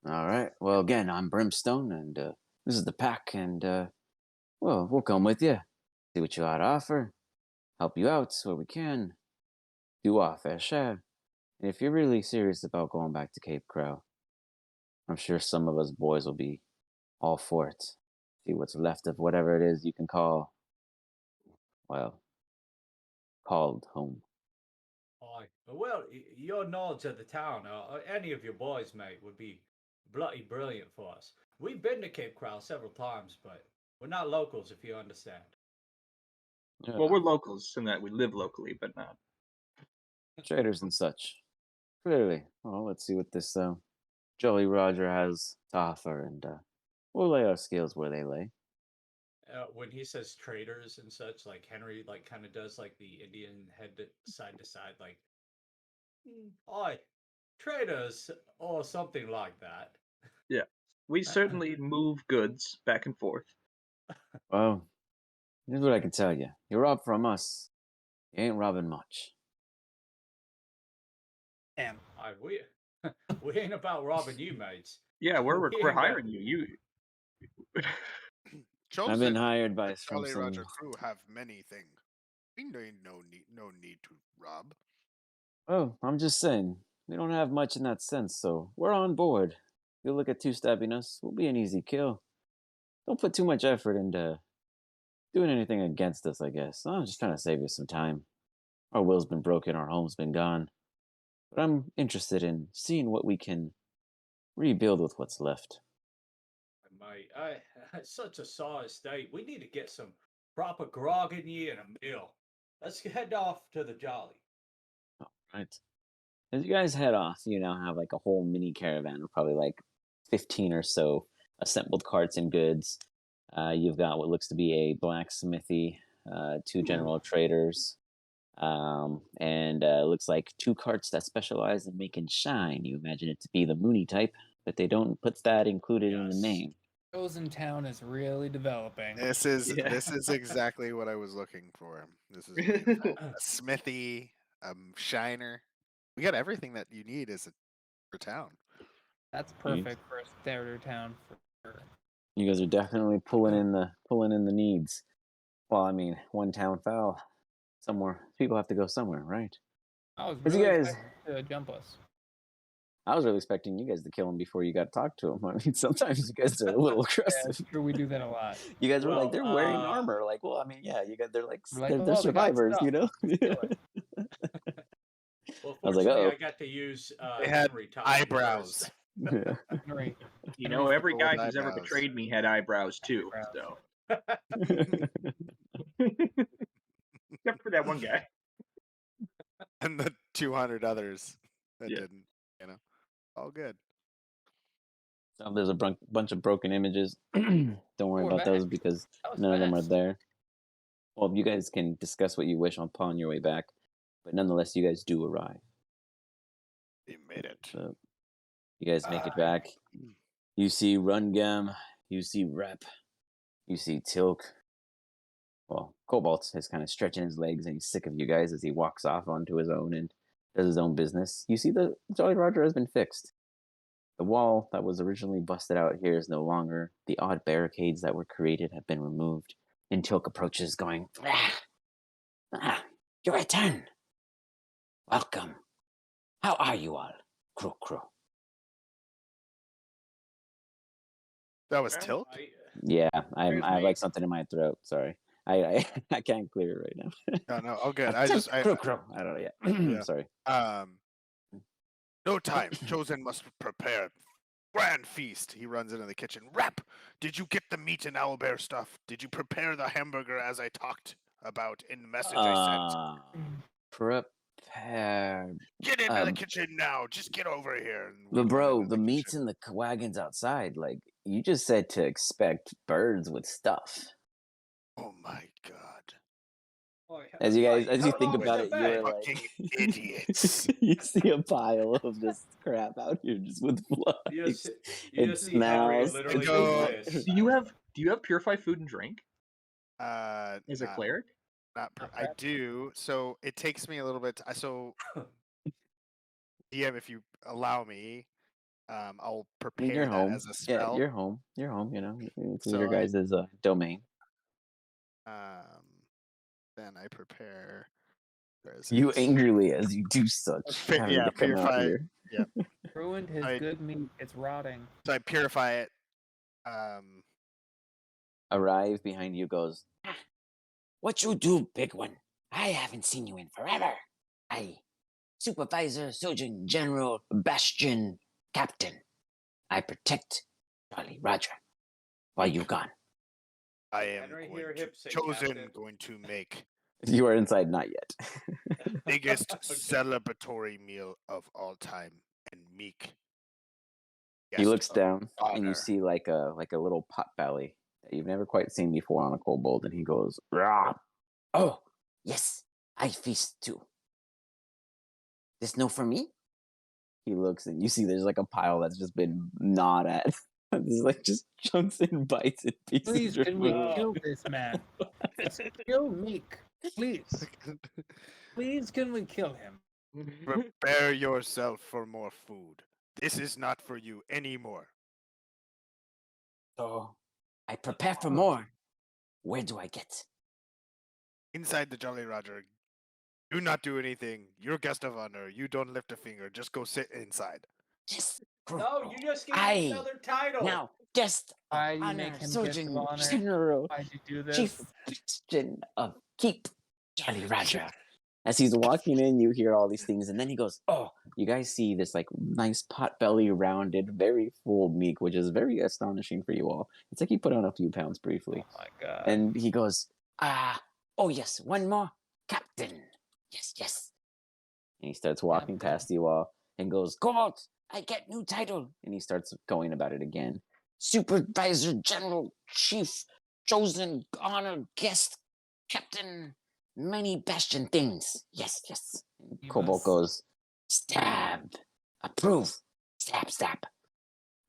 All right. Well, again, I'm Brimstone, and this is the Pack, and well, we'll come with you. See what you got to offer. Help you out where we can. Do our fair share. And if you're really serious about going back to Cape Crow, I'm sure some of us boys will be all for it. See what's left of whatever it is you can call, well, called home. Aye. Well, your nods at the town, or any of your boys, mate, would be bloody brilliant for us. We've been to Cape Crow several times, but we're not locals, if you understand. Well, we're locals in that we live locally, but not. Traders and such. Clearly. Well, let's see what this Jolly Roger has to offer, and we'll lay our scales where they lay. When he says traders and such, like Henry, like kind of does like the Indian head side to side, like, "Aye, traders," or something like that. Yeah. We certainly move goods back and forth. Well, here's what I can tell you. You rob from us, you ain't robbing much. Damn. Aye, we ain't about robbing you, mates. Yeah, we're We ain't hiring you. I've been Chosen hired by and from Jolly some. Roger crew have many things. We need no need to rob. Oh, I'm just saying, we don't have much in that sense, so we're on board. You look at two-stabbing us, we'll be an easy kill. Don't put too much effort into doing anything against us, I guess. I'm just trying to save you some time. Our will's been broken, our home's been gone. But I'm interested in seeing what we can rebuild with what's left. Mate, it's such a sore state. We need to get some proper grog in you and a meal. Let's head off to the Jolly. All right. As you guys head off, you now have like a whole mini caravan of probably like 15 or so assembled carts and goods. You've got what looks to be a blacksmithy, two general traders, and looks like two carts that specialize in making shine. You imagine it to be the Mooney type, but they don't put that included in the Yes. name. Chosen Town is really developing. This is Yeah. this is exactly what I was looking for. This is beautiful. A smithy, shiner. We got everything that you need for town. That's perfect for a starter town for sure. You guys are definitely pulling in the needs. Well, I mean, one town foul. Somewhere people have to go somewhere, right? I was As you really guys- expecting to jump us. I was really expecting you guys to kill him before you got to talk to him. I mean, sometimes you guys are a little Yeah, aggressive. it's true. We do that a lot. You guys were Well, like, they're wearing armor. Like, well, I mean, yeah, you guys, they're like, We're like, they're "Oh, they got survivors, stuff. you know. Let's do it." Well, I was like, fortunately, "Uh-oh." I got to use They had Henry time eyebrows. first. Yeah. Henry, You Henry's know, every people with guy who's ever eyebrows. betrayed me had eyebrows too. Eyebrows. So, except for that one guy. And the 200 others that Yeah. didn't. All good. There's a bunch of broken images. Don't worry We're about those back. because That was none of them are fast. there. Well, you guys can discuss what you wish upon your way back, but nonetheless, you guys do arrive. We made it. So you guys make it back. You see Rungam, you see Rep, you see Tilk. Well, Cobalt is kind of stretching his legs and he's sick of you guys as he walks off onto his own and does his own business. You see the Jolly Roger has been fixed. The wall that was originally busted out here is no longer. The odd barricades that were created have been removed. And Tilk approaches going, your return. Welcome. How are you all? Crow, crow. That was Tilt? Yeah, I Here's have me. like something in my throat. Sorry. I can't clear it right now. No, oh good. Crow, crow. I don't know yet. Yeah. Sorry. No time. Chosen must prepare grand feast. He runs into the kitchen. Rep, did you get the meat and owlbear stuff? Did you prepare the hamburger as I talked about in the message I sent? Prepared. Get into the kitchen now. Just get over here. And we But run bro, into the meat's kitchen. in the wagons outside. Like you just said to expect birds with stuff. Oh my god. As you think about it, you are like Fucking idiots. you see a pile of this crap out here just with flies. You just see Henry smells. literally go- piss. Do you have purified food and drink as a Not- cleric? I do. So it takes me a little bit. So DM, if you allow me, I'll I mean, prepare you're that home. as a spell. Yeah, you're home. You're home. You know, it's So your guys' domain. Then I prepare. You presents. angrily, as you do such, having Yeah, to come out purify. here. Ruined his good meat. It's rotting. So I purify it. Arrive behind you goes, what you do, big one? I haven't seen you in forever. Supervisor, Surgeon General, Bastion, Captain. I protect Jolly Roger while you gone. I am Henry going hear to, him say chosen captain. going to make You are inside, not yet. biggest Okay. celebratory meal of all time, and Meek. He guest looks of down and you honor. see like a little pot belly that you've never quite seen before on a kobold, and he goes, "Rah." Oh, yes, I feast too. This no for me? He looks and you see there's like a pile that's just been gnawed at. There's like just chunks and bites and pieces. Please, of can we food. kill this man? Let's kill Meek. Please. Please, can we kill him? Prepare yourself for more food. This is not for you anymore. So I prepare for more. Where do I get? Inside the Jolly Roger. Do not do anything. You're guest of honor. You don't lift a finger. Just go sit inside. Yes. No, you just gave him another title. Now, guest of Why do you honor, make him guest Surgeon of honor? General, Why'd you do this? Chief Bastion of Keep Jolly Roger. As he's walking in, you hear all these things, and then he goes, "Oh, you guys see this like nice pot belly, rounded, very full Meek, which is very astonishing for you all. It's like he put on a few pounds briefly." Oh my god. And he goes, oh yes, one more, Captain. Yes, yes. And he starts walking Captain. past you all and goes, Cobalt, I get new title. And he starts going about it again. Supervisor, General, Chief, Chosen, Honored, Guest, Captain, many Bastion things. Yes, yes. And You Cobalt must- goes, stab, approve, stab, stab.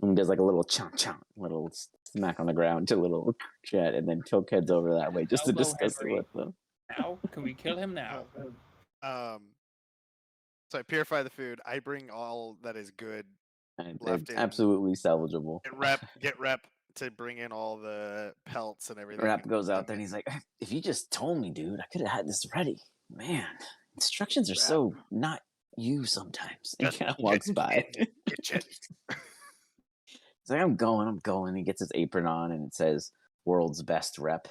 And he does like a little chomp chomp, little smack on the ground to little chat, and then Tilk heads over that way just to Elbow discuss Henry. it with them. Now? Can we kill him now? So I purify the food. I bring all that is good. And Left it's in- absolutely salvageable. Get rep to bring in all the pelts and everything. Rap goes out there and he's like, if you just told me, dude, I could have had this ready. Man, instructions are so not you sometimes. And Just kind of walks get by. in the kitchen. He's like, I'm going. He gets his apron on and it says, world's best rep.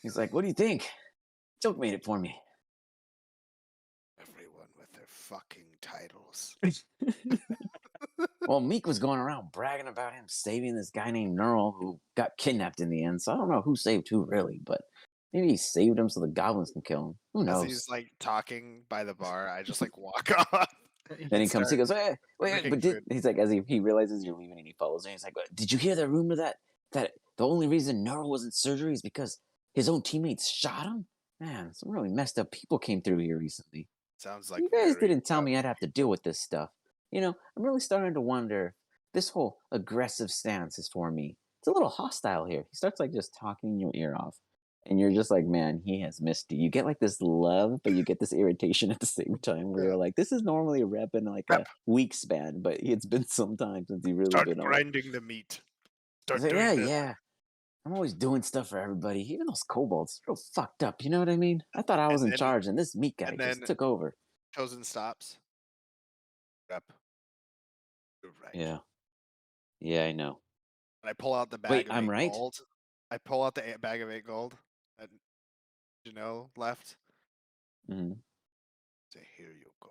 He's like, what do you think? Tilk made it for me. Everyone with their fucking titles. Well, Meek was going around bragging about him saving this guy named Neural who got kidnapped in the end. So I don't know who saved who really, but maybe he saved him so the goblins can kill him. Who As knows? he's like talking by the bar, I just like walk off. Then he comes, he goes, hey, wait, drinking but food. he's like, as he realizes you're leaving, and he follows, and he's like, did you hear the rumor that the only reason Nero was in surgery is because his own teammates shot him? Man, some really messed up people came through here recently. Sounds like You guys very didn't tell me tough. I'd have to deal with this stuff. You know, I'm really starting to wonder if this whole aggressive stance is for me. It's a little hostile here. He starts like just talking your ear off. And you're just like, man, he has missed you. You get like this love, but you get this irritation at the same time where Yeah. you're like, this is normally a rep in like a Rep. week span, but it's been some time since he really Start been on. grinding the meat. Start He's like, doing yeah, this. yeah. I'm always doing stuff for everybody. Even those kobolds, real fucked up. You know what I mean? I thought I was in then- charge, and this meat guy and just then- took over. Chosen stops. Rep. You're right. Yeah. Yeah, I know. And I pull out the bag Wait, of I'm 8 right? gold. I pull out the bag of 8 gold that left. Hmm. Say, here you go.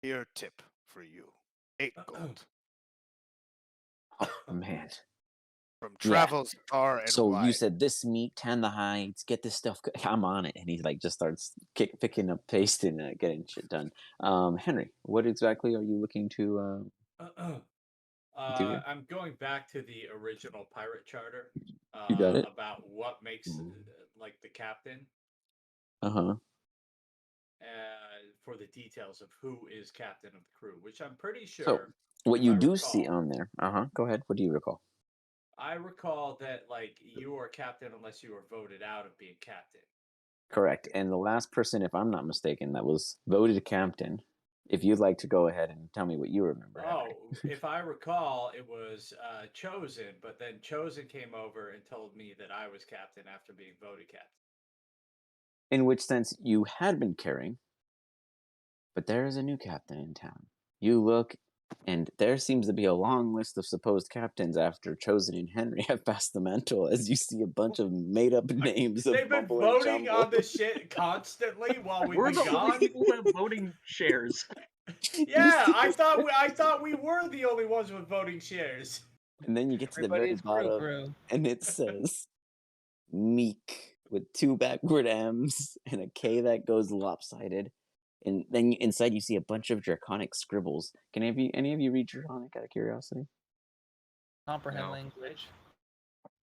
Here tip for you. 8 gold. Oh, man. From Yeah. travels far and So wide. you said this meat, tan the hides, get this stuff. I'm on it, and he like just starts picking up paste and getting shit done. Henry, what exactly are you looking to do here? I'm going back to the original pirate charter. You got it. About what makes like the captain. Uh-huh. For the details of who is captain of the crew, which I'm pretty sure. So what if you I do recall, see on there. Go ahead. What do you recall? I recall that like you are captain unless you were voted out of being captain. Correct. And the last person, if I'm not mistaken, that was voted captain. If you'd like to go ahead and tell me what you remember. Henry. If I recall, it was Chosen, but then Chosen came over and told me that I was captain after being voted captain. In which sense you had been carrying, but there is a new captain in town. You look, and there seems to be a long list of supposed captains after Chosen and Henry have passed the mantle, as you see a bunch of made-up names of They've been mumble and voting jumble. on this shit constantly while we've We're been the only gone. people who have voting shares. Yeah, I thought we were the only ones with voting shares. And then you get to the very Everybody's bottom, and it says Meek with 2 backward M's and a K that goes lopsided. And then inside you see a bunch of draconic scribbles. Can any of you read draconic out of curiosity? Comprehend No. language.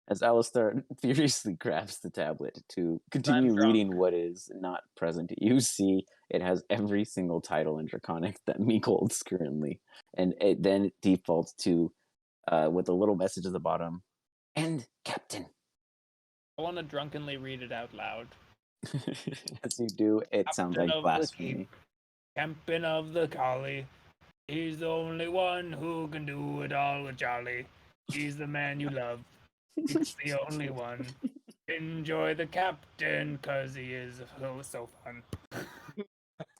As Alistair furiously grabs the tablet to continue drunk. reading what is not present, you see it has every single title in Draconic that Meek holds currently. And it then defaults to, with a little message at the bottom, "End Captain." I want to drunkenly read it out loud. As you do, it sounds Captain like of the blasphemy. keep. Captain of the collie. He's the only one who can do it all with Jolly. He's the man you love. He's the only one. Enjoy the captain, cause he is so fun.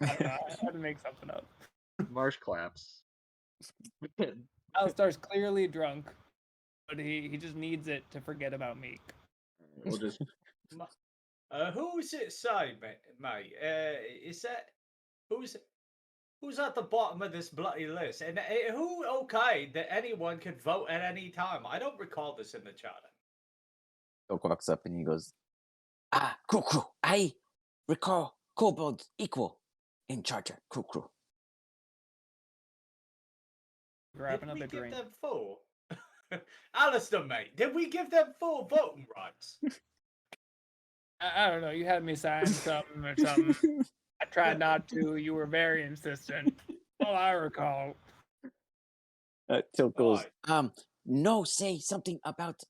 I don't know. I had to make something up. Marsh claps. Alistar's clearly drunk, but he just needs it to forget about Meek. We'll just Who's it side, mate? Is that who's at the bottom of this bloody list? And who okayed that anyone could vote at any time? I don't recall this in the charter. Doc walks up and he goes, crew, I recall kobolds equal in charter, crew. Grab Did we another give drink. them full? Alistair, mate, did we give them full voting rights? I don't know. You had me sign something or something. I tried not to. You were very insistent. All I recall. Tilt goes, Right. no, say something about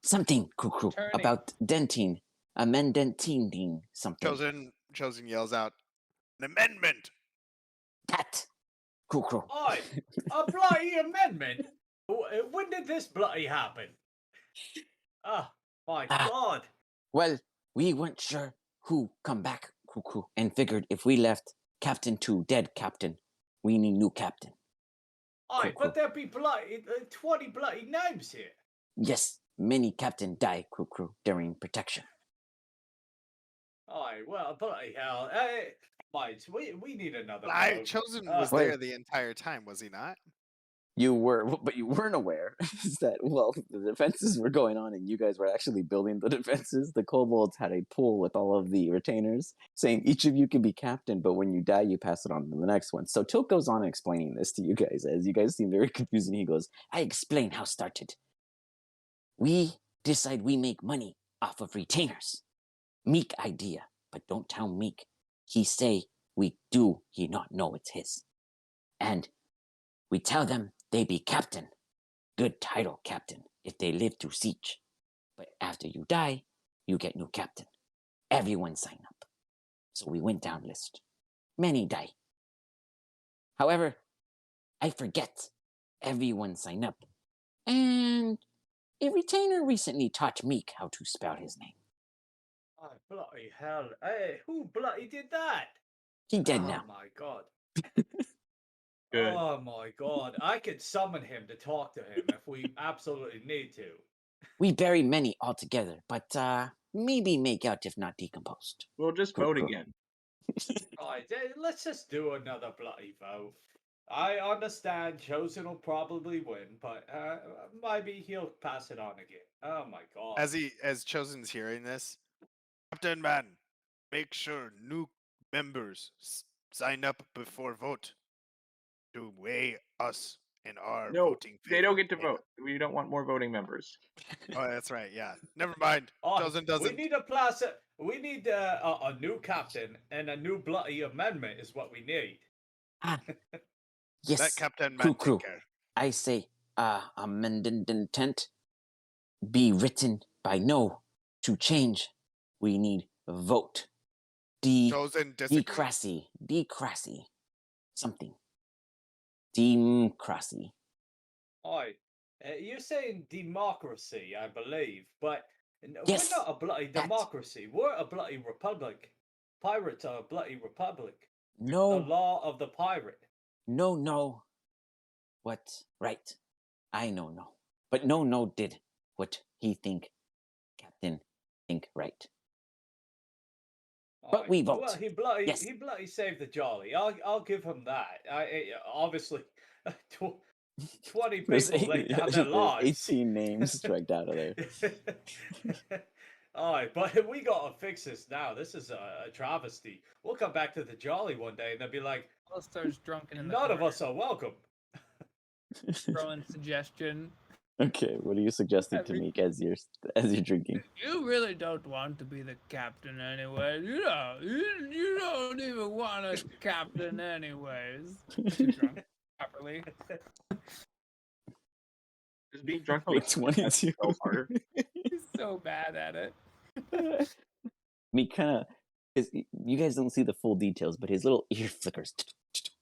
something, crew, Turning. about denting, amendenting something. Chosen yells out, an amendment. That, crew. Oi, a bloody amendment? When did this bloody happen? Oh, my God. Well, we weren't sure who come back, crew, and figured if we left captain to dead captain, we need new captain. Aye, Cool. but there'd be bloody 20 bloody names here. Yes, many captain die, crew, during protection. Aye, well, bloody hell. Mate, we need another vote. Chosen was Well- there the entire time, was he not? you weren't aware is that while the defenses were going on and you guys were actually building the defenses, the kobolds had a pool with all of the retainers saying each of you can be captain, but when you die, you pass it on to the next one. So Tilt goes on explaining this to you guys as you guys seem very confused, and he goes, I explain how started. We decide we make money off of retainers. Meek idea, but don't tell Meek. He say we do he not know it's his. And we tell them they be captain. Good title, captain, if they live through siege. But after you die, you get new captain. Everyone sign up. So we went down list. Many die. However, I forget. Everyone sign up. And a retainer recently taught Meek how to spell his name. Oh, bloody hell. Hey, who bloody did that? He dead now. Oh my god. Good. Oh my god. I could summon him to talk to him if we absolutely need to. We bury many altogether, but maybe make out if not decomposed. We'll just Cool, vote cool. again. Alright, let's just do another bloody vote. I understand Chosen will probably win, but maybe he'll pass it on again. Oh my god. As Chosen's hearing this, Captain Man, make sure new members sign up before vote to weigh us in our No, voting favor. they don't get to vote. We don't want more voting members. Oh, that's right. Yeah. Never mind. Oh, Chosen doesn't. We need we need a new captain and a new bloody amendment is what we need. Yes, Let Captain Man crew. take care. I say, amended intent be written by no to change. We need a vote. Chosen disagree. Decrassy. Something. Democracy. Oi, you're saying democracy, I believe, but Yes, we're not a bloody that. democracy. We're a bloody republic. Pirates are a bloody republic. The No, law of the pirate. no. What? Right. I know no. But no did what he think. Captain think right. But we vote. Well, he Yes. bloody saved the jolly. I'll give him that. Obviously, 20 There's people laid down their lives. 18 names striked out of there. Alright, but we gotta fix this now. This is a travesty. We'll come back to the jolly one day and they'll be like, Alistair's drunken in the none of corner, us are welcome. throwing suggestion. Okay, what are you suggesting to Meek as you're drinking? You really don't want to be the captain anyway. You don't even want a captain anyways. Too drunk properly. Just being drunk Oh, makes 22. so harder. He's so bad at it. Meek kind of, you guys don't see the full details, but his little ear flickers.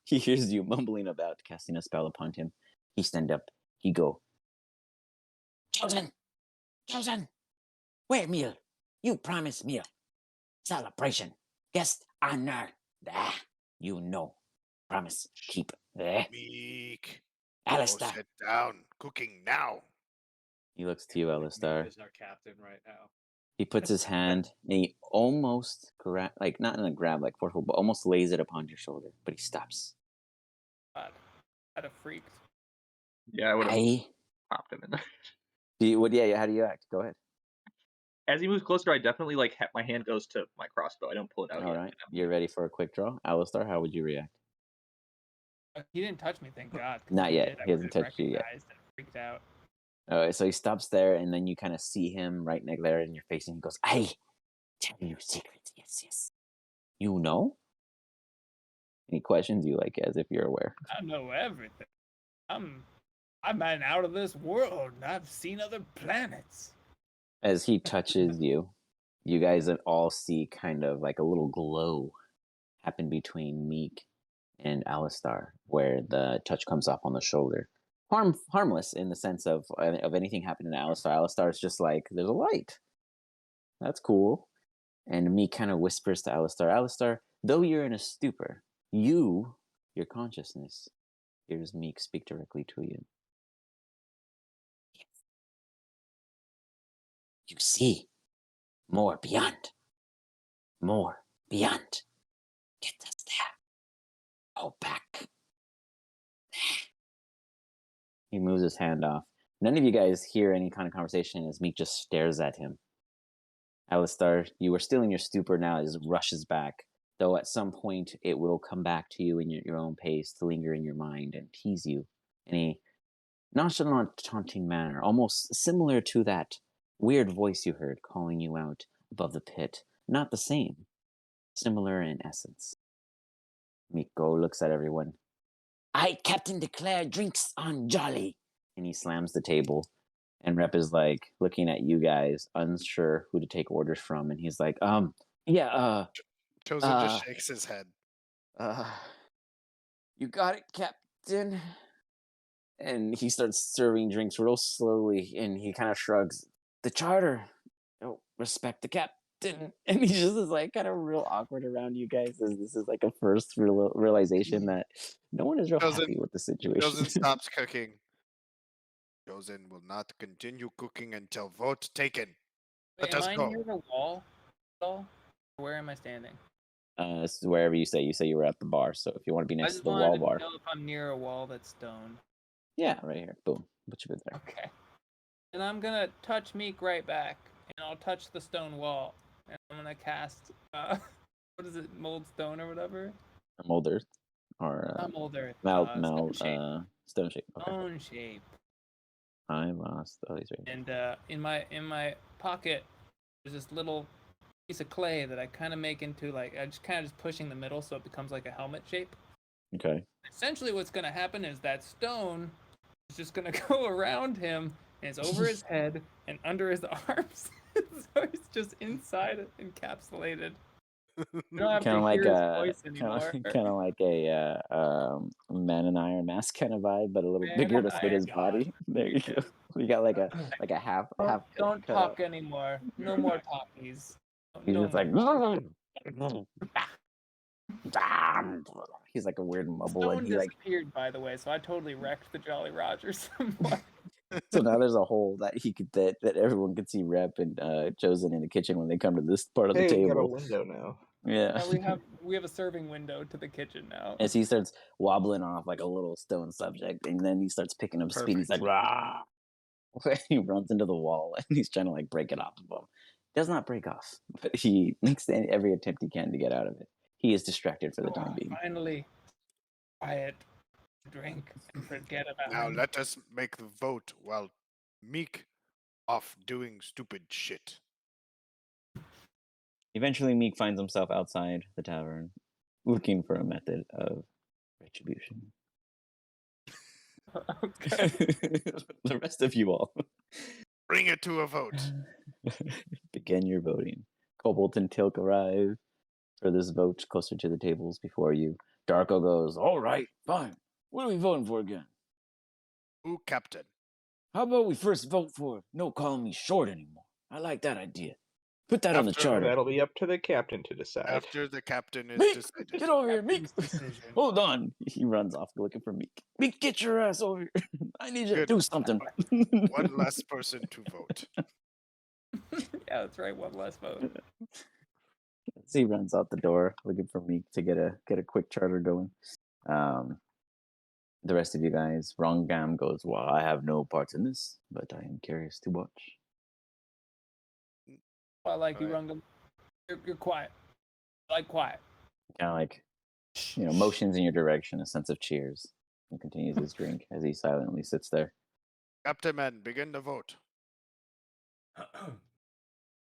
He hears you mumbling about casting a spell upon him. He stand up. He go, Chosen, where meal? You promised meal. Celebration, guest honor. You know. Promise, keep. Meek. Alistair. Go sit down. Cooking now. He looks to you, Alistair. Meek is our captain right now. He puts his hand and he almost like not in a grab like forceful, but almost lays it upon your shoulder. But he stops. God, I'd have freaked. Yeah, I would have I. popped him in there. Yeah. How do you act? Go ahead. As he moves closer, I definitely my hand goes to my crossbow. I don't pull it out All yet. right, you're ready for a quick draw, Alistair. How would you react? He didn't touch me, thank God. 'cause Not if yet. did, I He hasn't would've touched you yet. recognized and freaked out. All right, so he stops there, and then you kind of see him right there in your face, and he goes, "I tell you secrets. Yes. You know." Any questions you like, as if you're aware. I know everything. I'm out of this world. I've seen other planets. As he touches you, you guys all see kind of like a little glow happen between Meek and Alistar, where the touch comes off on the shoulder. Harmless in the sense of anything happening to Alistar. Alistar's just like, there's a light. That's cool. And Meek kind of whispers to Alistar, though you're in a stupor, your consciousness, hears Meek speak directly to you. You see more beyond. Get us there. Go back. He moves his hand off. None of you guys hear any kind of conversation as Meek just stares at him. Alistar, you are still in your stupor now. It just rushes back, though at some point it will come back to you in your own pace to linger in your mind and tease you in a nonchalant, taunting manner, almost similar to that weird voice you heard calling you out above the pit. Not the same, similar in essence. Miko looks at everyone. I, Captain, declare drinks on Jolly. And he slams the table. And Rep is like looking at you guys, unsure who to take orders from. And he's like, yeah, Chosen just shakes his head. You got it, Captain. And he starts serving drinks real slowly, and he kind of shrugs. The charter. Oh, respect the captain. And he just is like kind of real awkward around you guys. As this is like a first realization that no one is real happy with the situation. Chosen stops cooking. Chosen will not continue cooking until vote taken. Wait, Let us am I go. near the wall at all? Where am I standing? It's wherever you say. You say you were at the bar, so if you want to be I next to just the wanted wall to bar, know if I'm near a wall that's stone. yeah, right here. Boom, put you there. Okay. And I'm gonna touch Meek right back, and I'll touch the stone wall, and I'm gonna cast what is it, mold stone or whatever? Mold earth or Not mold earth. stone shape. Stone shape. Okay. Stone shape. I lost. Oh, he's right. And in my pocket, there's this little piece of clay that I kind of make into like I just kind of just pushing the middle so it becomes like a helmet shape. Okay. Essentially, what's gonna happen is that stone is just gonna go around him, and it's over his head and under his arms, so he's just inside encapsulated. You don't have Kind of to like hear his a voice anymore. kind of like a Man in Iron Mask kind of vibe, but a little Man bigger in to fit Iron his body. There you go. We got like a half Don't cut talk out. anymore. No more talkies. He's No just like more. he's like a weird mumble, Stone and he like disappeared, by the way, so I totally wrecked the Jolly Roger somewhat. so now there's a hole that he could that everyone could see Rep and Chosen in the kitchen when they come to this part of the Hey, we got a table. window now. Yeah. Yeah, we have a serving window to the kitchen now. As he starts wobbling off like a little stone subject, and then he starts picking up speed. He's like, rah! He runs into the wall, and he's trying to like break it off of him. Does not break off, but he makes every attempt he can to get out of it. He is distracted for the time being. Finally, quiet, drink, and forget about Now him. let us make the vote while Meek off doing stupid shit. Eventually, Meek finds himself outside the tavern, looking for a method of retribution. Okay. The rest of you all, Bring it to a vote. begin your voting. Cobalt and Tilk arrive for this vote closer to the tables before you. Darko goes, all right, fine. What are we voting for again? Who captain? How about we first vote for no calling me short anymore? I like that idea. Put that on the After- charter. That'll be up to the captain to decide. After the captain is Meek, decided. get over here, Meek. Captain's decision. Hold on. He runs off looking for Meek. Meek, get your ass over here. I need you to Good. do something. One less person to vote. Yeah, that's right. One less vote. So he runs out the door looking for Meek to get a quick charter going. The rest of you guys, Rongam goes, well, I have no parts in this, but I am curious to watch. I like you, Alright. Rungam. You're quiet. I like quiet. Kind of like, motions in your direction, a sense of cheers. He continues his drink as he silently sits there. Captain men, begin the vote.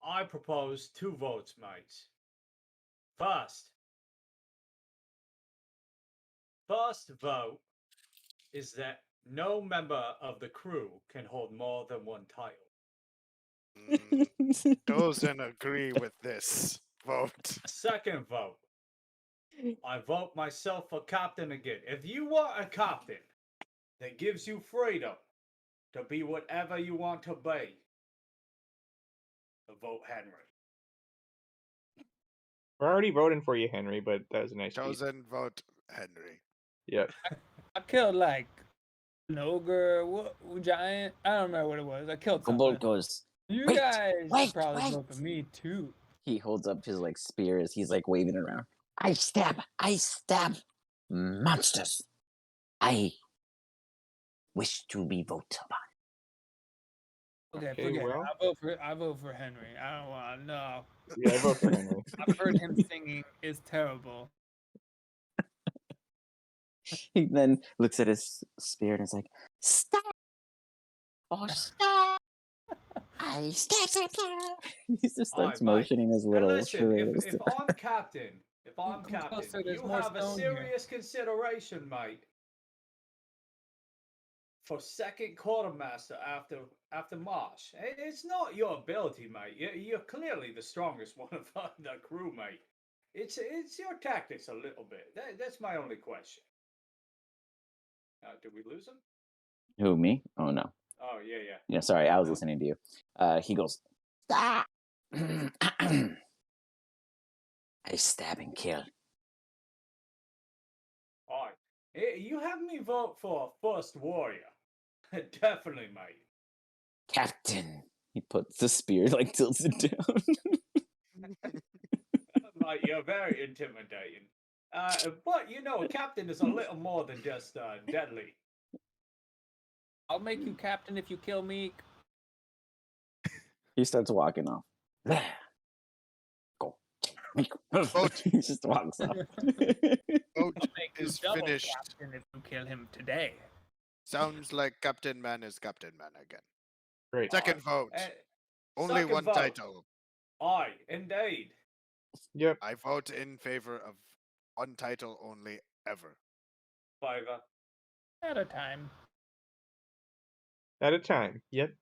I propose 2 votes, mates. First vote is that no member of the crew can hold more than 1 title. Doesn't agree with this vote. Second vote, I vote myself for captain again. If you want a captain that gives you freedom to be whatever you want to be, vote Henry. We're already voting for you, Henry, but that was a nice piece. Chosen vote Henry. Yep. I killed like an ogre, giant. I don't remember what it was. I killed something. Cobalt goes, You Wait, guys wait, should probably wait. vote for me too. he holds up his like spear as he's like waving it around. I stab monsters. I wish to be voted upon? Okay, Okay, forget well. it. I vote for Henry. I don't want to know. Yeah, I vote for Henry. I've heard him singing is terrible. He then looks at his spear and is like, "Stop! Oh, stop! I stop!" He just starts Alright, mate. motioning his And little listen, shrews. if I'm captain, Come closer, there's you more have a stone here. serious consideration, mate, for second quartermaster after Marsh. It's not your ability, mate. You're clearly the strongest one of the crew, mate. It's your tactics a little bit. That's my only question. Did we lose him? Who, me? Oh, no. Oh yeah. Yeah, sorry, I was No. listening to you. He goes, "Stop! I stab and kill." Alright. You have me vote for first warrior. Definitely, mate. Captain. He puts the spear, like, tilts it down. Mate, you're very intimidating. But you know, a captain is a little more than just deadly. I'll make you captain if you kill me. He starts walking off. Go. Vote. He just walks off. Vote I'll make you is double finished. captain if you kill him today. Sounds like Captain Man is Captain Man again. Great. Second vote. Uh, Only second one vote. title. Aye, indeed. Yep. I vote in favor of one title only ever. Favor. At a time. At a time. Yep.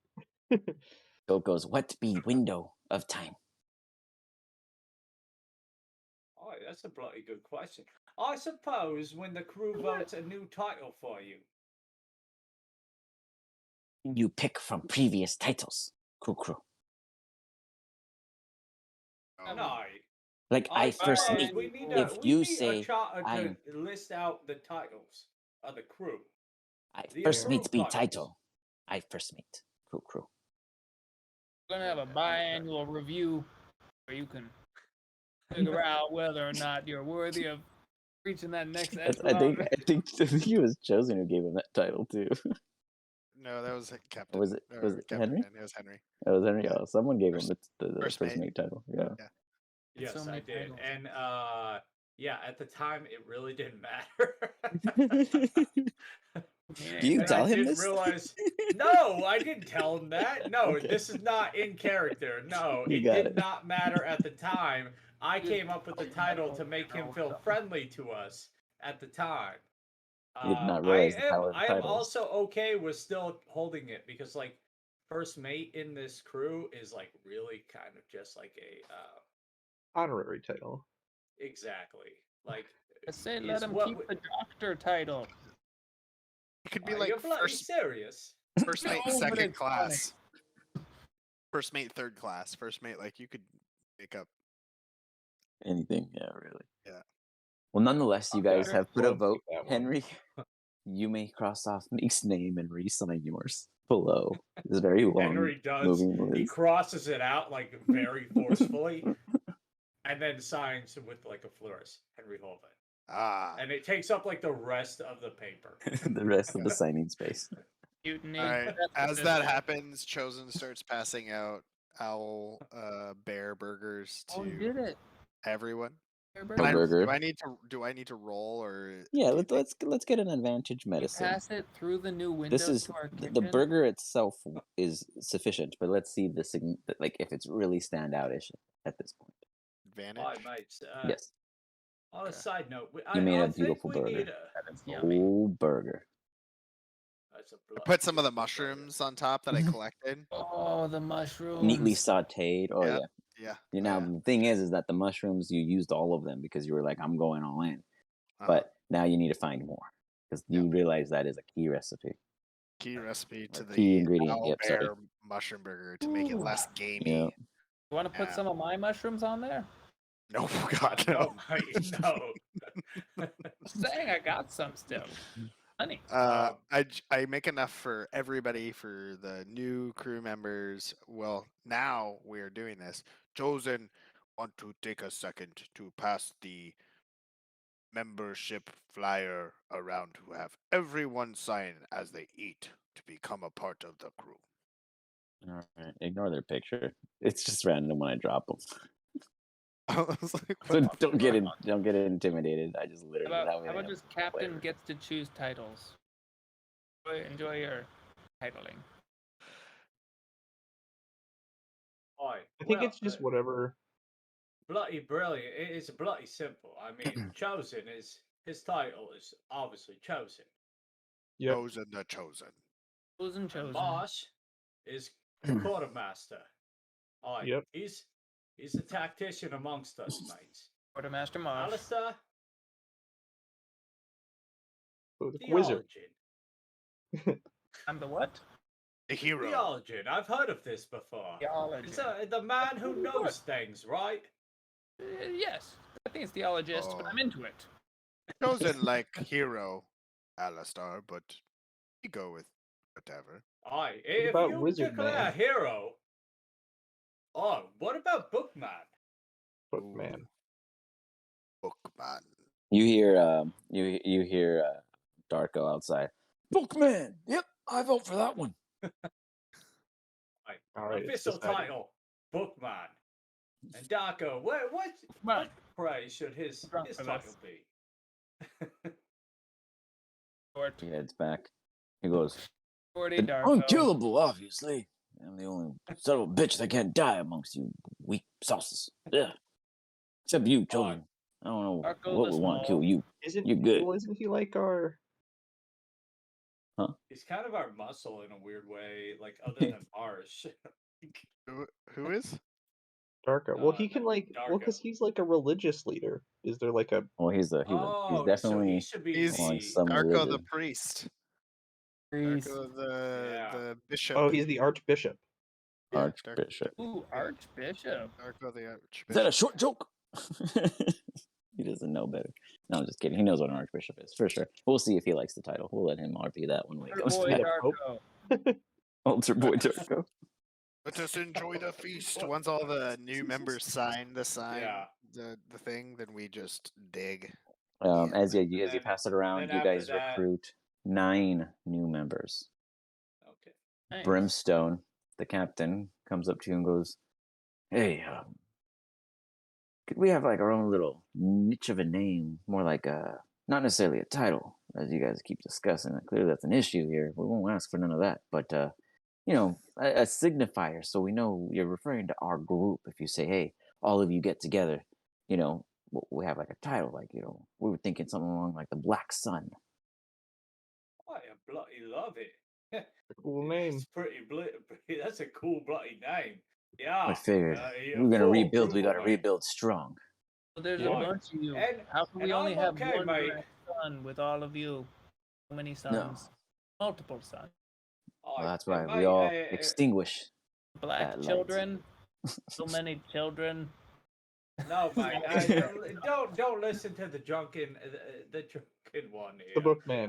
Goat goes, "What be window of time?" Oh, that's a bloody good question. I suppose when the crew votes a new title for you. You pick from previous titles. Crew. And Oh, I Like, I first suppose meet. we need If we you need say a charter to I'm- list out the titles of the crew. I The first meet approved be titles. title. I first meet. Crew. We're gonna have a Okay, understand. biannual review where you can figure out whether or not you're worthy of reaching that next I echelon. think it was Chosen who gave him that title too. no, that was Captain. Was it Captain Henry? Man. It was Henry. That was Henry. Yeah. Oh, someone gave First- him the first first mate. mate title. Yeah. Yes, so many I did. titles. And yeah, at the time it really didn't matter. Do you And tell I him didn't this? realize. No, I didn't tell him that. No, Okay. this is not in character. No, You it got did it. not matter at the time. I You came up with the title to make him feel friendly to us at the time. You did not realize the power of I am titles. also okay with still holding it because like first mate in this crew is like really kind of just like a Honorary title. exactly like I say is let him what keep we- the doctor title. It could be Are like you bloody first serious? mate, No, but second it's funny. class. First mate, third class. First mate, like you could make up. Anything, yeah, really. Yeah. Well, nonetheless, you Okay. guys have put a We'll vote. take that one. Henry, you may cross off Meek's name and re-sign yours below. This very long Henry does. moving He list. crosses it out like very forcefully, and then signs with like a flourish. Henry Holden, Ah. and it takes up like the rest of the paper. The rest of the signing space. Mutiny. All right. That's what As this that is. happens, Chosen starts passing out owl bear burgers Oh, to you did it. everyone. Herber. Can I- burger. do I need to roll or Yeah, do you think- let's get an advantage You medicine. pass it through the new windows This is to our the kitchen. burger itself is sufficient, but let's see like if it's really standoutish at this point. advantage? All right, mates. Yes. On a Okay. side note, You made a I think beautiful we burger. need That is yummy. Oh, burger. that's a I bloody put some of the beautiful burger. mushrooms on top that I collected. Oh, the mushrooms. Neatly sauteed. Oh Yeah. yeah. Yeah. You know, the thing is that the mushrooms you used all of them because you were like, I'm going all in. But now you need to find more because you realize that is a key recipe. Key recipe to Or the key ingredient. owl Yep, bear sorry. mushroom burger to make it Ooh. less gamey. Yeah. You want to put Yeah. some of my mushrooms on there? No, God, no. No, mate, no. Just saying, I got some still. Honey. I make enough for everybody, for the new crew members. Well, now we are doing this. Chosen, want to take a second to pass the membership flyer around who have everyone sign as they eat to become a part of the crew. All right, ignore their picture. It's just random when I drop them. I was like, So what? don't get intimidated. I just literally How that way. about just captain flavor. gets to choose titles? Enjoy your titling. Oi, I think well, it's just whatever. bloody brilliant. It is bloody simple. I mean, chosen is his title is obviously chosen. Yep. Chosen the chosen. Chosen, And chosen. Marsh is quartermaster. Aye, Yep. he's a tactician amongst us, mates. Quartermaster Marsh. Alistair, So the wizard. theologian. I'm the what? The hero. Theologian. I've heard of this before. Theologian. It's the man who knows things, right? Yes, I think it's theologist, but I'm into it. Chosen like hero, Alistar, but you go with whatever. Aye, What if about you Wizard declare Man? a hero. Oh, what about Bookman? Bookman. Bookman. You hear you hear Darko outside. Bookman. Yep, I vote for that one. Aye, All right, it's official decided. title, Bookman. And Darko, what Right. praise should his Drunk for title this. be? Short. He heads back. He goes, 40 Darko. unkillable, obviously. I'm the only son of a bitch that can't die amongst you weak sauces. Yeah. Except you, chosen. I don't know Darko what the would want to Small. kill you. Isn't You're good. Well, isn't he like our? He's kind of our muscle in a weird way, like other than Marsh. Who is? Darko. Well, he No, can like. Well, because Darko. he's like a religious leader. Is there like a? Well, he's Oh, so he definitely should be He's on the some Darko the religion. priest. Priest. Darko Yeah. the bishop. Oh, he's the archbishop. Yeah, Archbishop. Ooh, Archbishop. Darko the archbishop. Is that a short joke? He doesn't know better. No, I'm just kidding. He knows what an archbishop is for sure. We'll see if he likes the title. We'll let him RP that one when he Altar comes boy back. Darko. Altar boy Darko. Let us enjoy the feast. Once all the new members sign the thing, then we just dig. As you then- pass it around, then you after guys that- recruit 9 new members. Okay. Nice. Brimstone, the captain, comes up to you and goes, "Hey, could we have like our own little niche of a name, more like not necessarily a title, as you guys keep discussing. Clearly, that's an issue here. We won't ask for none of that, but you know, a signifier, so we know you're referring to our group. If you say, hey, all of you get together, you know, we have like a title, like, you know, we were thinking something along like the Black Sun." I bloody love it. Cool name. It's that's a cool bloody name. Yeah. I figured yeah, we're gonna full rebuild. We approval, got to mate. rebuild strong. Well, there's Yeah. a bunch of you. And- How can we and only I'm have okay, one mate. black sun with all of you? So many suns. Multiple suns. Well, that's and right. We mate, all extinguish. Black That light. children. So many children. No, mate. Don't listen to the drunken one here. The bookman.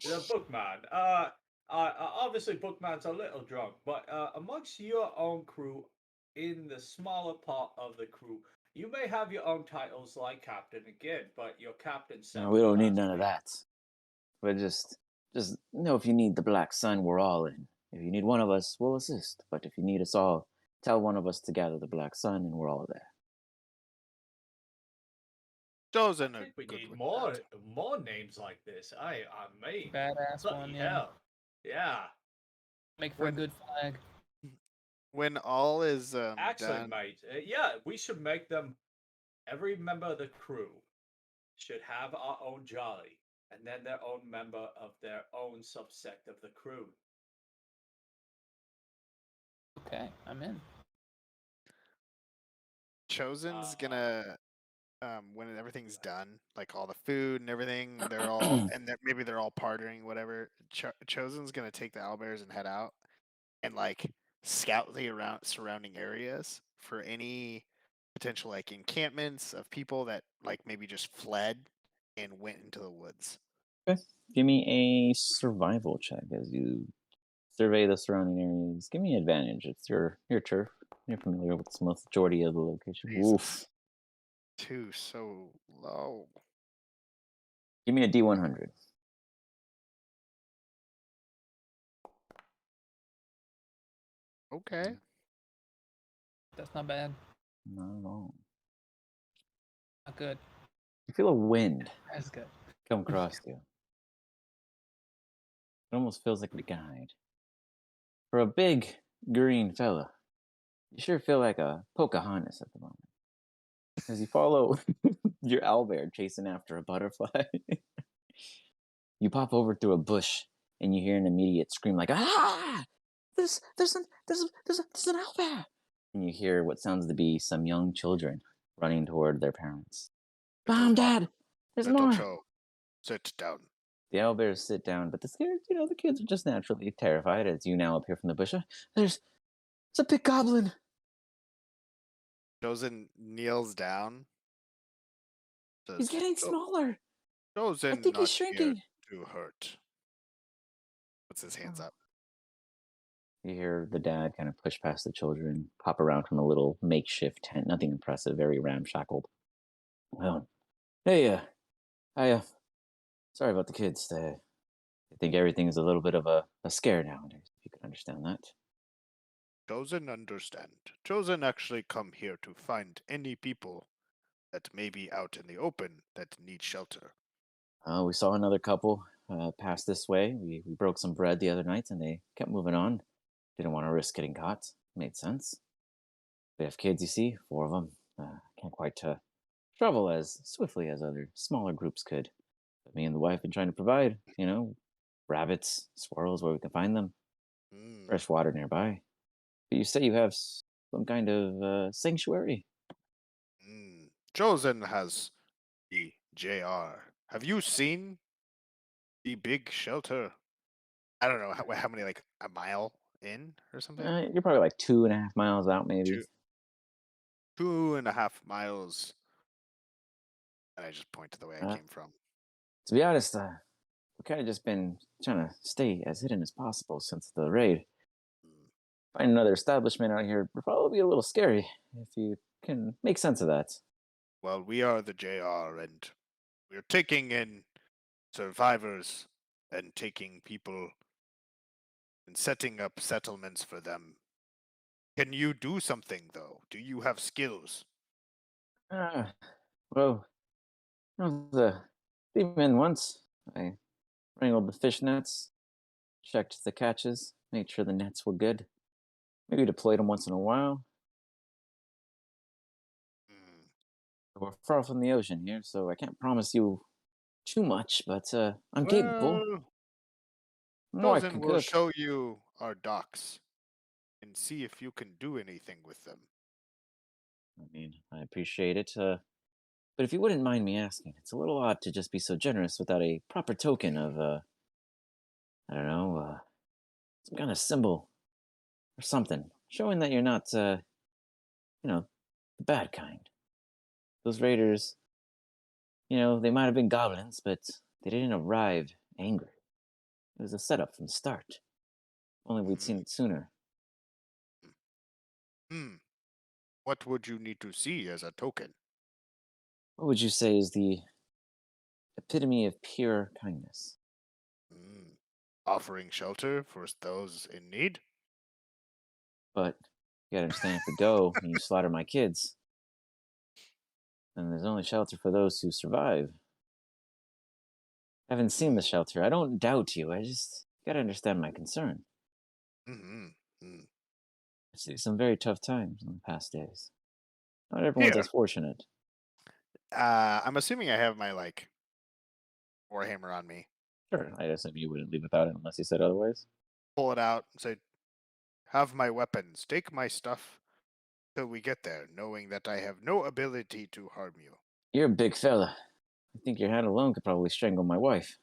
The bookman. Obviously, bookman's a little drunk, but amongst your own crew, in the smaller part of the crew, you may have your own titles like captain again, but your captain. No, we don't need none of that. But just know if you need the Black Sun, we're all in. If you need one of us, we'll assist. But if you need us all, tell one of us to gather the Black Sun, and we're all there. Chosen I are think we good need with more names like this. I mean, Badass one. bloody Yeah. hell. Yeah. Make for a good flag. When all is Actually, done, mate, yeah, we should make them. Every member of the crew should have our own jolly, and then their own member of their own subsect of the crew. Okay, I'm in. Chosen's gonna when everything's done, like all the food and everything, they're all maybe they're all partying, whatever. Chosen's gonna take the owlbears and head out and like scout the surrounding areas for any potential like encampments of people that like maybe just fled and went into the woods. Give me a survival check as you survey the surrounding areas. Give me advantage. It's your turf. You're familiar with the majority of the location. Oof. Jesus. 2 so low. Give me a D100. Okay. That's not bad. Not at all. Not good. You feel a wind That's good. come across you. It almost feels like a guide. For a big green fella, you sure feel like a Pocahontas at the moment. As you follow your owlbear chasing after a butterfly, you pop over through a bush and you hear an immediate scream like, "Ah! There's an owlbear!" And you hear what sounds to be some young children running toward their parents. Little Mom, Bob, Dad, there's Little more. Joe, sit down. The owlbears sit down, but the kids are just naturally terrified as you now appear from the bush. There's a big goblin. Chosen kneels down. He's Says, getting smaller. I Chosen think he's not here shrinking. to hurt. Puts his hands up. You hear the dad kind of push past the children, pop around from a little makeshift tent. Nothing impressive, very ramshackled. Well, hey, sorry about the kids. I think everything's a little bit of a scare nowadays, if you could understand that. Chosen understand. Chosen actually come here to find any people that may be out in the open that need shelter. We saw another couple pass this way. We broke some bread the other night and they kept moving on. Didn't want to risk getting caught. Made sense. They have kids, you see, 4 of them. Can't quite travel as swiftly as other smaller groups could. But me and the wife have been trying to provide, rabbits, squirrels, where we can find them, fresh water nearby. But you say you have some kind of sanctuary? Chosen has the JR. Have you seen the big shelter? I don't know how many, like a mile in or something. You're probably like 2.5 miles out, maybe. 2.5 miles. And I just point to the way I came from. To be honest, we've kind of just been trying to stay as hidden as possible since the raid. Find another establishment out here would probably be a little scary if you can make sense of that. Well, we are the JR, and we're taking in survivors and taking people and setting up settlements for them. Can you do something, though? Do you have skills? Well, I was a seaman once. I wrangled the fish nets, checked the catches, made sure the nets were good. Maybe deployed them once in a while. We're far from the ocean here, so I can't promise you too much, but I'm capable. I know I Chosen can will cook. show you our docks and see if you can do anything with them. I mean, I appreciate it. But if you wouldn't mind me asking, it's a little odd to just be so generous without a proper token of, I don't know, some kind of symbol or something, showing that you're not, the bad kind. Those raiders, they might have been goblins, but they didn't arrive angry. It was a setup from the start. Only we'd seen it sooner. What would you need to see as a token? What would you say is the epitome of pure kindness? Offering shelter for those in need? But you gotta understand, if we go and you slaughter my kids, then there's only shelter for those who survive. I haven't seen the shelter. I don't doubt you. I just gotta understand my concern. I see some very tough times in the past days. Not everyone's Here. as fortunate. I'm assuming I have my, warhammer on me. Sure, I assume you wouldn't leave without it unless you said otherwise. Pull it out and say, have my weapons. Take my stuff till we get there, knowing that I have no ability to harm you. You're a big fella. I think your hand alone could probably strangle my wife.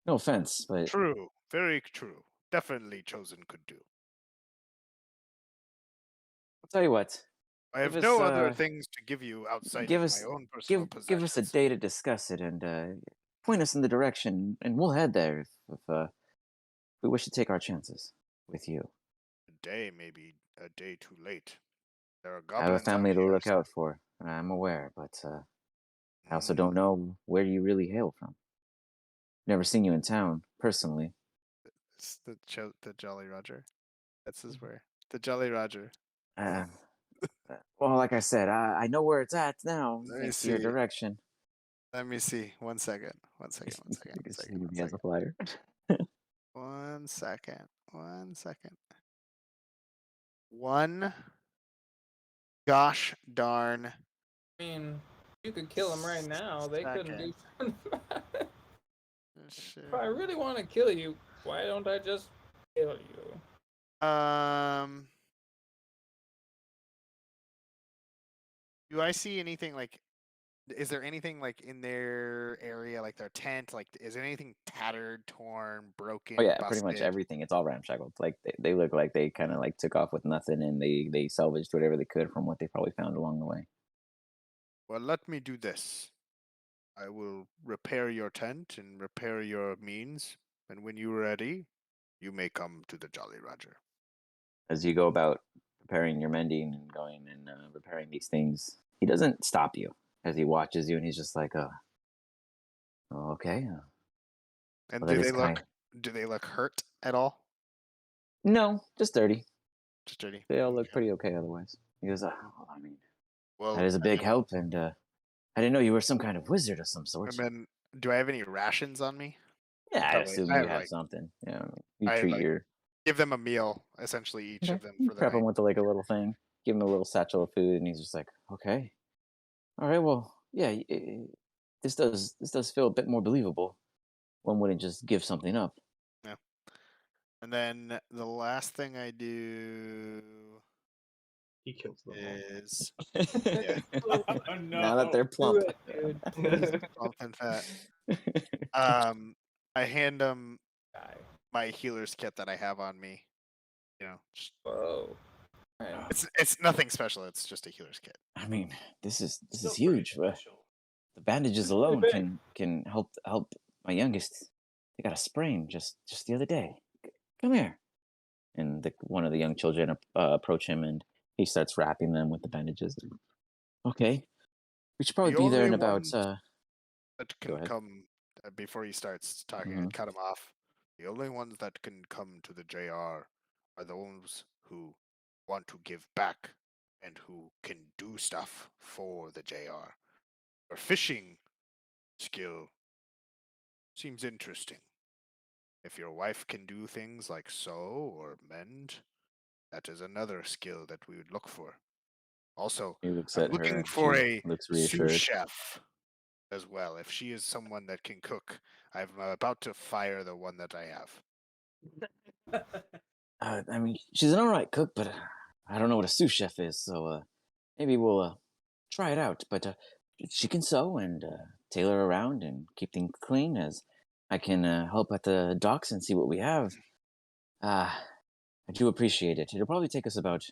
No offense, but... True. Very true. Definitely Chosen could do. I'll tell you what. I have no other things to give you outside of my own personal possessions. Give us a day to discuss it and point us in the direction, and we'll head there if we wish to take our chances with you. A day may be a day too late. There are I have a goblins family out to here, look out for. I'm aware, but I also don't know where you really hail from. Never seen you in town, personally. It's the Jolly Roger. That's his where. The Jolly Roger. Uh, well, like I said, I know where it's at now, Let me thanks to your see. direction. Let me see. 1 second. 1 second. 1 second. 1 Because second. 1 he has a second. flyer. 1 second. 1 second. One gosh darn. I mean, you could kill him right now. They couldn't do something about it. If I really want to kill you, why don't I just kill you? Do I see anything like? Is there anything like in their area, like their tent? Like, is there anything tattered, torn, broken, Oh yeah, busted? pretty much everything. It's all ramshackled. Like they look like they kind of like took off with nothing, and they salvaged whatever they could from what they probably found along the way. Well, let me do this. I will repair your tent and repair your means, and when you're ready, you may come to the Jolly Roger. As you go about preparing your mending and going and repairing these things, he doesn't stop you as he watches you, and he's just like, okay. And Well, that is kind. do they look hurt at all? No, just dirty. Just dirty. They all look Okay. pretty okay otherwise. He goes, I mean, Well, that is a big help, and I didn't know you were some kind of wizard of some sort. and then, do I have any rations on me? Yeah, I Probably. assume I you have, have like- something. Yeah, you I, treat like, your Give them a meal, essentially, each of them you for the prep night. him with like a little thing, give him a little satchel of food, and he's just like, okay, all right, well, yeah, this does feel a bit more believable. One wouldn't just give something up. Yeah. And then the last thing I do He kills them all. is yeah, Oh, no. Now that they're plump. Do it, dude. something fat. I hand them Die. my healer's kit that I have on me. You know, Whoa. Alright. it's nothing special. It's just a healer's kit. I mean, this is Still pretty huge. special. The bandages It's really alone big. can help my youngest. They got a sprain just the other day. Come here. And one of the young children approach him, and he starts wrapping them with the bandages. Okay, we should probably The be there only in about. ones that Go can ahead. come before he starts talking, Mhm. I cut him off. The only ones that can come to the JR are those who want to give back and who can do stuff for the JR. Your fishing skill seems interesting. If your wife can do things like sew or mend, that is another skill that we would look for. Also, He looks I'm at her, looking and for she a looks sous reassured. chef as well. If she is someone that can cook, I'm about to fire the one that I have. I mean, she's an all right cook, but I don't know what a sous chef is. So maybe we'll try it out. But she can sew and tailor around and keep things clean. As I can help at the docks and see what we have. I do appreciate it. It'll probably take us about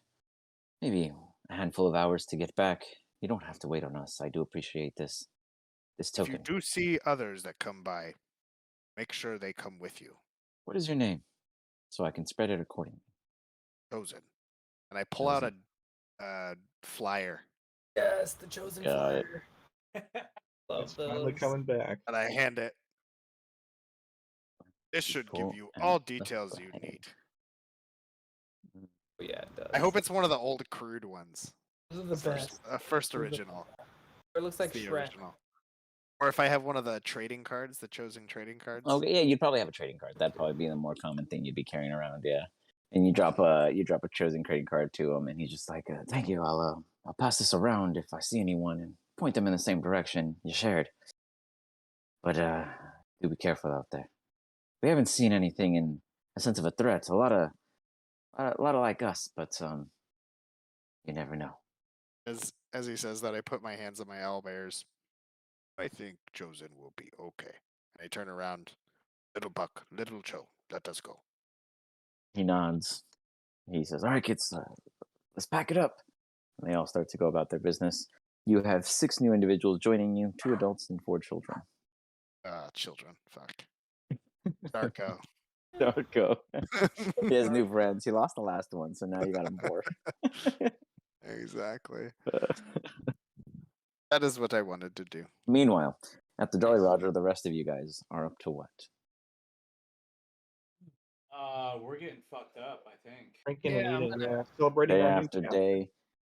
maybe a handful of hours to get back. You don't have to wait on us. I do appreciate this If token. you do see others that come by, make sure they come with you. What is your name? So I can spread it accordingly. Chosen. And I pull out Chosen. a flyer Yes, the chosen Got it. flyer. Love It's finally those. coming back. and I hand it. This should give People you and all the details you flag. need. Oh, yeah, it does. I hope it's one of the old crude ones. Those are the best. First Those are- original. It looks like the Shrek. original. Or if I have one of the trading cards, the chosen trading cards. Okay, yeah, you'd probably have a trading card. That'd probably be the more common thing you'd be carrying around. Yeah, and you drop a chosen trading card to him, and he's just like, "Thank you. I'll pass this around if I see anyone and point them in the same direction you shared. But do be careful out there. We haven't seen anything in a sense of a threat. A lot of like us, but you never know." As he says that, I put my hands on my owlbears. I think chosen will be okay. And I turn around. Little buck, little Cho, let us go. He nods. He says, "All right, kids, let's pack it up." And they all start to go about their business. You have 6 new individuals joining you, 2 adults and 4 children. Children, fuck. Darko. Darko. He has new friends. He lost the last one, so now you got him 4. Exactly. That is what I wanted to do. Meanwhile, at the Jolly Nice. Roger, the rest of you guys are up to what? We're getting fucked up, I think. Drinking Yeah, and I'm eating, gonna- celebrating Day our new after chapter. day,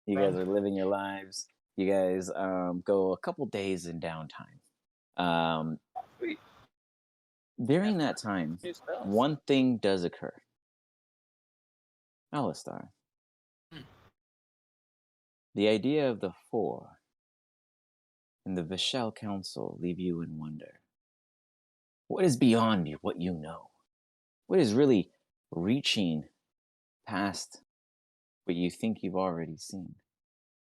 you guys Run. are living your lives. You guys go a couple days in downtime. Sweet. During that time, New spells. one thing does occur. Alistar. Hmm. The idea of the Four and the Vishal Council leave you in wonder. What is beyond you, what you know? What is really reaching past what you think you've already seen?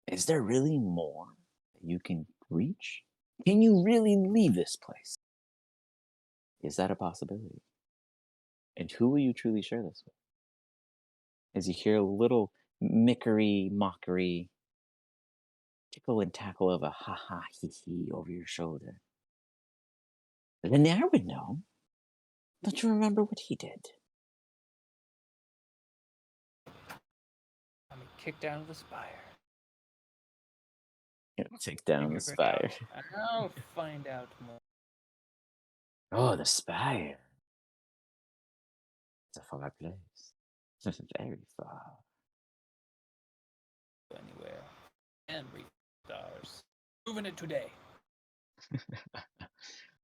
Is there really more that you can reach? Can you really leave this place? Is that a possibility? And who will you truly share this with? As you hear a little mockery, tickle and tackle of a ha ha hee hee over your shoulder. Then I would know. Don't you remember what he did? I'm kicked down to the spire. Take down the Figure it spire. out. I'll find out more. Oh, the spire. It's a far place. Very far. Anywhere. And read stars. Proving it today.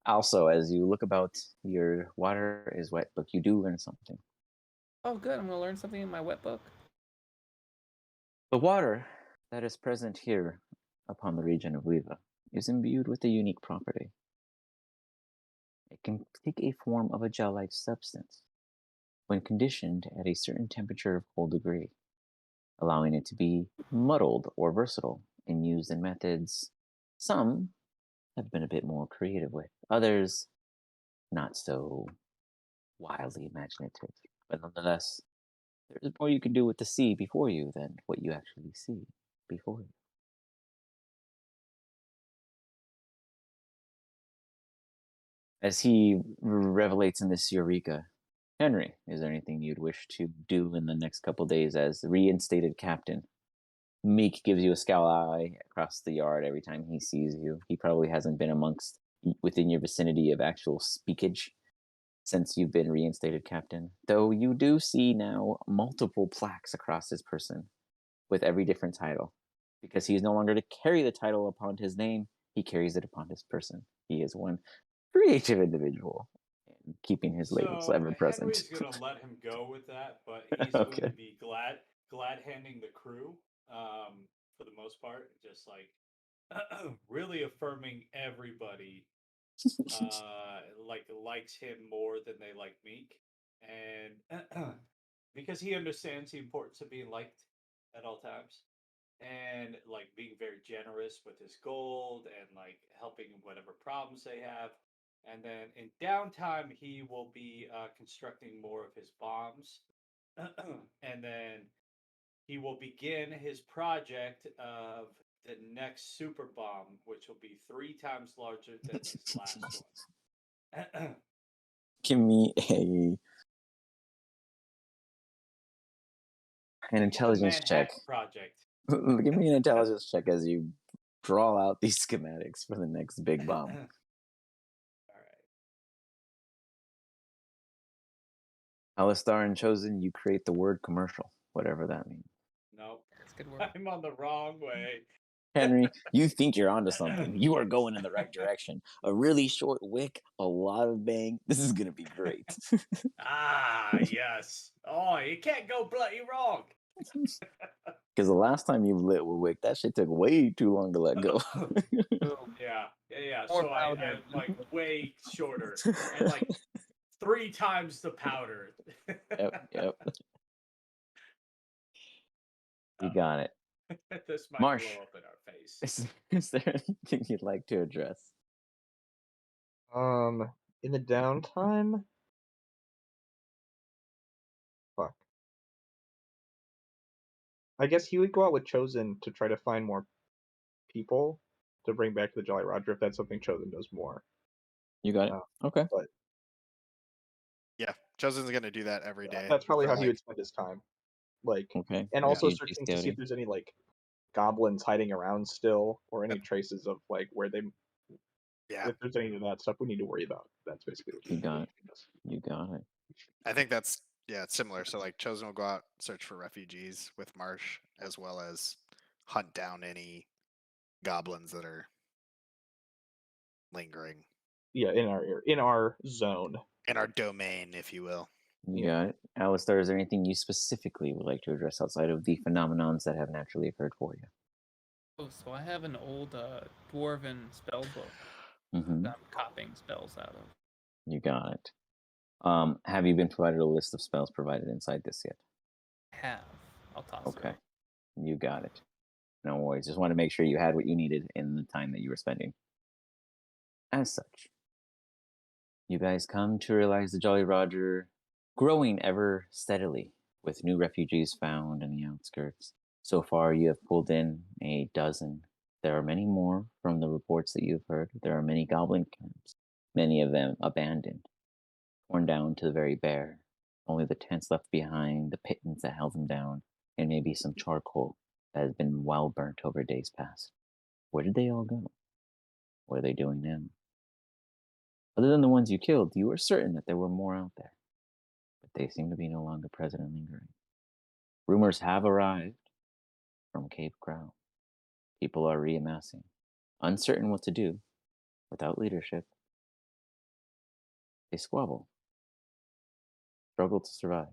Also, as you look about your water is wet book, you do learn something. Oh, good. I'm gonna learn something in my wet book. The water that is present here upon the region of Leva is imbued with a unique property. It can take a form of a gel-like substance when conditioned at a certain temperature of whole degree, allowing it to be muddled or versatile and used in methods some have been a bit more creative with, others not so wildly imaginative. But nonetheless, there's more you can do with the sea before you than what you actually see before you. As he revelates in this Eureka, Henry, is there anything you'd wish to do in the next couple days as the reinstated captain? Meek gives you a scowl eye across the yard every time he sees you. He probably hasn't been within your vicinity of actual speakage since you've been reinstated captain. Though you do see now multiple plaques across his person with every different title. Because he is no longer to carry the title upon his name, he carries it upon his person. He is one creative individual, and keeping his labels So ever present. Henry's gonna let him go with that, but he's Okay. going to be glad handing the crew, for the most part, just like really affirming everybody like likes him more than they like Meek, and because he understands the importance of being liked at all times, and like being very generous with his gold and like helping whatever problems they have. And then in downtime, he will be constructing more of his bombs, and then he will begin his project of the next super bomb, which will be 3 times larger than his last one. Give me an The intelligence check. Manhattan Project. Give me an intelligence check as you draw out these schematics for the next big bomb. All right. Alistar and Chosen, you create the word commercial, whatever that means. Nope. That's good work. I'm on the wrong way. Henry, you think you're onto something. You are going in the right direction. A really short wick, a lot of bang. This is going to be great. Ah, yes. Oh, you can't go bloody wrong. Because the last time you lit a wick, that shit took way too long to let go. Yeah. More So I'm powder. like way shorter and like 3 times the powder. Yep. You got it. This might Marsh. blow up in our face. Is there anything you'd like to address? In the downtime? Fuck. I guess he would go out with Chosen to try to find more people to bring back to the Jolly Roger if that's something Chosen does more. You got it. Okay. But Yeah, Chosen's gonna do that every day. that's probably for, how he like, would spend his time. Like, Okay. and Yeah. also PhD searching to see scouting. if there's any like goblins hiding around still, or any traces of like where they. Yeah, If there's any of that stuff we need to worry about, that's basically what You got it. You got it. I think that's it's similar. So like Chosen will go out search for refugees with Marsh, as well as hunt down any goblins that are lingering Yeah, in our zone. in our domain, if you will. You Yeah. got it. Alistair, is there anything you specifically would like to address outside of the phenomenons that have naturally occurred for you? Oh, so I have an old dwarven spell book Mm-hmm. that I'm copying spells out of. You got it. Have you been provided a list of spells provided inside this yet? Have. I'll toss Okay. it. You got it. No worries. Just want to make sure you had what you needed in the time that you were spending. As such, you guys come to realize the Jolly Roger growing ever steadily with new refugees found in the outskirts. So far, you have pulled in a dozen. There are many more from the reports that you've heard. There are many goblin camps, many of them abandoned, torn down to the very bare. Only the tents left behind, the pittance that held them down, and maybe some charcoal that has been well burnt over days past. Where did they all go? What are they doing now? Other than the ones you killed, you were certain that there were more out there, but they seem to be no longer present and lingering. Rumors have arrived from Cape Crow. People are reamassing, uncertain what to do without leadership. They squabble, struggle to survive.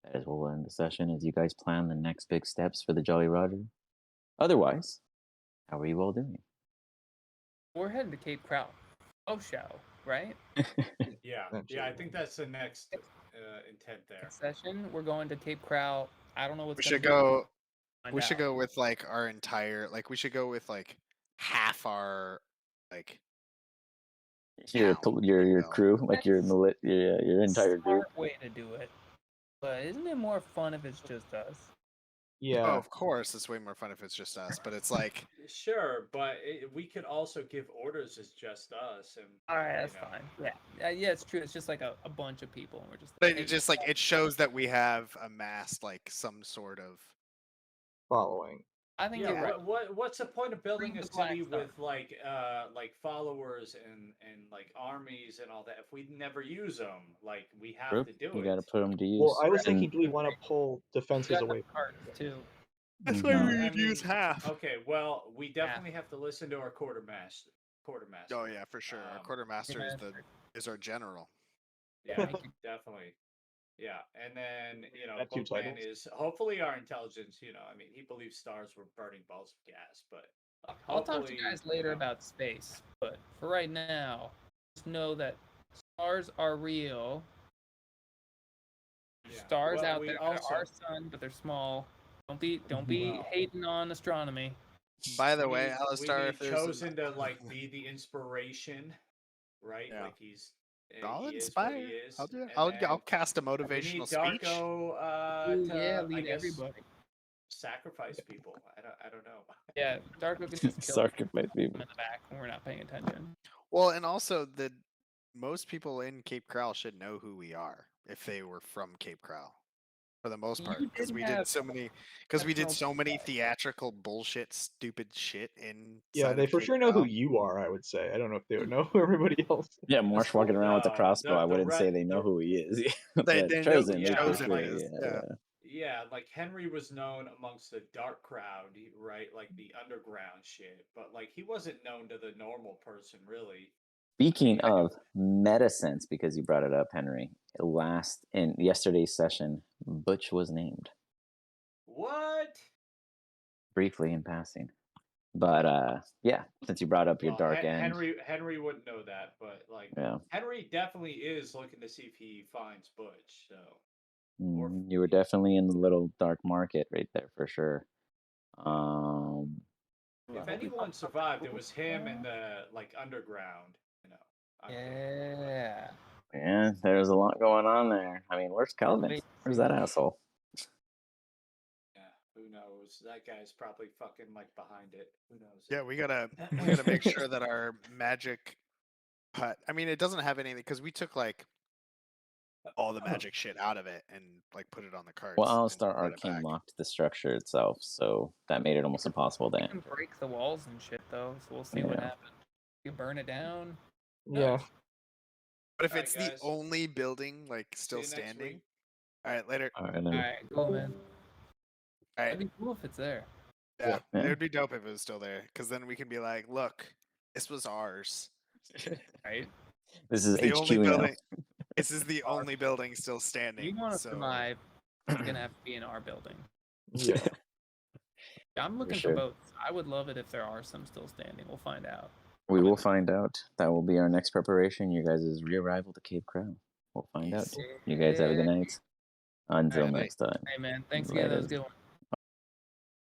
That is what will end the session as you guys plan the next big steps for the Jolly Roger. Otherwise, how are you all doing? We're heading to Cape Crow. Oh, show, right? Yeah, I think that's the next intent there. Next session, we're going to Cape Crow. I don't know what's We gonna should be. go. Find We should out. go with like our entire. Like we should go with like half our like town, if you your will. crew, like your entire group. Smart way to do it. But isn't it more fun if it's just us? Yeah. Oh, of course, it's way more fun if it's just us. But it's like Sure, but we could also give orders as just us, and All right, that's you know. fine. Yeah, it's true. It's just like a bunch of people, and we're just. but Like, it just like it shows that we have amassed like some sort of. Following. I think Yeah, you're right. what's the point of building Bring a the Black city Star. with like followers and like armies and all that if we never use them? Like we have Group, to do you it. got to put them to use. Well, I was And- thinking, do we want to pull We defenses got away? the cards too. That's Mhm. why Well, we I would use mean, half. Okay, well, we definitely have to listen to our quartermaster. Oh yeah, for sure. Our quartermaster is our general. Yeah, definitely. Yeah, and then Got two Bookman titles. is hopefully our intelligence. I mean, he believes stars were burning balls of gas, but I'll talk to you hopefully, guys later about space, but for right now, just know that stars are real. There's Yeah. stars Well, out we there that also- are our sun, but they're small. Don't be Well- hating on astronomy. By the we way, need, Alistar, we if need there's chosen to like be the inspiration, right? Yeah. Like I'll he is what inspire. he is. I'll do it. And I'll then cast a we need motivational speech. Darko Ooh, to yeah, I lead guess everybody. sacrifice people. I don't know. Yeah, Darko can just kill Sacrifice them people. in the back when we're not paying attention. Well, and also most people in Cape Crow should know who we are if they were from Cape Crow, for the most part, You because did we have did so many exceptional theatrical bullshit, stupid shit in. Yeah, they for sure know who you are. I would say. I don't know if they would know who everybody else. Yeah, Marsh walking around with the No, crossbow. I the wouldn't say red- they know the- who he is. They But know who chosen, they for Chosen sure, is, yeah. Yeah, like Henry was known amongst the dark crowd, right? Like the underground shit. But like he wasn't known to the normal person, really. Speaking of medicines, because you brought it up, Henry, in yesterday's session, Butch was named What? briefly in passing. But yeah, since you brought up your Well, dark end, Henry wouldn't know that, but like yeah, Henry definitely is looking to see if he finds Butch. So you were definitely in the little dark market right there for sure. if anyone survived, it was him and the like underground. Yeah. Yeah, there's a lot going on there. I mean, where's Calvin? Where's that asshole? Yeah, who knows? That guy's probably fucking like behind it. Who knows? Yeah, we gotta make sure that our magic hut. I mean, it doesn't have anything because we took like all the magic shit out of it and like put it on the carts. Well, and Alistar send it Arcane back. locked the structure itself, so that made it almost impossible You then. can break the walls and shit though, so we'll see what happens. You can burn it down. Yeah. But if Alright, it's the guys. only building like See still you next standing, week. all right, later. All right, Alright, cool, man. All right, That'd be cool if it's there. yeah, Yeah. it would be dope if it was still there, because then we can be like, look, this was ours. Right? This is It's the only HQ now. building. This is the only building still standing. You want to so... survive, you're gonna have to be in our building. Yeah. I'm looking sure. for both. I would love it if there are some still standing. We'll find out. We will find out. That will be our next preparation. You guys' re-arrival to Cape Crown. We'll find out. Yes. You guys have a good night. Until Alright, next time. Hey man, thanks again. That was a Later. good one.